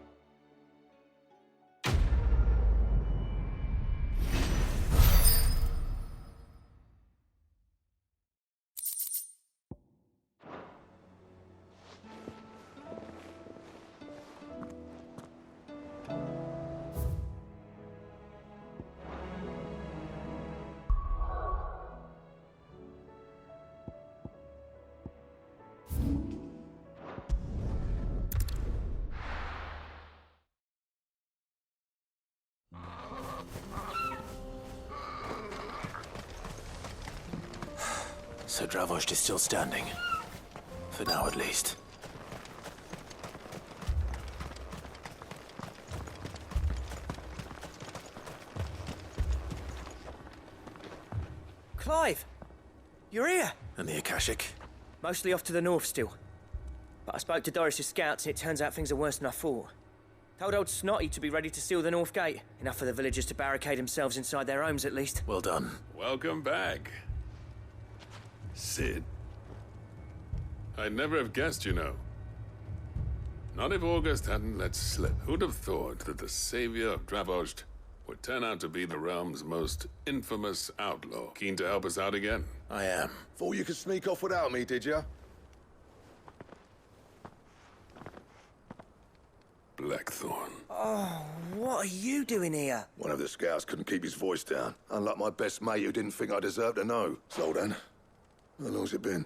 So Dravost is still standing. For now, at least. Clive! You're here! And the Akashic? Mostly off to the north still. But I spoke to Doris's scouts and it turns out things are worse than I thought. Told old Snotty to be ready to seal the north gate. Enough for the villagers to barricade themselves inside their homes at least. Well done. Welcome back. Sid. I'd never have guessed, you know. Not if August hadn't let slip. Who'd have thought that the savior of Dravost would turn out to be the realm's most infamous outlaw? Keen to help us out again? I am. Thought you could sneak off without me, did ya? Blackthorn. Oh, what are you doing here? One of the scouts couldn't keep his voice down. Unlike my best mate who didn't think I deserved to know. So then, how long's it been?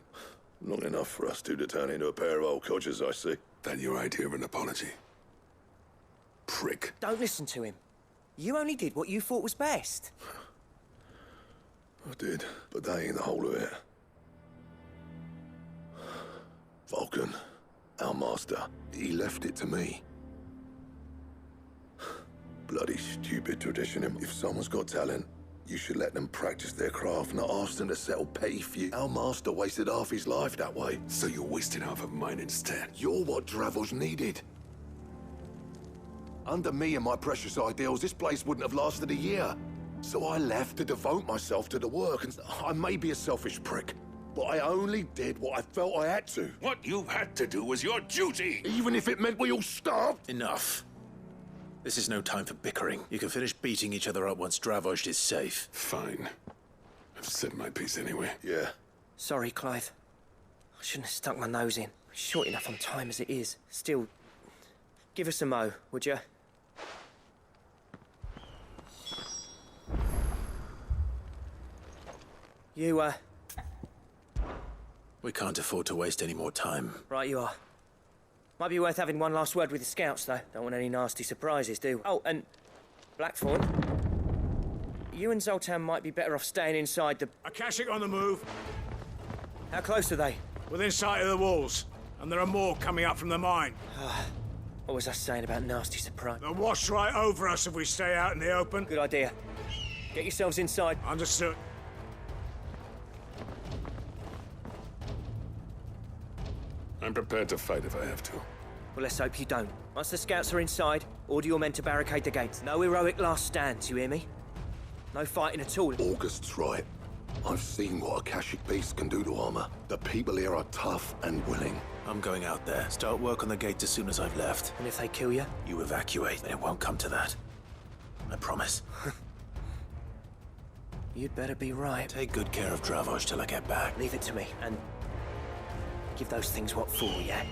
Long enough for us two to turn into a pair of old codgers, I see. That your idea of an apology? Prick. Don't listen to him. You only did what you thought was best. I did, but that ain't the whole of it. Vulcan, our master, he left it to me. Bloody stupid tradition. If someone's got talent, you should let them practice their craft, not ask them to settle petty feud. Our master wasted half his life that way. So you wasted half of mine instead. You're what Dravost needed. Under me and my precious ideals, this place wouldn't have lasted a year. So I left to devote myself to the work, and I may be a selfish prick, but I only did what I felt I had to. What you had to do was your duty! Even if it meant we all starved? Enough. This is no time for bickering. You can finish beating each other up once Dravost is safe. Fine. I've said my piece anyway. Yeah. Sorry, Clive. I shouldn't have stuck my nose in. We're short enough on time as it is. Still, give us a mo, would you? You, We can't afford to waste any more time. Right you are. Might be worth having one last word with the scouts, though. Don't want any nasty surprises, do we? Oh, and Blackthorn, you and Zoltan might be better off staying inside the... Akashic on the move. How close are they? Within sight of the walls. And there are more coming up from the mine. What was I saying about nasty surprise? They'll wash right over us if we stay out in the open. Good idea. Get yourselves inside. Understood. I'm prepared to fight if I have to. Well, let's hope you don't. Once the scouts are inside, order your men to barricade the gates. No heroic last stands, you hear me? No fighting at all. August's right. I've seen what Akashic beasts can do to armor. The people here are tough and willing. I'm going out there. Start work on the gate as soon as I've left. And if they kill you? You evacuate, and it won't come to that. I promise. You'd better be right. Take good care of Dravost till I get back. Leave it to me, and give those things what for, yeah?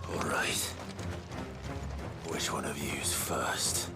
All right. Which one of you's first?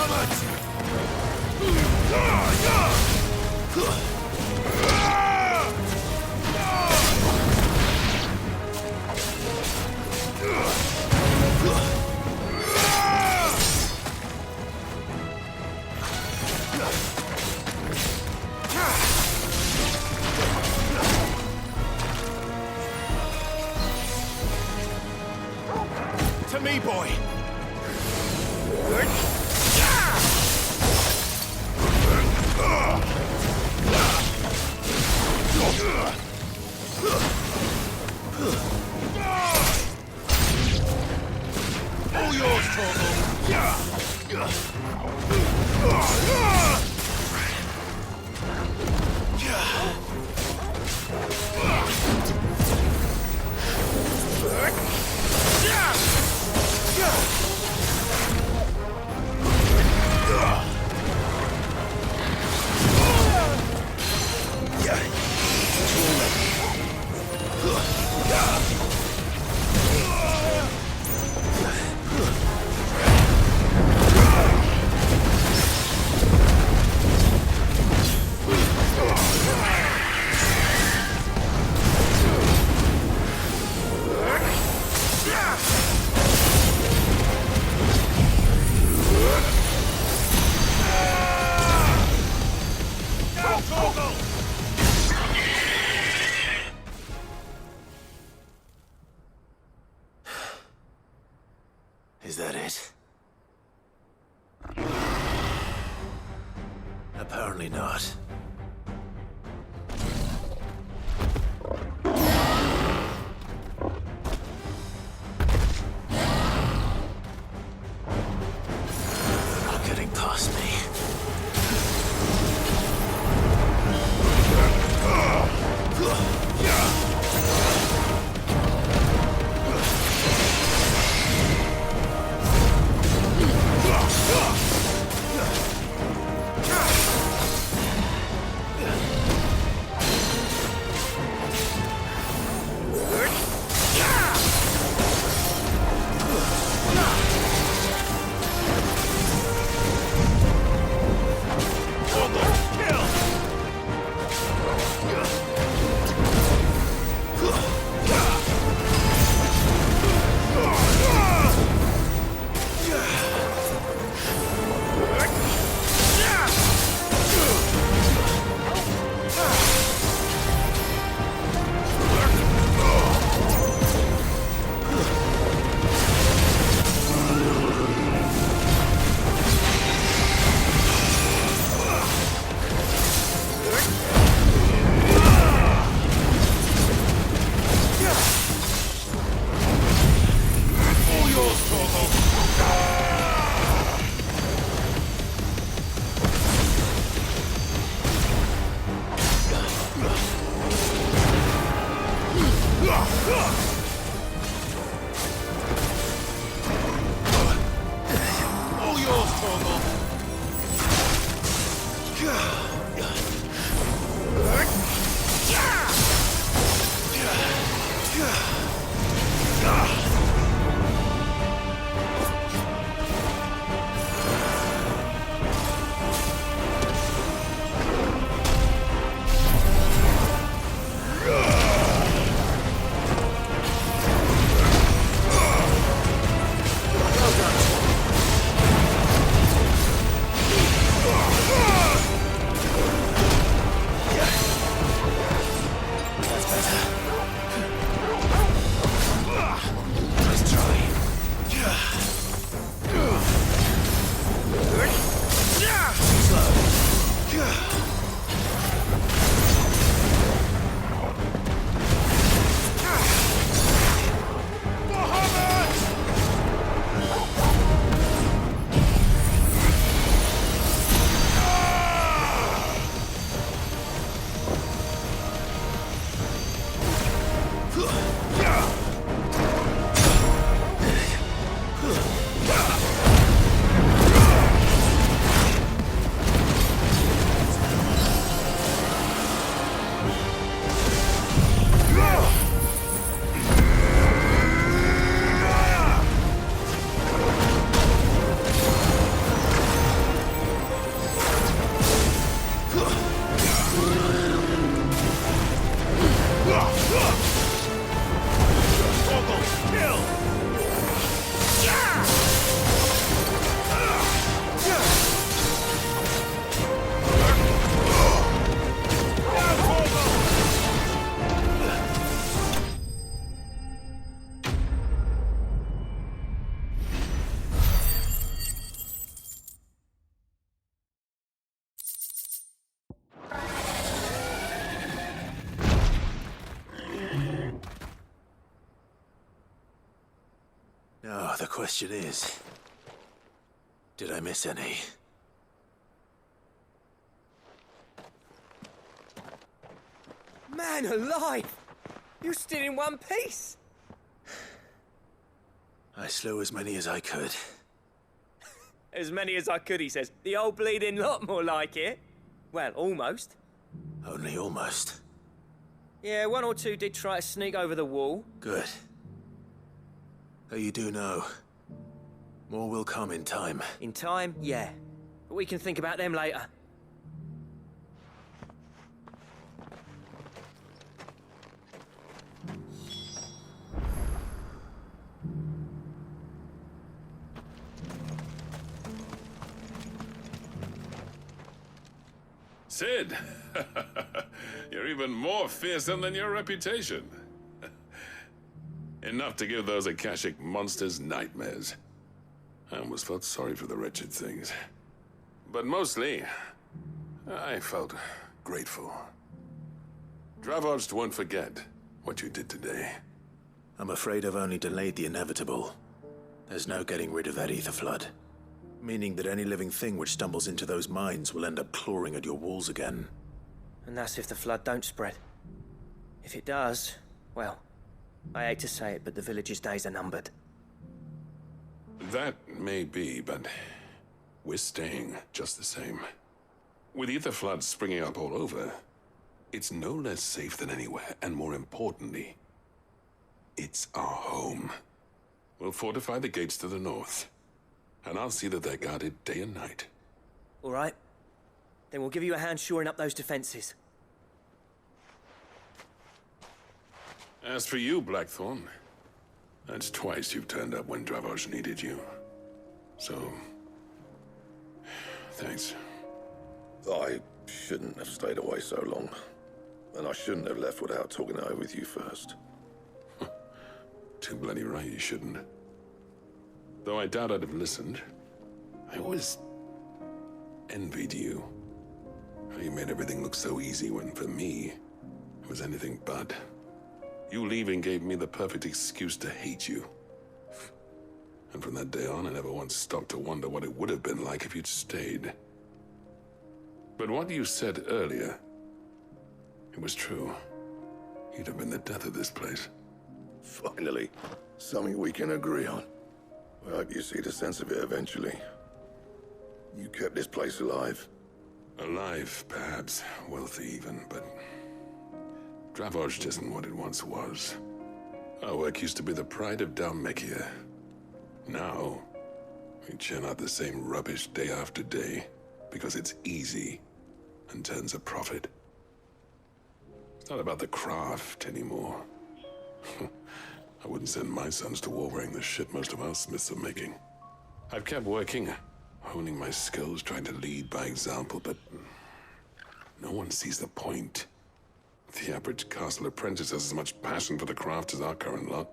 To me, boy! All yours, Is that it? Apparently not. They're not getting past me. question is, did I miss any? Man alive! You're still in one piece! I slew as many as I could. As many as I could, he says. The old bleeding lot, more like it. Well, almost. Only almost. Yeah, one or two did try to sneak over the wall. Good. Though you do know, more will come in time. In time, yeah. But we can think about them later. Sid! You're even more fearsome than your reputation. Enough to give those Akashic monsters nightmares. I almost felt sorry for the wretched things. But mostly, I felt grateful. Dravojst won't forget what you did today. I'm afraid I've only delayed the inevitable. There's no getting rid of that ether flood. Meaning that any living thing which stumbles into those mines will end up clawing at your walls again. And that's if the flood don't spread. If it does, well, I hate to say it, but the village's days are numbered. That may be, but we're staying just the same. With ether floods springing up all over, it's no less safe than anywhere, and more importantly, it's our home. We'll fortify the gates to the north, and I'll see that they're guarded day and night. All right. Then we'll give you a hand shoring up those defenses. As for you, Blackthorn, that's twice you've turned up when Dravoj needed you. So, thanks. I shouldn't have stayed away so long. And I shouldn't have left without talking it over with you first. Too bloody right you shouldn't. Though I doubt I'd have listened. I always envied you. How you made everything look so easy when, for me, it was anything but. You leaving gave me the perfect excuse to hate you. And from that day on, I never once stopped to wonder what it would have been like if you'd stayed. But what you said earlier, it was true. You'd have been the death of this place. Finally, something we can agree on. I hope you see the sense of it eventually. You kept this place alive. Alive, perhaps. Wealthy even, but Dravoj isn't what it once was. Our work used to be the pride of Dalmekia. Now, we churn out the same rubbish day after day because it's easy and turns a profit. It's not about the craft anymore. I wouldn't send my sons to war wearing the shit most of our smiths are making. I've kept working, honing my skills, trying to lead by example, but no one sees the point. The average castle apprentice has as much passion for the craft as our current lot.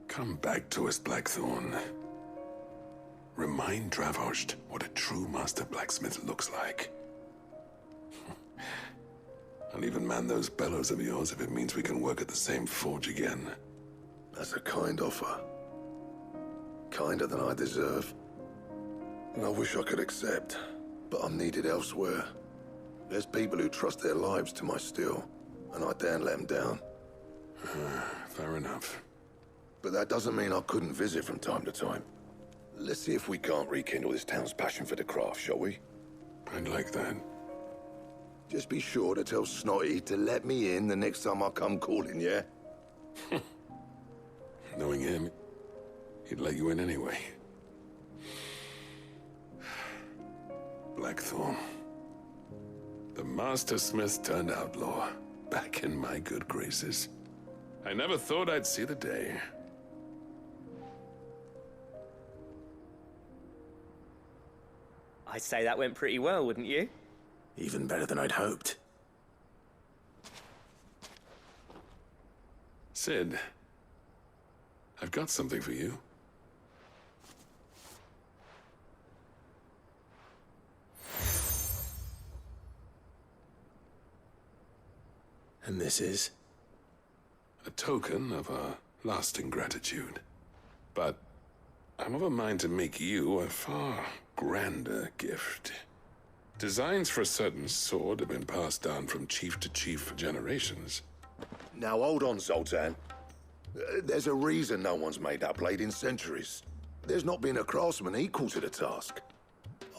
Come back to us, Blackthorn. Remind Dravoj what a true master blacksmith looks like. I'll even man those bellows of yours if it means we can work at the same forge again. That's a kind offer. Kinder than I deserve. And I wish I could accept, but I'm needed elsewhere. There's people who trust their lives to my steel, and I daren't let them down. Fair enough. But that doesn't mean I couldn't visit from time to time. Let's see if we can't rekindle this town's passion for the craft, shall we? I'd like that. Just be sure to tell Snotty to let me in the next time I come calling, yeah? Knowing him, he'd let you in anyway. Blackthorn. The Master Smith turned outlaw, back in my good graces. I never thought I'd see the day. I'd say that went pretty well, wouldn't you? Even better than I'd hoped. Sid, I've got something for you. And this is? A token of our lasting gratitude. But I'm of a mind to make you a far grander gift. Designs for a certain sword have been passed down from chief to chief for generations. Now hold on, Zoltan. There's a reason no one's made that blade in centuries. There's not been a craftsman equal to the task.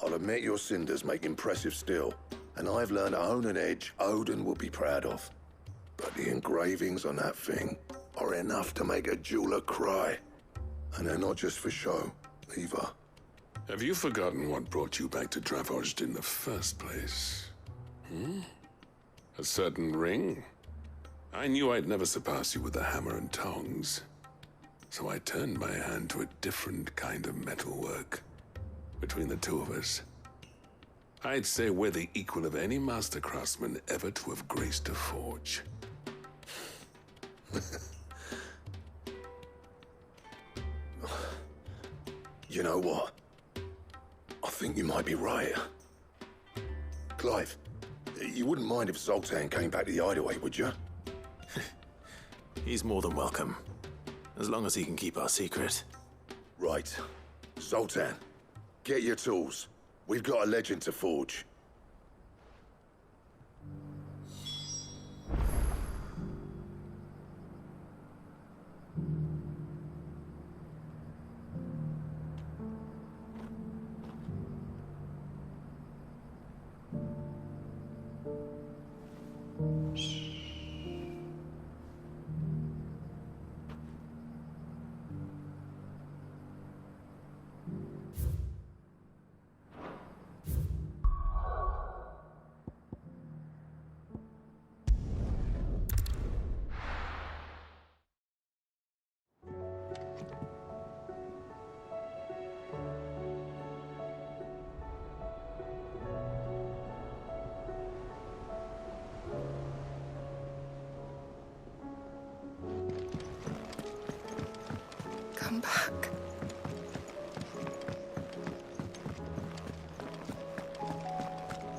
I'll admit your cinders make impressive steel, and I've learned to own an edge Odin will be proud of. But the engravings on that thing are enough to make a jeweler cry. And they're not just for show, either. Have you forgotten what brought you back to Dravost in the first place? A certain ring? I knew I'd never surpass you with the hammer and tongs. So I turned my hand to a different kind of metalwork. Between the two of us, I'd say we're the equal of any master craftsman ever to have graced a forge. You know what? I think you might be right. Clive, you wouldn't mind if Zoltan came back to the Hideaway, would you? He's more than welcome. As long as he can keep our secret. Right. Zoltan, get your tools. We've got a legend to forge. Come back.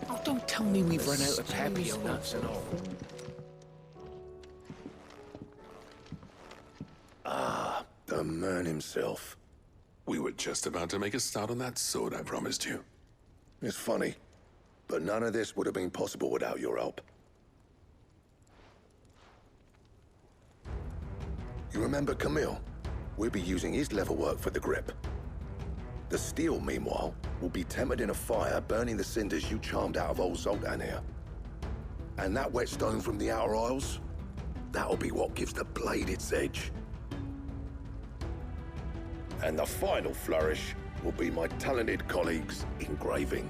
Oh, don't tell me we've run out of happy nuts and all. Ah, the man himself. We were just about to make a start on that sword I promised you. It's funny, but none of this would have been possible without your help. You remember Camille? We'll be using his leather work for the grip. The steel, meanwhile, will be tempered in a fire, burning the cinders you charmed out of old Zoltan here. And that whetstone from the Outer Isles? That'll be what gives the blade its edge. And the final flourish will be my talented colleagues' engraving.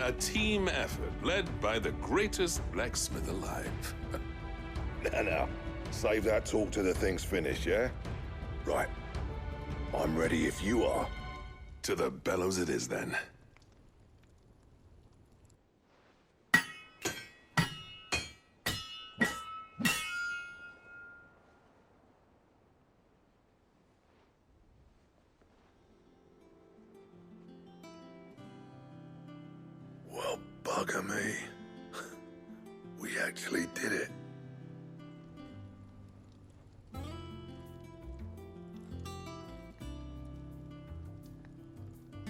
A team effort led by the greatest blacksmith alive. Now, save that talk till the thing's finished, yeah? Right. I'm ready if you are. To the bellows it is, then. Well, bugger me. We actually did it.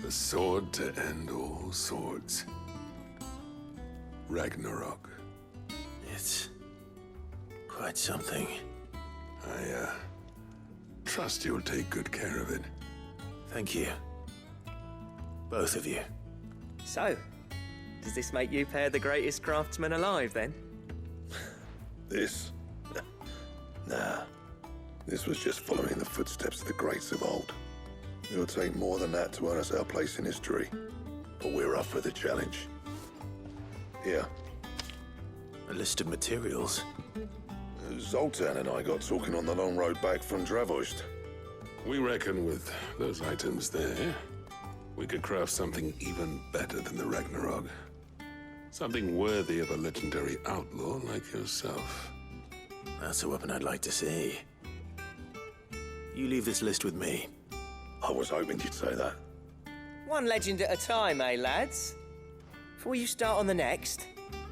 The sword to end all swords. Ragnarok. It's quite something. I trust you'll take good care of it. Thank you. Both of you. So, does this make you pair the greatest craftsman alive, then? This? Nah. This was just following the footsteps of the greats of old. It'll take more than that to earn us our place in history. But we're up for the challenge. Here. A list of materials. Zoltan and I got talking on the long road back from Dravost. We reckon with those items there, we could craft something even better than the Ragnarok. Something worthy of a legendary outlaw like yourself. That's a weapon I'd like to see. You leave this list with me. I was hoping you'd say that. One legend at a time, eh, lads? Before you start on the next,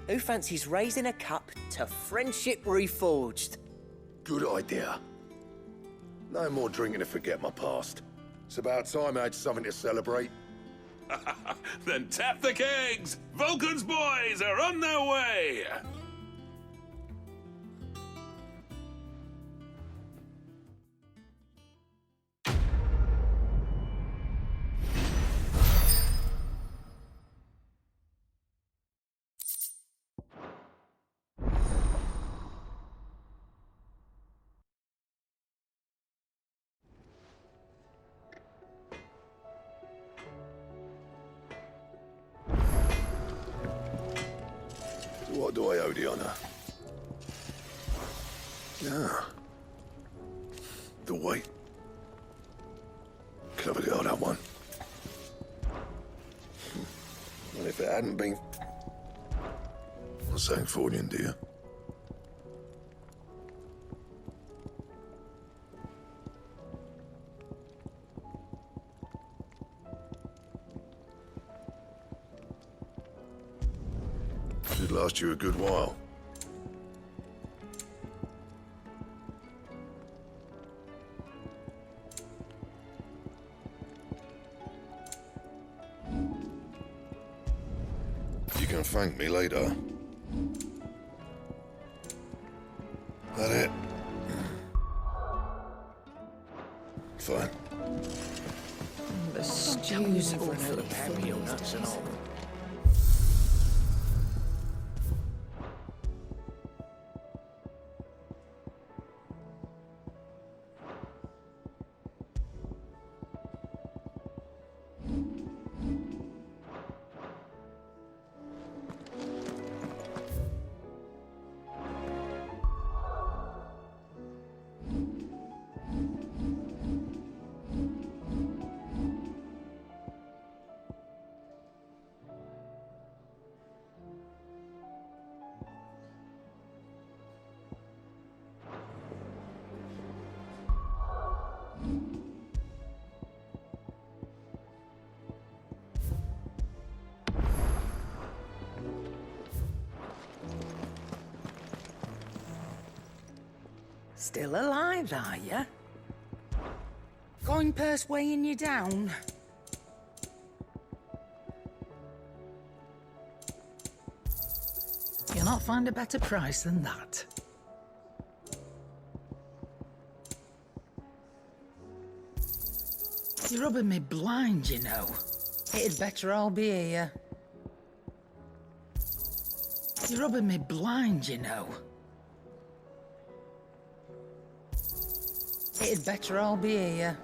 who fancies raising a cup to friendship reforged? Good idea. No more drinking to forget my past. It's about time I had something to celebrate. Then tap the kegs! Vulcan's boys are on their way! What do I owe the honor? Yeah. The weight. Clever girl, that one. Well, if it hadn't been... What's saying for you, dear? Should last you a good while. You can thank me later. That it? Fine. The stew's awfully full nuts and all. Still alive, are you? Coin purse weighing you down? You'll not find a better price than that. You're rubbing me blind, you know. It'd better all be here. You're rubbing me blind, you know. It'd better all be here.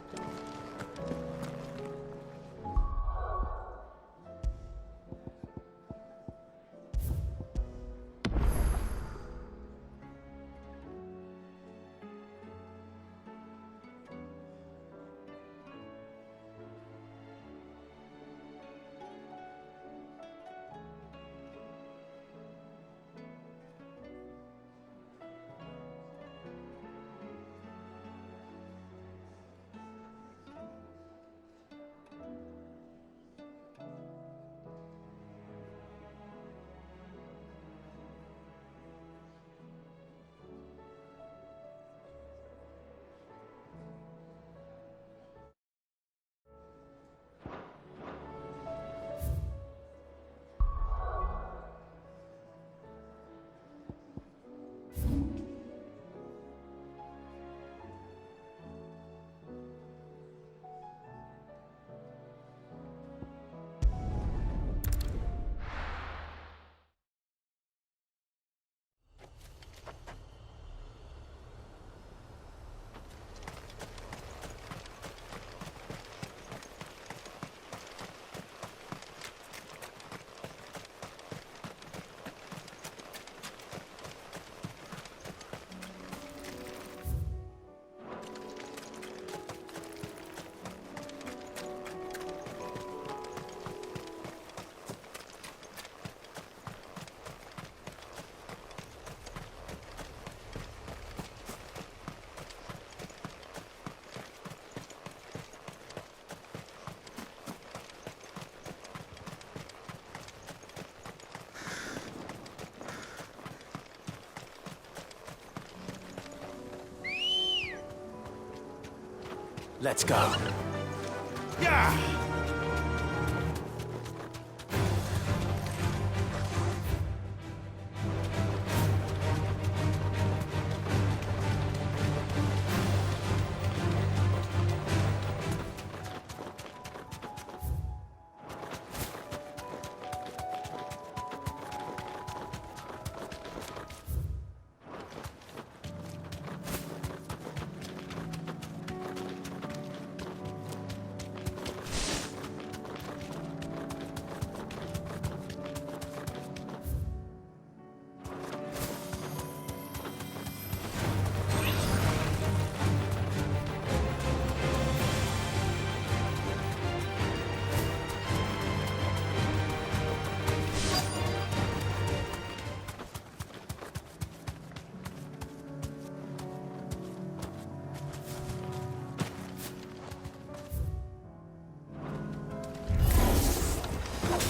Let's go.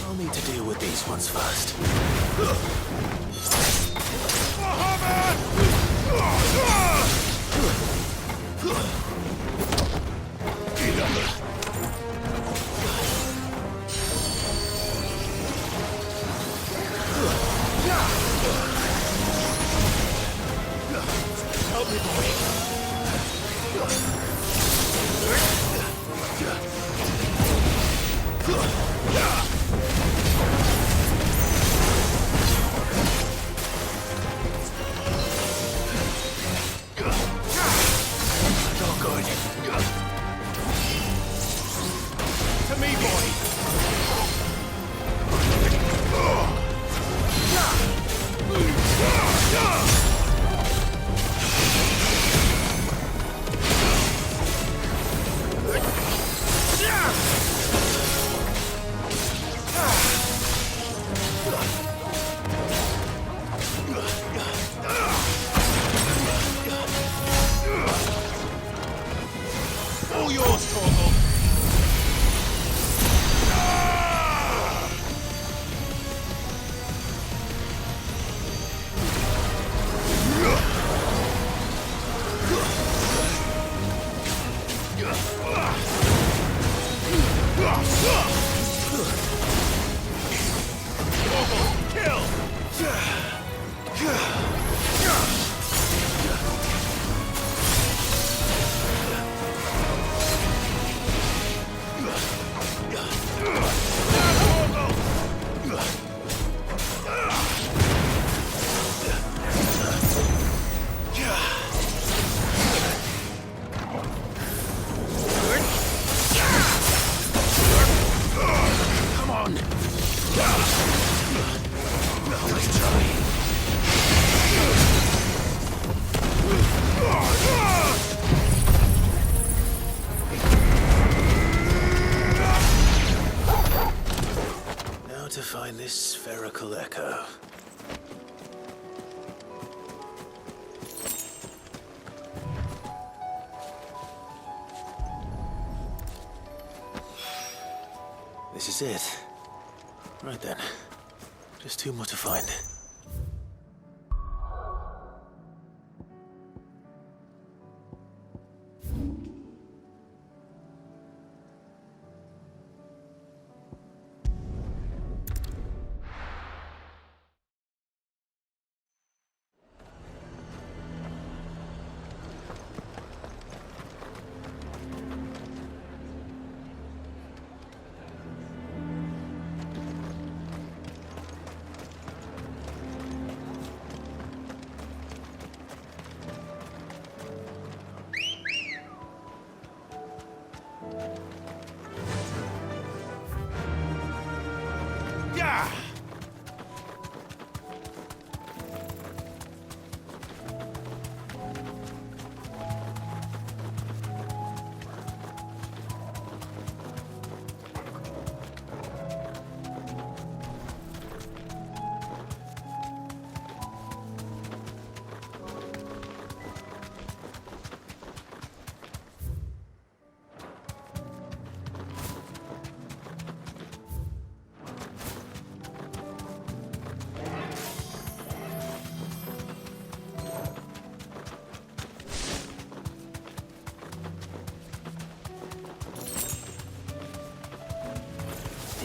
I'll need to deal with these ones first. Help me, boy. All yours, Torgal. Now to find this spherical echo. This is it. Right then. Just two more to find.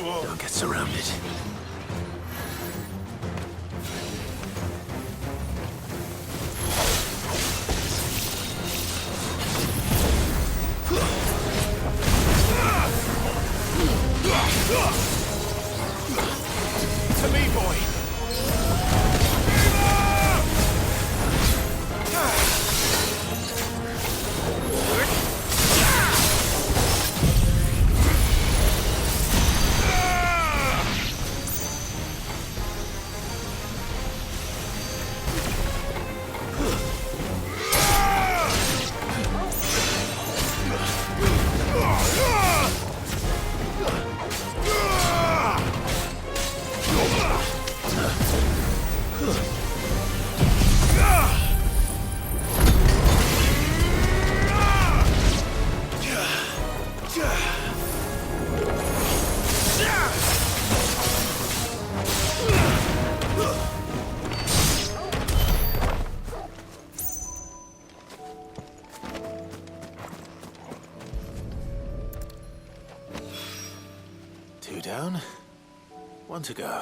Don't get surrounded. To me, boy! Two down, one to go.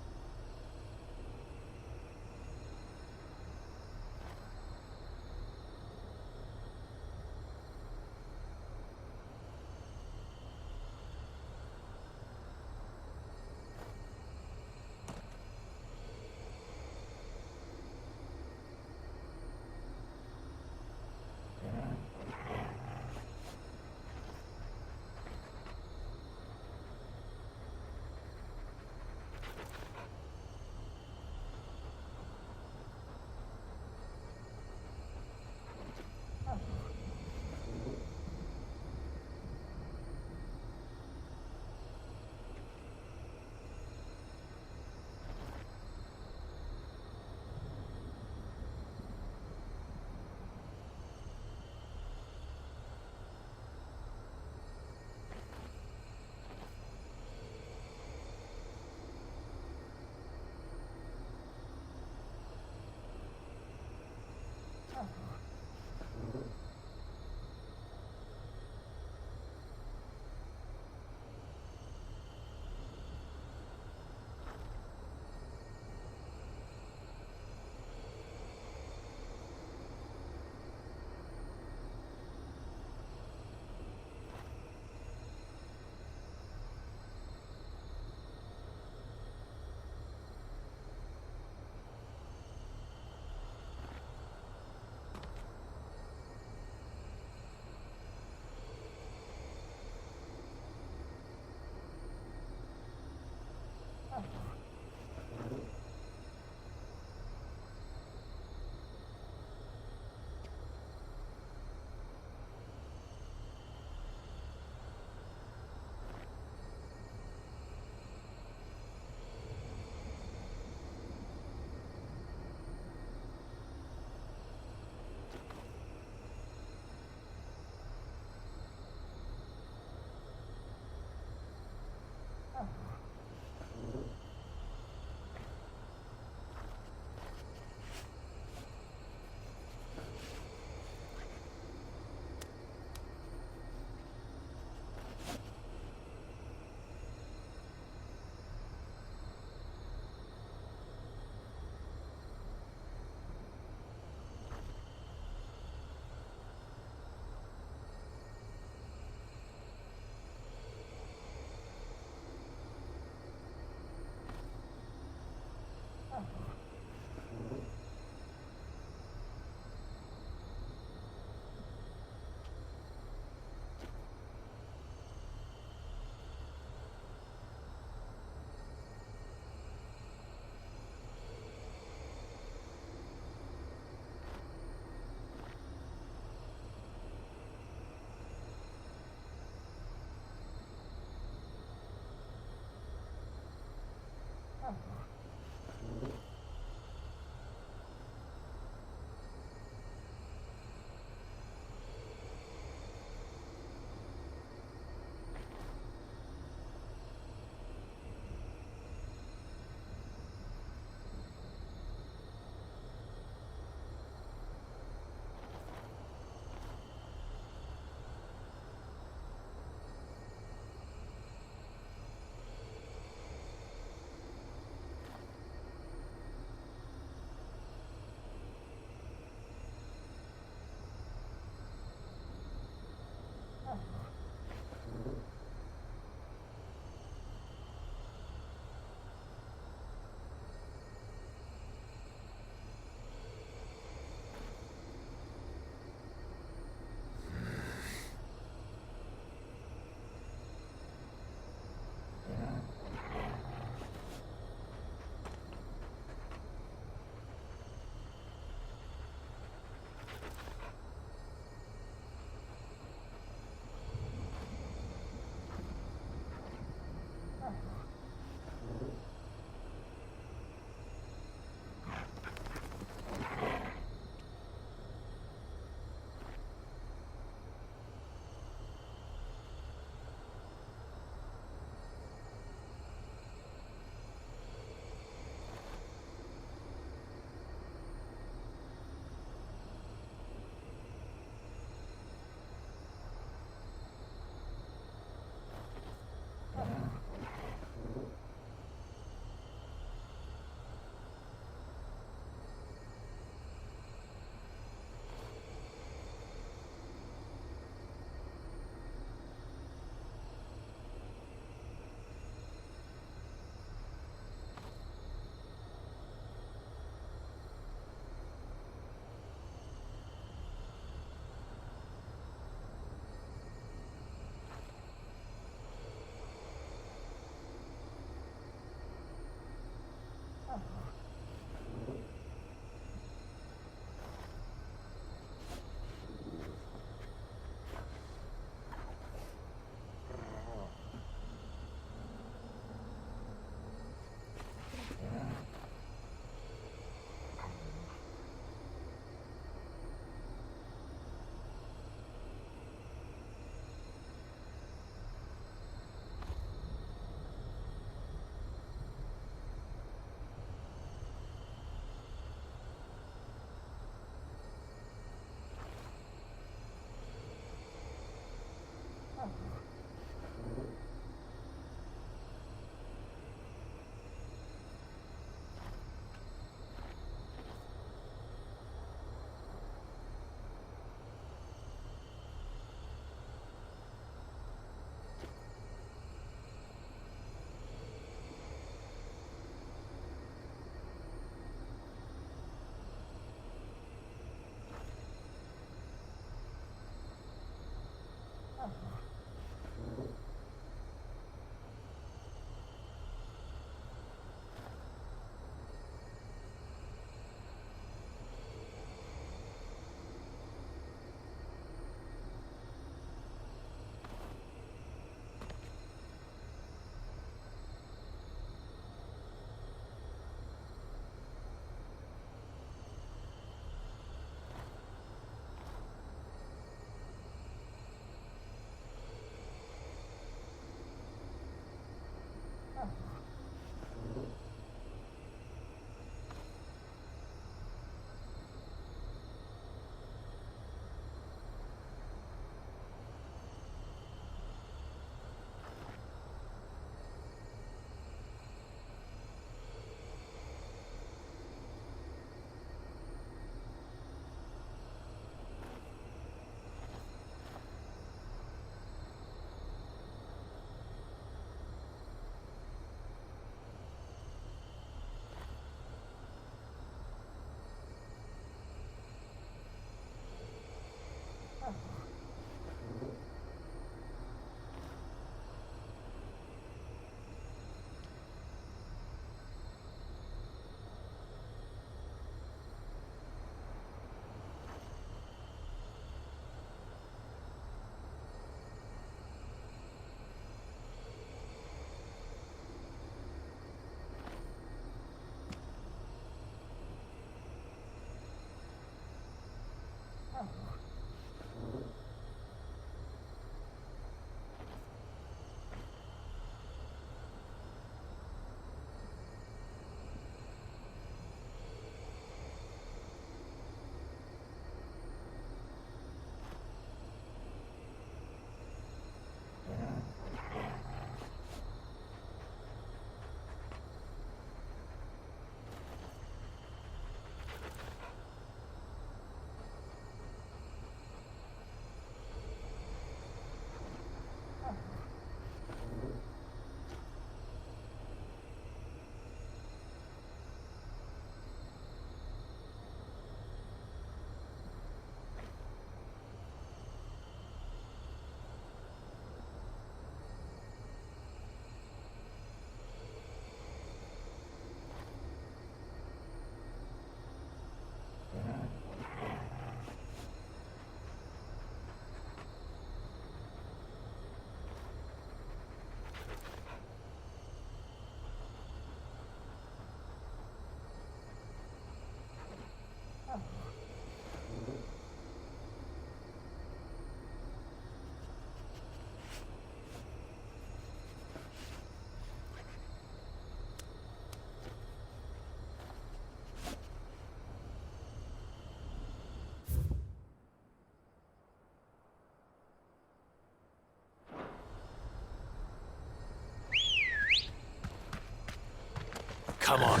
Come on.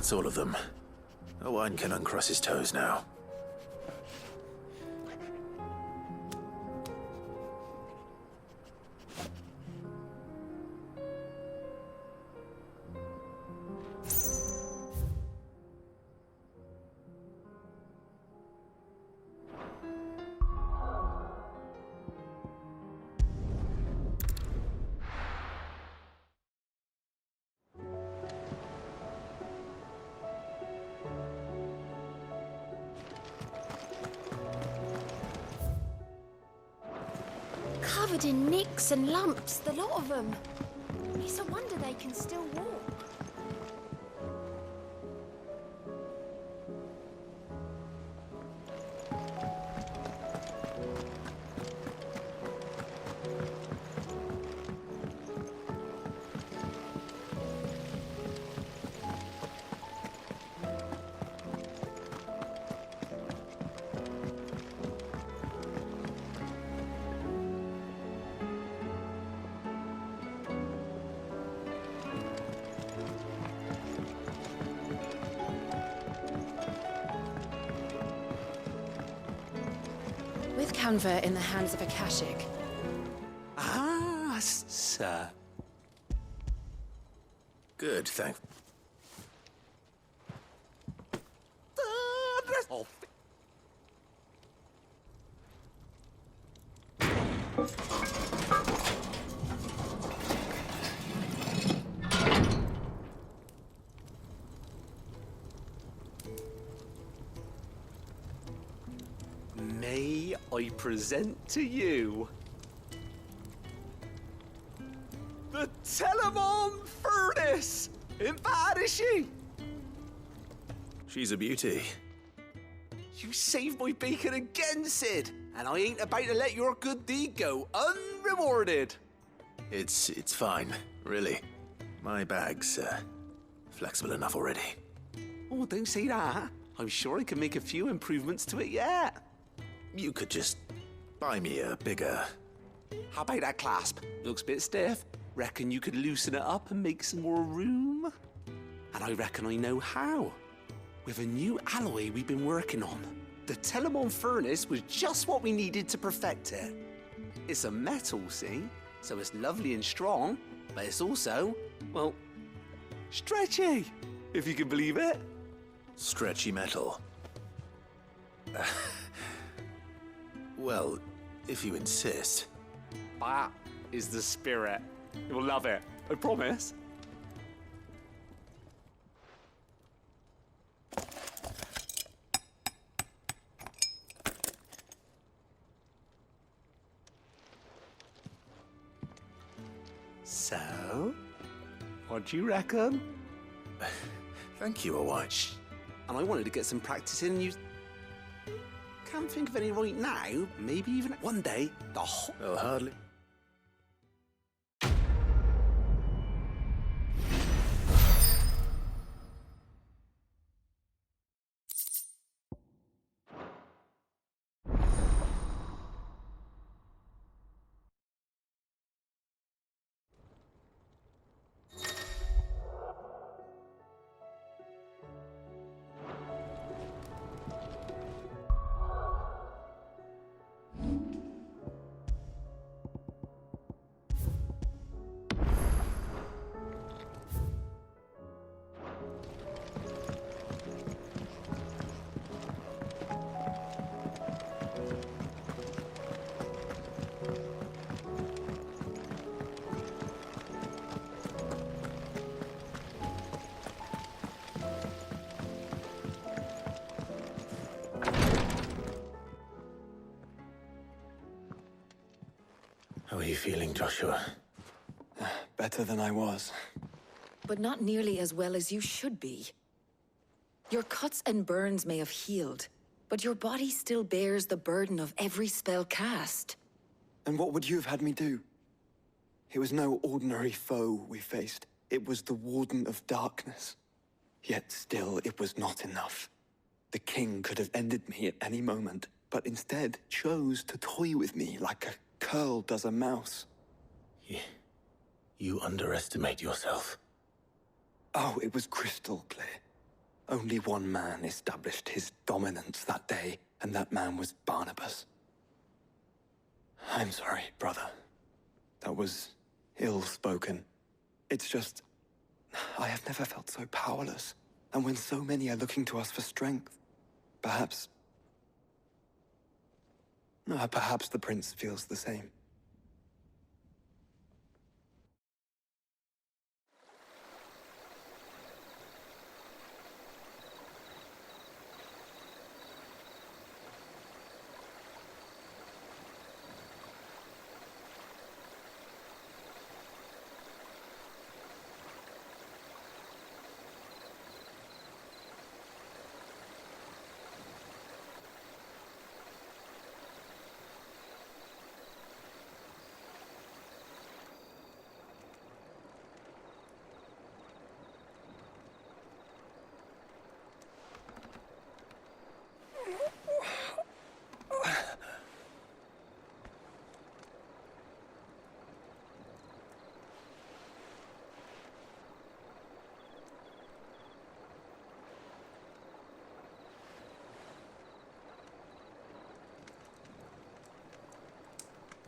That's all of them. Owen can uncross his toes now. covered in nicks and lumps, the lot of them. It's a wonder they can still walk. With Canva in the hands of Akashic. Ah, sir. Good, thank. Oh. May I present to you the Telemon Furnace? Ain't bad, is she? She's a beauty. You saved my bacon again, Sid, and I ain't about to let your good deed go unrewarded. It's fine, really. My bag's flexible enough already. Oh, don't say that. I'm sure I can make a few improvements to it yet. You could just buy me a bigger... How about that clasp? Looks a bit stiff. Reckon you could loosen it up and make some more room? And I reckon I know how. With a new alloy we've been working on. The Telemon Furnace was just what we needed to perfect it. It's a metal, see? So it's lovely and strong, but it's also, well, stretchy, if you can believe it. Stretchy metal. Well, if you insist. That is the spirit. You'll love it, I promise. So, what do you reckon? Thank you, Awatch. And I wanted to get some practice in. You can't think of any right now. Maybe even one day, the whole... Well, hardly. How are you feeling, Joshua? Better than I was. But not nearly as well as you should be. Your cuts and burns may have healed, but your body still bears the burden of every spell cast. And what would you have had me do? It was no ordinary foe we faced. It was the Warden of Darkness. Yet still, it was not enough. The king could have ended me at any moment, but instead chose to toy with me like a curl does a mouse. You underestimate yourself. Oh, it was crystal clear. Only one man established his dominance that day, and that man was Barnabas. I'm sorry, brother. That was ill-spoken. It's just... I have never felt so powerless. And when so many are looking to us for strength, perhaps the prince feels the same.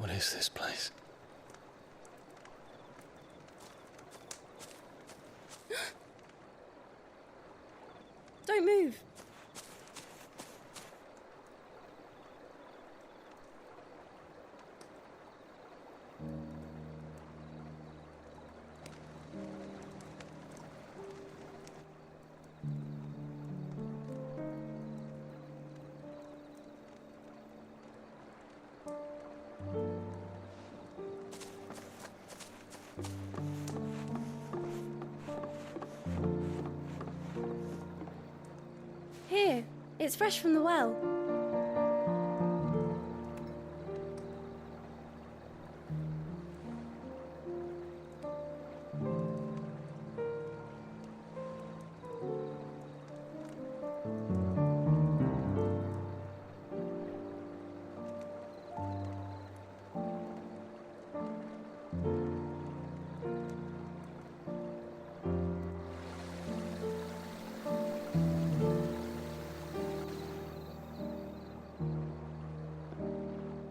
What is this place? Don't move. Here, it's fresh from the well.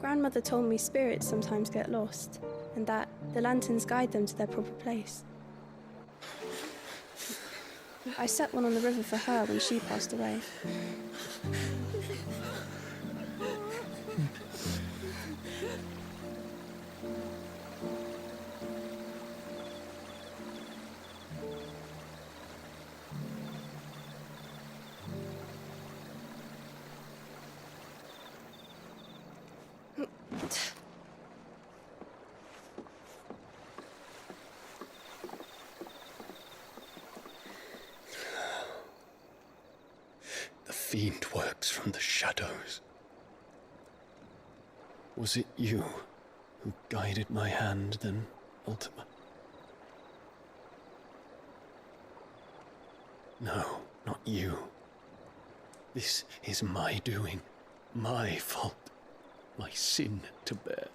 Grandmother told me spirits sometimes get lost, and that the lanterns guide them to their proper place. I set one on the river for her when she passed away. The fiend works from the shadows. Was it you who guided my hand then, Ultima? No, not you. This is my doing, my fault, my sin to bear.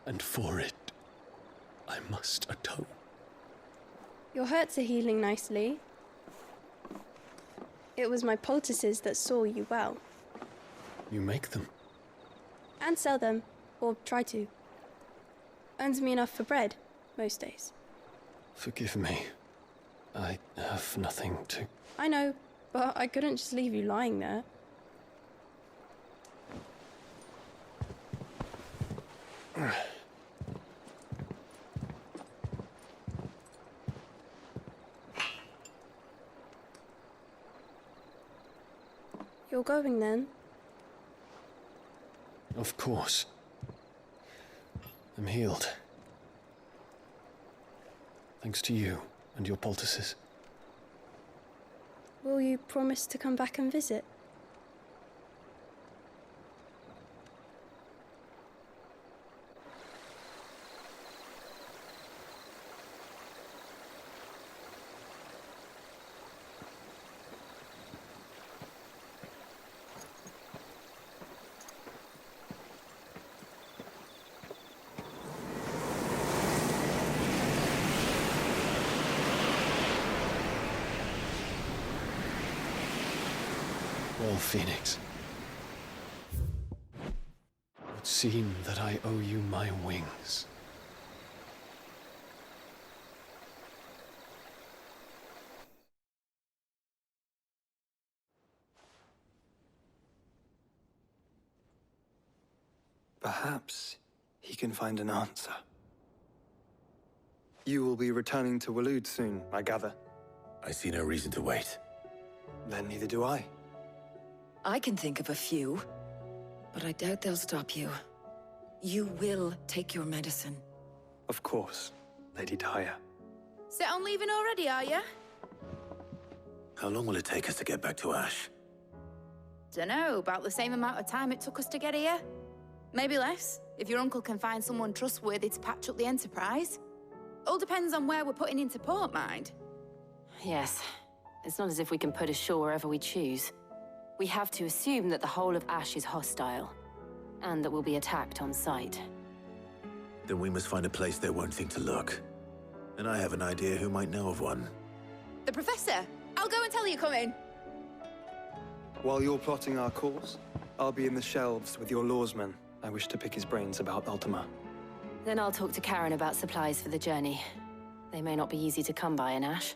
And for it, I must atone. Your hurts are healing nicely. It was my poultices that saw you well. You make them? And sell them, or try to. Earns me enough for bread, most days. Forgive me. I have nothing to... I know, but I couldn't just leave you lying there. You're going then? Of course. I'm healed. Thanks to you and your poultices. Will you promise to come back and visit? Well, Phoenix, it would seem that I owe you my wings. Perhaps he can find an answer. You will be returning to Waloed soon, I gather. I see no reason to wait. Then neither do I. I can think of a few, but I doubt they'll stop you. You will take your medicine. Of course, Lady Daya. Set on leaving already, are you? How long will it take us to get back to Ash? Dunno, about the same amount of time it took us to get here. Maybe less, if your uncle can find someone trustworthy to patch up the Enterprise. All depends on where we're putting into port, mind. Yes. It's not as if we can put ashore wherever we choose. We have to assume that the whole of Ash is hostile, and that we'll be attacked on sight. Then we must find a place they won't think to look. And I have an idea who might know of one. The Professor! I'll go and tell you come in. While you're plotting our course, I'll be in the shelves with your lawsman. I wish to pick his brains about Ultima. Then I'll talk to Karen about supplies for the journey. They may not be easy to come by in Ash.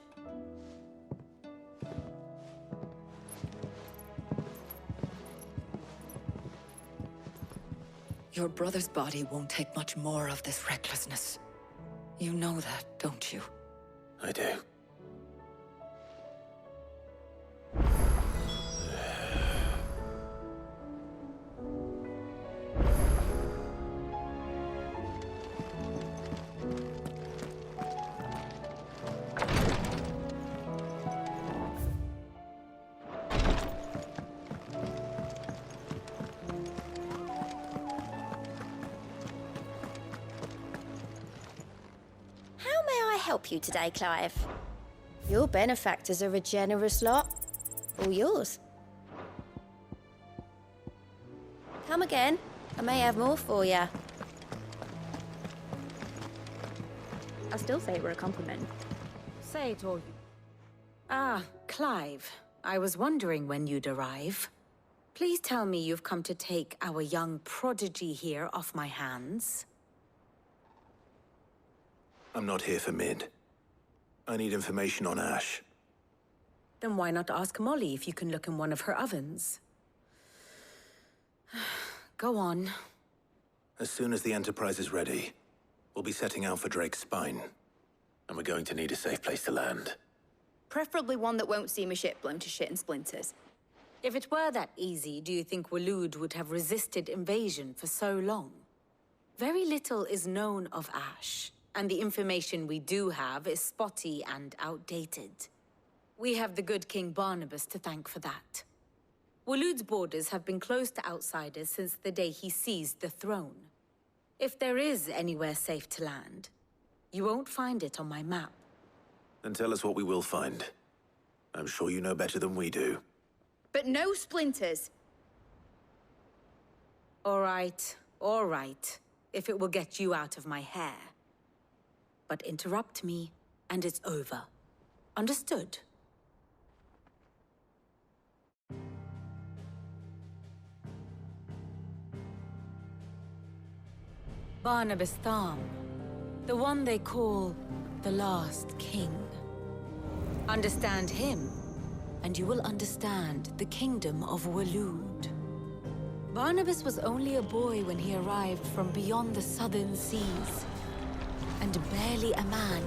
Your brother's body won't take much more of this recklessness. You know that, don't you? I do. Help you today, Clive. Your benefactors are a generous lot. All yours. Come again. I may have more for you. I'll still say we're a compliment. Say it all. Ah, Clive. I was wondering when you'd arrive. Please tell me you've come to take our young prodigy here off my hands. I'm not here for Mid. I need information on Ash. Then why not ask Molly if you can look in one of her ovens? Go on. As soon as the Enterprise is ready, we'll be setting out for Drake's Spine. And we're going to need a safe place to land. Preferably one that won't see my ship blown to shit and splinters. If it were that easy, do you think Waloed would have resisted invasion for so long? Very little is known of Ash. And the information we do have is spotty and outdated. We have the good King Barnabas to thank for that. Waloed's borders have been closed to outsiders since the day he seized the throne. If there is anywhere safe to land, you won't find it on my map. Then tell us what we will find. I'm sure you know better than we do. But no splinters! All right, if it will get you out of my hair. But interrupt me, and it's over. Understood? Barnabas Tharm, the one they call the Last King. Understand him, and you will understand the kingdom of Waloed. Barnabas was only a boy when he arrived from beyond the southern seas, and barely a man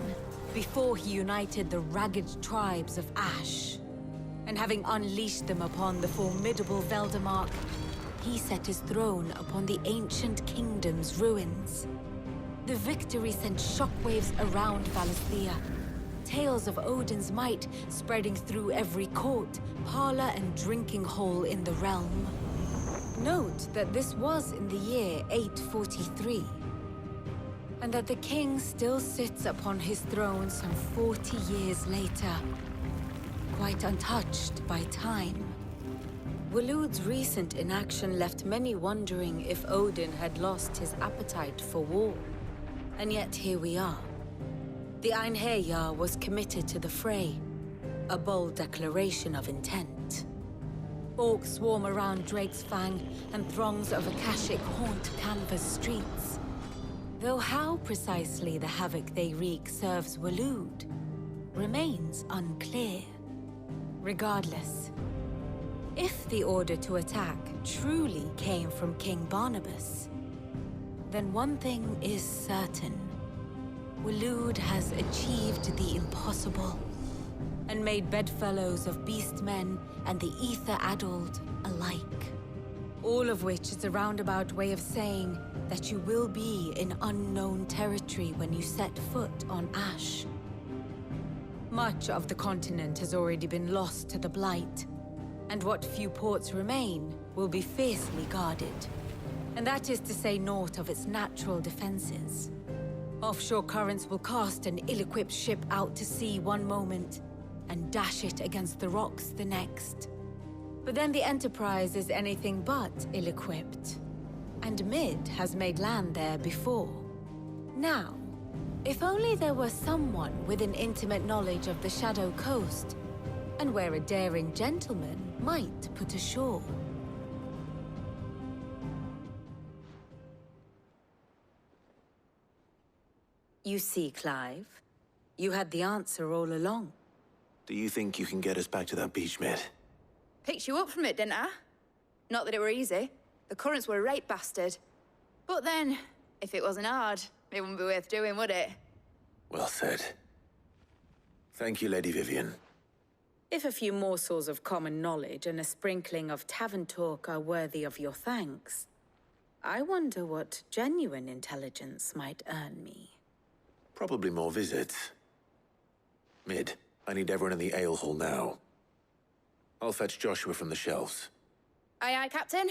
before he united the ragged tribes of Ash. And having unleashed them upon the formidable Veldamark, he set his throne upon the ancient kingdom's ruins. The victory sent shockwaves around Valisthea, tales of Odin's might spreading through every court, parlor, and drinking hole in the realm. Note that this was in the year 843. And that the king still sits upon his throne some 40 years later, quite untouched by time. Waloed's recent inaction left many wondering if Odin had lost his appetite for war. And yet here we are. The Einherjar was committed to the fray, a bold declaration of intent. Orcs swarm around Drake's Fang, and throngs of Akashic haunt Canva's streets. Though how precisely the havoc they wreak serves Waloed remains unclear. Regardless, if the order to attack truly came from King Barnabas, then one thing is certain. Waloed has achieved the impossible, and made bedfellows of beastmen and the ether-addled alike. All of which is a roundabout way of saying that you will be in unknown territory when you set foot on Ash. Much of the continent has already been lost to the Blight, and what few ports remain will be fiercely guarded. And that is to say naught of its natural defenses. Offshore currents will cast an ill-equipped ship out to sea one moment, and dash it against the rocks the next. But then the Enterprise is anything but ill-equipped. And Mid has made land there before. Now, if only there were someone with an intimate knowledge of the Shadow Coast, and where a daring gentleman might put ashore. You see, Clive, you had the answer all along. Do you think you can get us back to that beach, Mid? Picked you up from it, didn't I? Not that it were easy. The currents were a right bastard. But then, if it wasn't hard, it wouldn't be worth doing, would it? Well said. Thank you, Lady Vivian. If a few morsels of common knowledge and a sprinkling of tavern talk are worthy of your thanks, I wonder what genuine intelligence might earn me. Probably more visits. Mid, I need everyone in the ale hall now. I'll fetch Joshua from the shelves. Aye, aye, Captain.